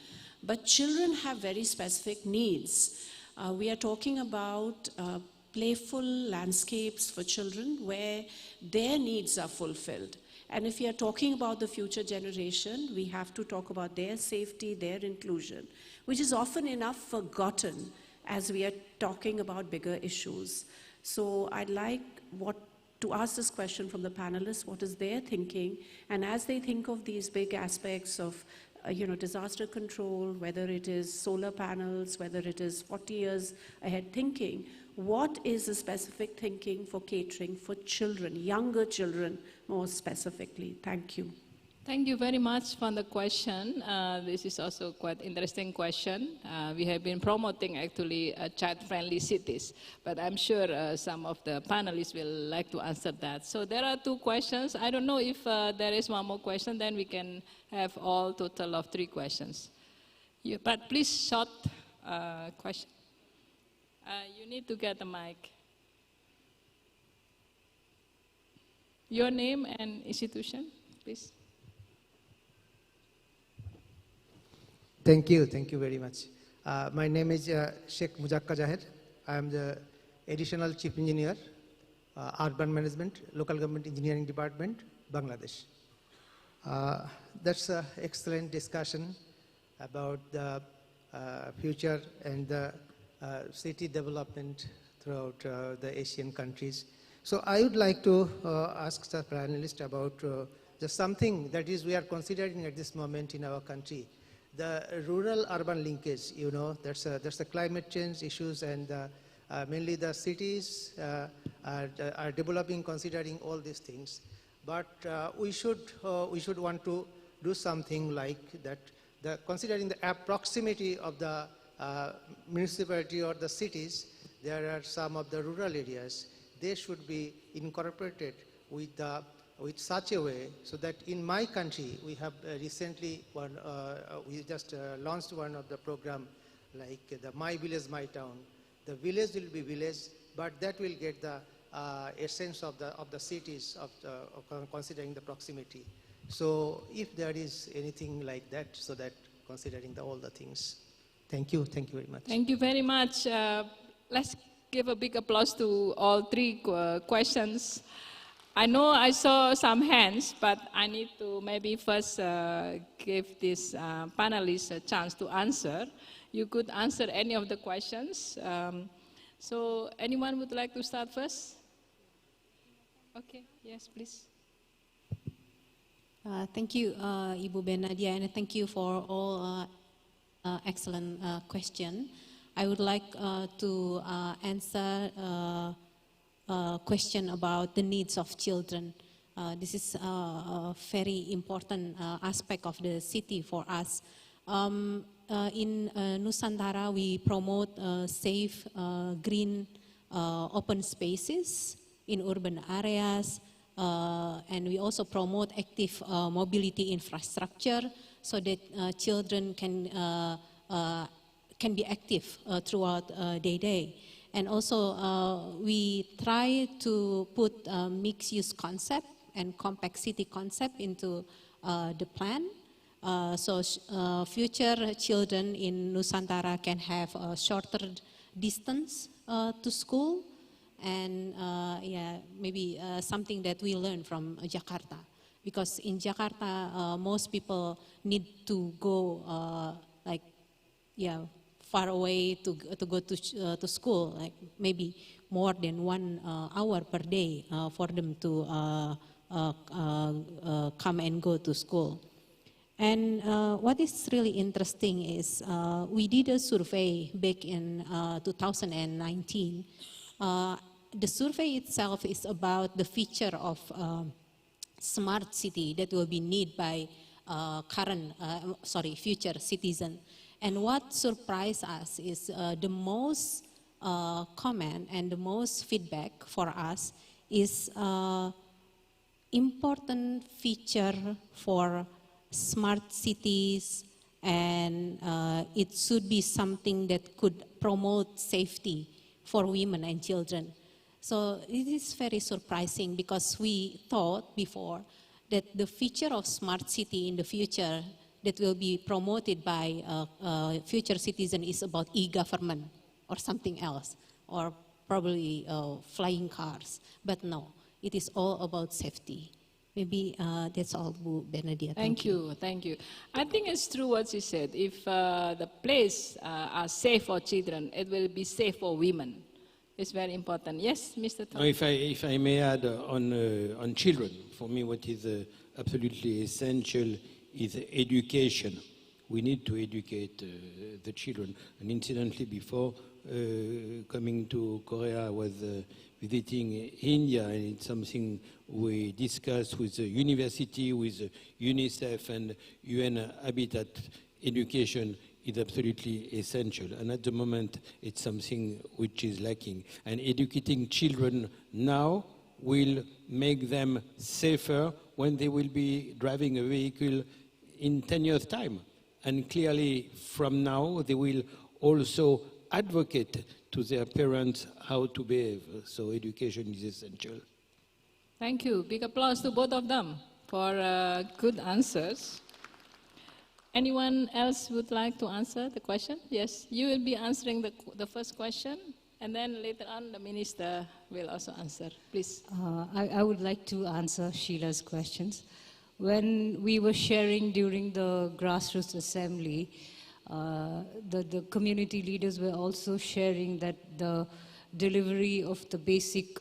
but children have very specific needs. We are talking about playful landscapes for children where their needs are fulfilled. And if we are talking about the future generation, we have to talk about their safety, their inclusion, which is often enough forgotten as we are talking about bigger issues. So I'd like to ask this question from the panelists, what is their thinking? And as they think of these big aspects of disaster control, whether it is solar panels, whether it is 40 years ahead thinking, what is the specific thinking for catering for children, younger children more specifically? Thank you. Thank you very much for the question. This is also quite interesting question. We have been promoting actually child-friendly cities, but I'm sure some of the panelists will like to answer that. So there are two questions. I don't know if there is one more question, then we can have all total of 3 questions. But please short question. You need to get the mic. Your name and institution, please. Thank you very much. My name is Sheikh Mujakka Jaher. I am the Additional Chief Engineer, Urban Management, Local Government Engineering Department, Bangladesh. That's an excellent discussion about the future and the city development throughout the Asian countries. So I would like to ask the panelists about just something that is we are considering at this moment in our country. The rural-urban linkage, that's the climate change issues, and mainly the cities are developing considering all these things. But we should want to do something like that. Considering the proximity of the municipality or the cities, there are some of the rural areas. They should be incorporated with such a way so that in my country we have recently we just launched one of the program like the My Village, My Town. The village will be village, but that will get the essence of the cities of considering the proximity. So if there is anything like that, so that considering all the things. Thank you very much. Thank you very much. Let's give a big applause to all 3 questions. I know I saw some hands, but I need to maybe first give this panelists a chance to answer. You could answer any of the questions. So anyone would like to start first? Okay, yes, please. Thank you, Ibu Benadia, and thank you for all excellent question. I would like to answer question about the needs of children. This is a very important aspect of the city for us. In Nusantara, we promote safe, green, open spaces in urban areas, and we also promote active mobility infrastructure so that children can be active throughout their day. And also, we try to put mixed-use concept and compact city concept into the plan. So future children in Nusantara can have a shorter distance to school, and maybe something that we learn from Jakarta. Because in Jakarta, most people need to go far away to go to school, like maybe more than 1 hour per day for them to come and go to school. And what is really interesting is we did a survey back in 2019. The survey itself is about the feature of smart city that will be needed by future citizen. And what surprised us is the most comment and the most feedback for us is important feature for smart cities, and it should be something that could promote safety for women and children. So it is very surprising because we thought before that the feature of smart city in the future that will be promoted by future citizen is about e-government or something else, or probably flying cars. But no, it is all about safety. Maybe that's all, Bu Benadia. Thank you. I think it's true what she said. If the place are safe for children, it will be safe for women. It's very important. Yes, Mr. Tom. No, if I may add on children, for me what is absolutely essential is education. We need to educate the children. And incidentally, before coming to Korea, I was visiting India, and it's something we discussed with the university, with UNICEF and UN Habitat. Education is absolutely essential, and at the moment it's something which is lacking. And educating children now will make them safer when they will be driving a vehicle in 10 years' time. And clearly from now they will also advocate to their parents how to behave. So education is essential. Thank you. Big applause to both of them for good answers. Anyone else would like to answer the question? Yes, you will be answering the first question, and then later on the minister will also answer. Please. I would like to answer Sheila's questions. When we were sharing during the grassroots assembly, the community leaders were also sharing that the delivery of the basic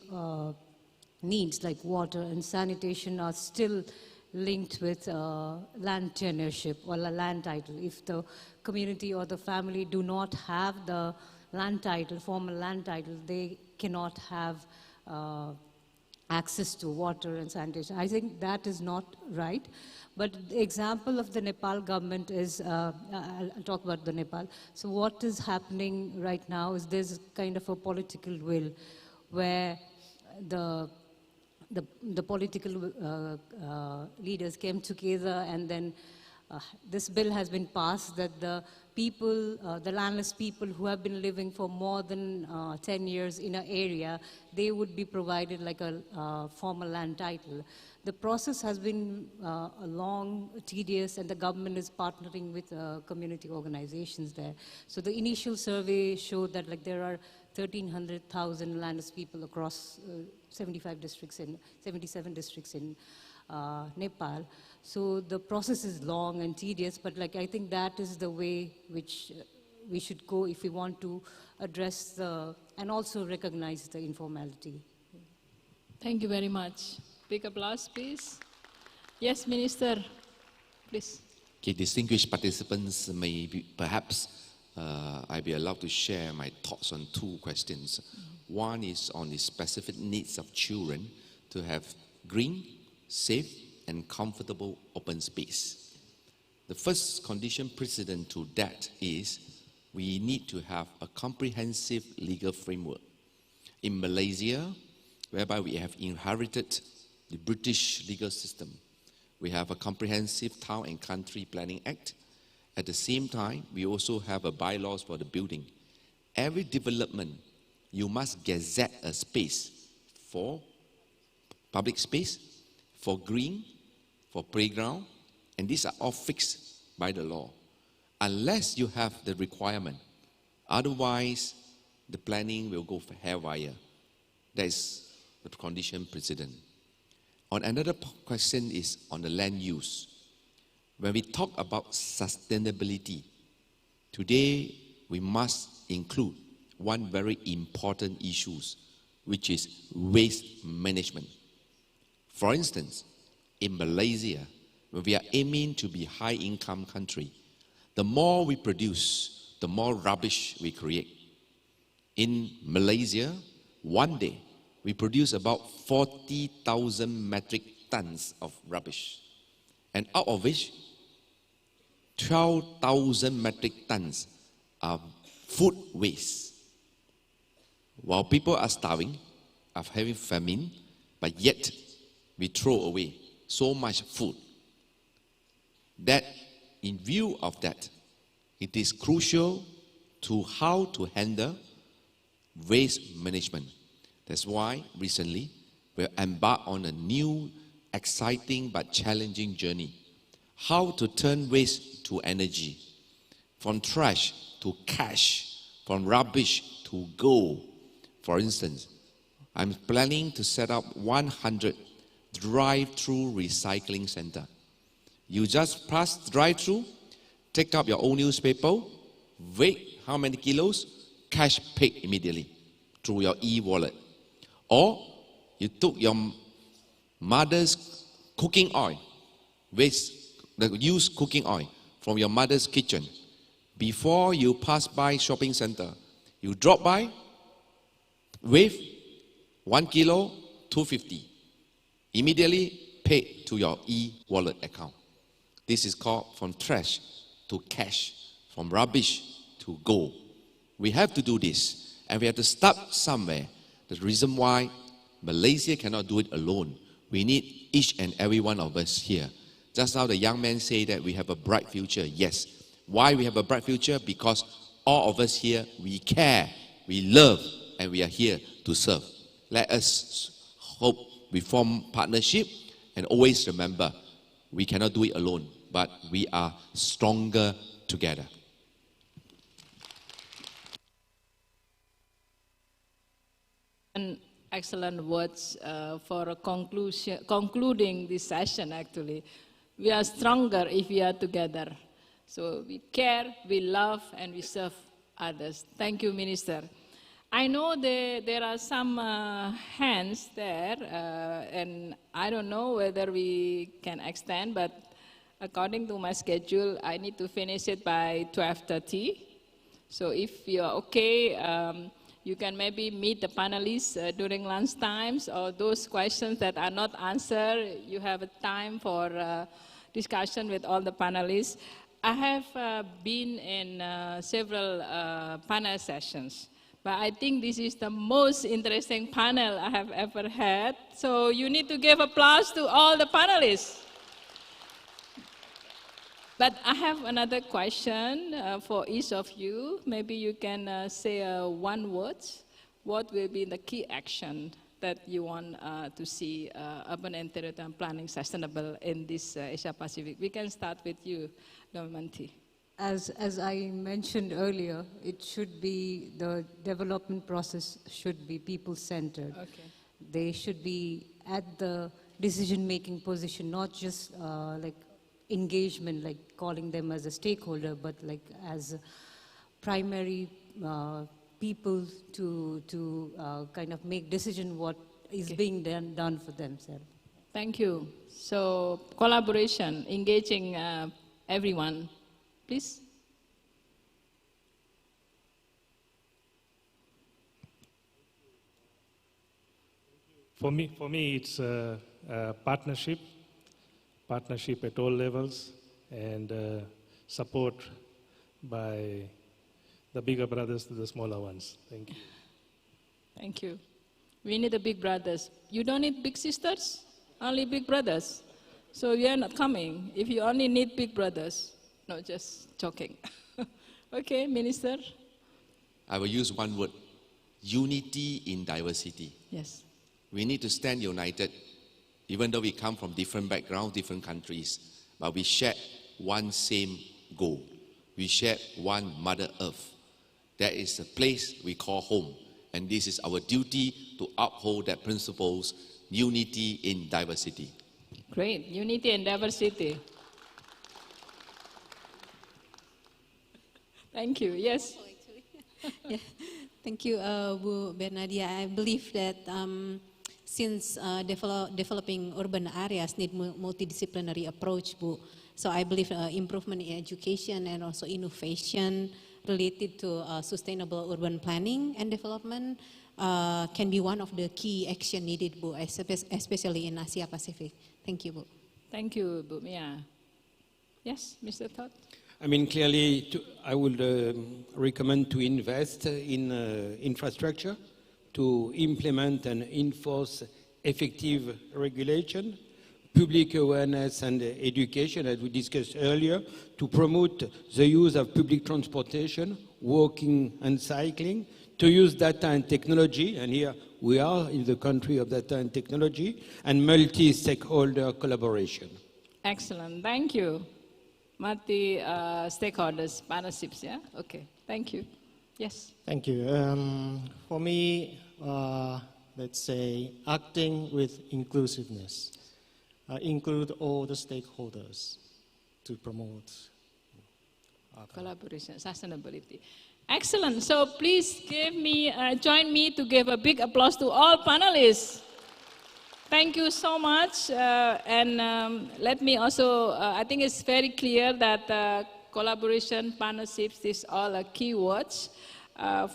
needs like water and sanitation are still linked with land tenureship or land title. If the community or the family do not have the land title, formal land title, they cannot have access to water and sanitation. I think that is not right. But the example of the Nepal government is, I'll talk about the Nepal. So what is happening right now is there's kind of a political will where the political leaders came together, and then this bill has been passed that the people, the landless people who have been living for more than 10 years in an area, they would be provided like a formal land title. The process has been a long, tedious, and the government is partnering with community organizations there. So the initial survey showed that like there are 1,300,000 landless people across 77 districts in Nepal. So the process is long and tedious, but like I think that is the way which we should go if we want to address and also recognize the informality. Thank you very much. Big applause, please. Yes, Minister, please. Okay, distinguished participants, perhaps I'll be allowed to share my thoughts on two questions. One is on the specific needs of children to have green, safe, and comfortable open space. The first condition precedent to that is we need to have a comprehensive legal framework. In Malaysia, whereby we have inherited the British legal system, we have a comprehensive Town and Country Planning Act. At the same time, we also have a bylaws for the building. Every development, you must gazette a space for public space, for green, for playground, and these are all fixed by the law. Unless you have the requirement, otherwise the planning will go for haywire. That is the condition precedent. On another question is on the land use. When we talk about sustainability, today we must include one very important issue, which is waste management. For instance, in Malaysia, where we are aiming to be a high-income country, the more we produce, the more rubbish we create. In Malaysia, one day, we produce about 40,000 metric tons of rubbish. And out of which, 12,000 metric tons are food waste. While people are starving, are having famine, but yet we throw away so much food. That, in view of that, it is crucial to how to handle waste management. That's why recently we embarked on a new, exciting but challenging journey. How to turn waste to energy, from trash to cash, from rubbish to gold. For instance, I'm planning to set up 100 drive-through recycling center. You just pass drive-through, take up your own newspaper, weigh how many kilos, cash paid immediately through your e-wallet. Or you took your mother's cooking oil, the used cooking oil from your mother's kitchen. Before you pass by shopping center, you drop by, with 1 kilo, 250. Immediately paid to your e-wallet account. This is called from trash to cash, from rubbish to gold. We have to do this, and we have to start somewhere. The reason why Malaysia cannot do it alone, we need each and every one of us here. Just now the young man said that we have a bright future. Yes. Why we have a bright future? Because all of us here, we care, we love, and we are here to serve. Let us hope we form partnership, and always remember, we cannot do it alone, but we are stronger together. And excellent words for a concluding this session, actually. We are stronger if we are together. So we care, we love, and we serve others. Thank you, Minister. I know there are some hands there, and I don't know whether we can extend, but according to my schedule, I need to finish it by 12:30. So if you're okay, you can maybe meet the panelists during lunch times, or those questions that are not answered, you have a time for discussion with all the panelists. I have been in several panel sessions, but I think this is the most interesting panel I have ever had. So you need to give applause to all the panelists. But I have another question for each of you. Maybe you can say one word. What will be the key action that you want to see urban and territorial planning sustainable in this Asia Pacific? We can start with you, Damayanti. As I mentioned earlier, it should be, the development process should be people-centered. Okay. They should be at the decision-making position, not just like engagement, like calling them as a stakeholder, but like as primary people to kind of make decision what is being done for themselves. Thank you. So collaboration, engaging everyone, please. For me, it's a partnership at all levels, and support by the bigger brothers to the smaller ones. Thank you. Thank you. We need the big brothers. You don't need big sisters, only big brothers. So you are not coming if you only need big brothers. No, just joking. Okay, Minister. I will use one word: unity in diversity. Yes. We need to stand united, even though we come from different backgrounds, different countries, but we share one same goal. We share one Mother Earth. That is a place we call home, and this is our duty to uphold that principles, unity in diversity. Great, unity and diversity. Thank you, yes. Yeah. Thank you, Bu Bernadia. I believe that since developing urban areas need multidisciplinary approach, Bu, so I believe improvement in education and also innovation related to sustainable urban planning and development can be one of the key action needed, Bu, especially in Asia Pacific. Thank you, Bu. Thank you, Bu Mia. Yes, Mr. Todd? I mean, clearly, I would recommend to invest in infrastructure, to implement and enforce effective regulation, public awareness and education, as we discussed earlier, to promote the use of public transportation, walking and cycling, to use data and technology, and here we are in the country of data and technology, and multi-stakeholder collaboration. Excellent, thank you. Multi-stakeholders, partnerships, yeah? Okay, thank you. Yes? Thank you. For me, let's say, acting with inclusiveness. Include all the stakeholders to promote collaboration, sustainability. Excellent. So please join me to give a big applause to all panelists. Thank you so much. Let me also, I think it's very clear that collaboration, partnerships, these all are keywords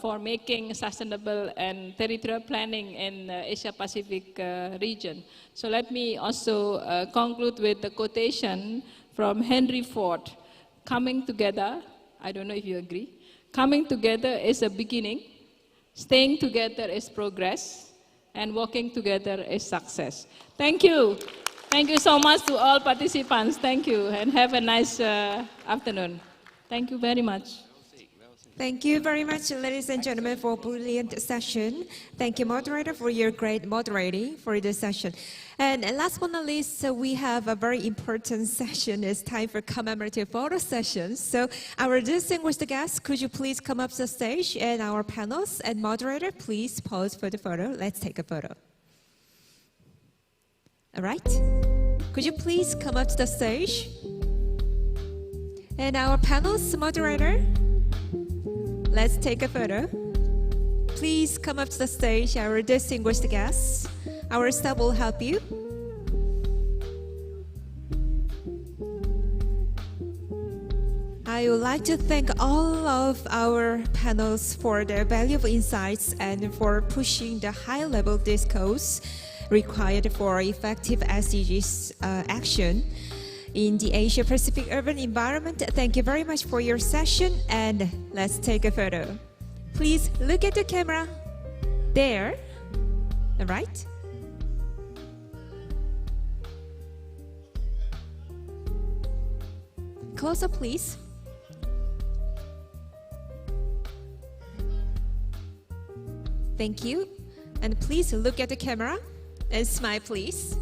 for making sustainable and territorial planning in the Asia-Pacific region. So let me also conclude with the quotation from Henry Ford. Coming together, I don't know if you agree, coming together is a beginning, staying together is progress, and working together is success. Thank you. Thank you so much to all participants. Thank you, and have a nice afternoon. Thank you very much. Thank you very much, ladies and gentlemen, for a brilliant session. Thank you, moderator, for your great moderating for this session. And last but not least, we have a very important session. It's time for commemorative photo sessions. So our distinguished guests, could you please come up to the stage, and our panelists and moderator, please pose for the photo. Let's take a photo. All right. Could you please come up to the stage? And our panelists, moderator, let's take a photo. Please come up to the stage, our distinguished guests. Our staff will help you. I would like to thank all of our panels for their valuable insights and for pushing the high-level discourse required for effective SDGs action in the Asia-Pacific urban environment. Thank you very much for your session, and let's take a photo. Please look at the camera. There. All right. Close up, please. Thank you. And please look at the camera and smile, please.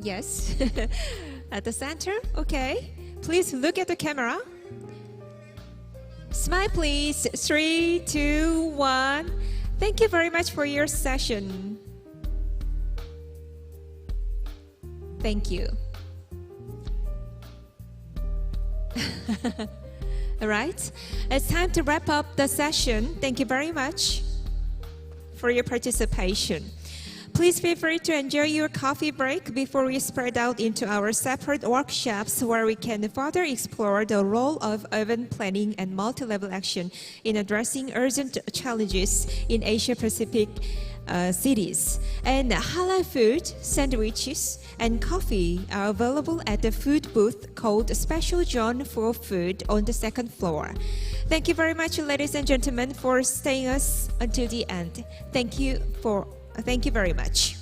Yes. At the center? Okay. Please look at the camera. Smile, please. 3, 2, 1. Thank you very much for your session. Thank you. All right. It's time to wrap up the session. Thank you very much for your participation. Please feel free to enjoy your coffee break before we spread out into our separate workshops where we can further explore the role of urban planning and multi-level action in addressing urgent challenges in Asia-Pacific cities. And halal food, sandwiches, and coffee are available at the food booth called Special Zone for Food on the second floor. Thank you very much, ladies and gentlemen, for staying us until the end. Thank you very much.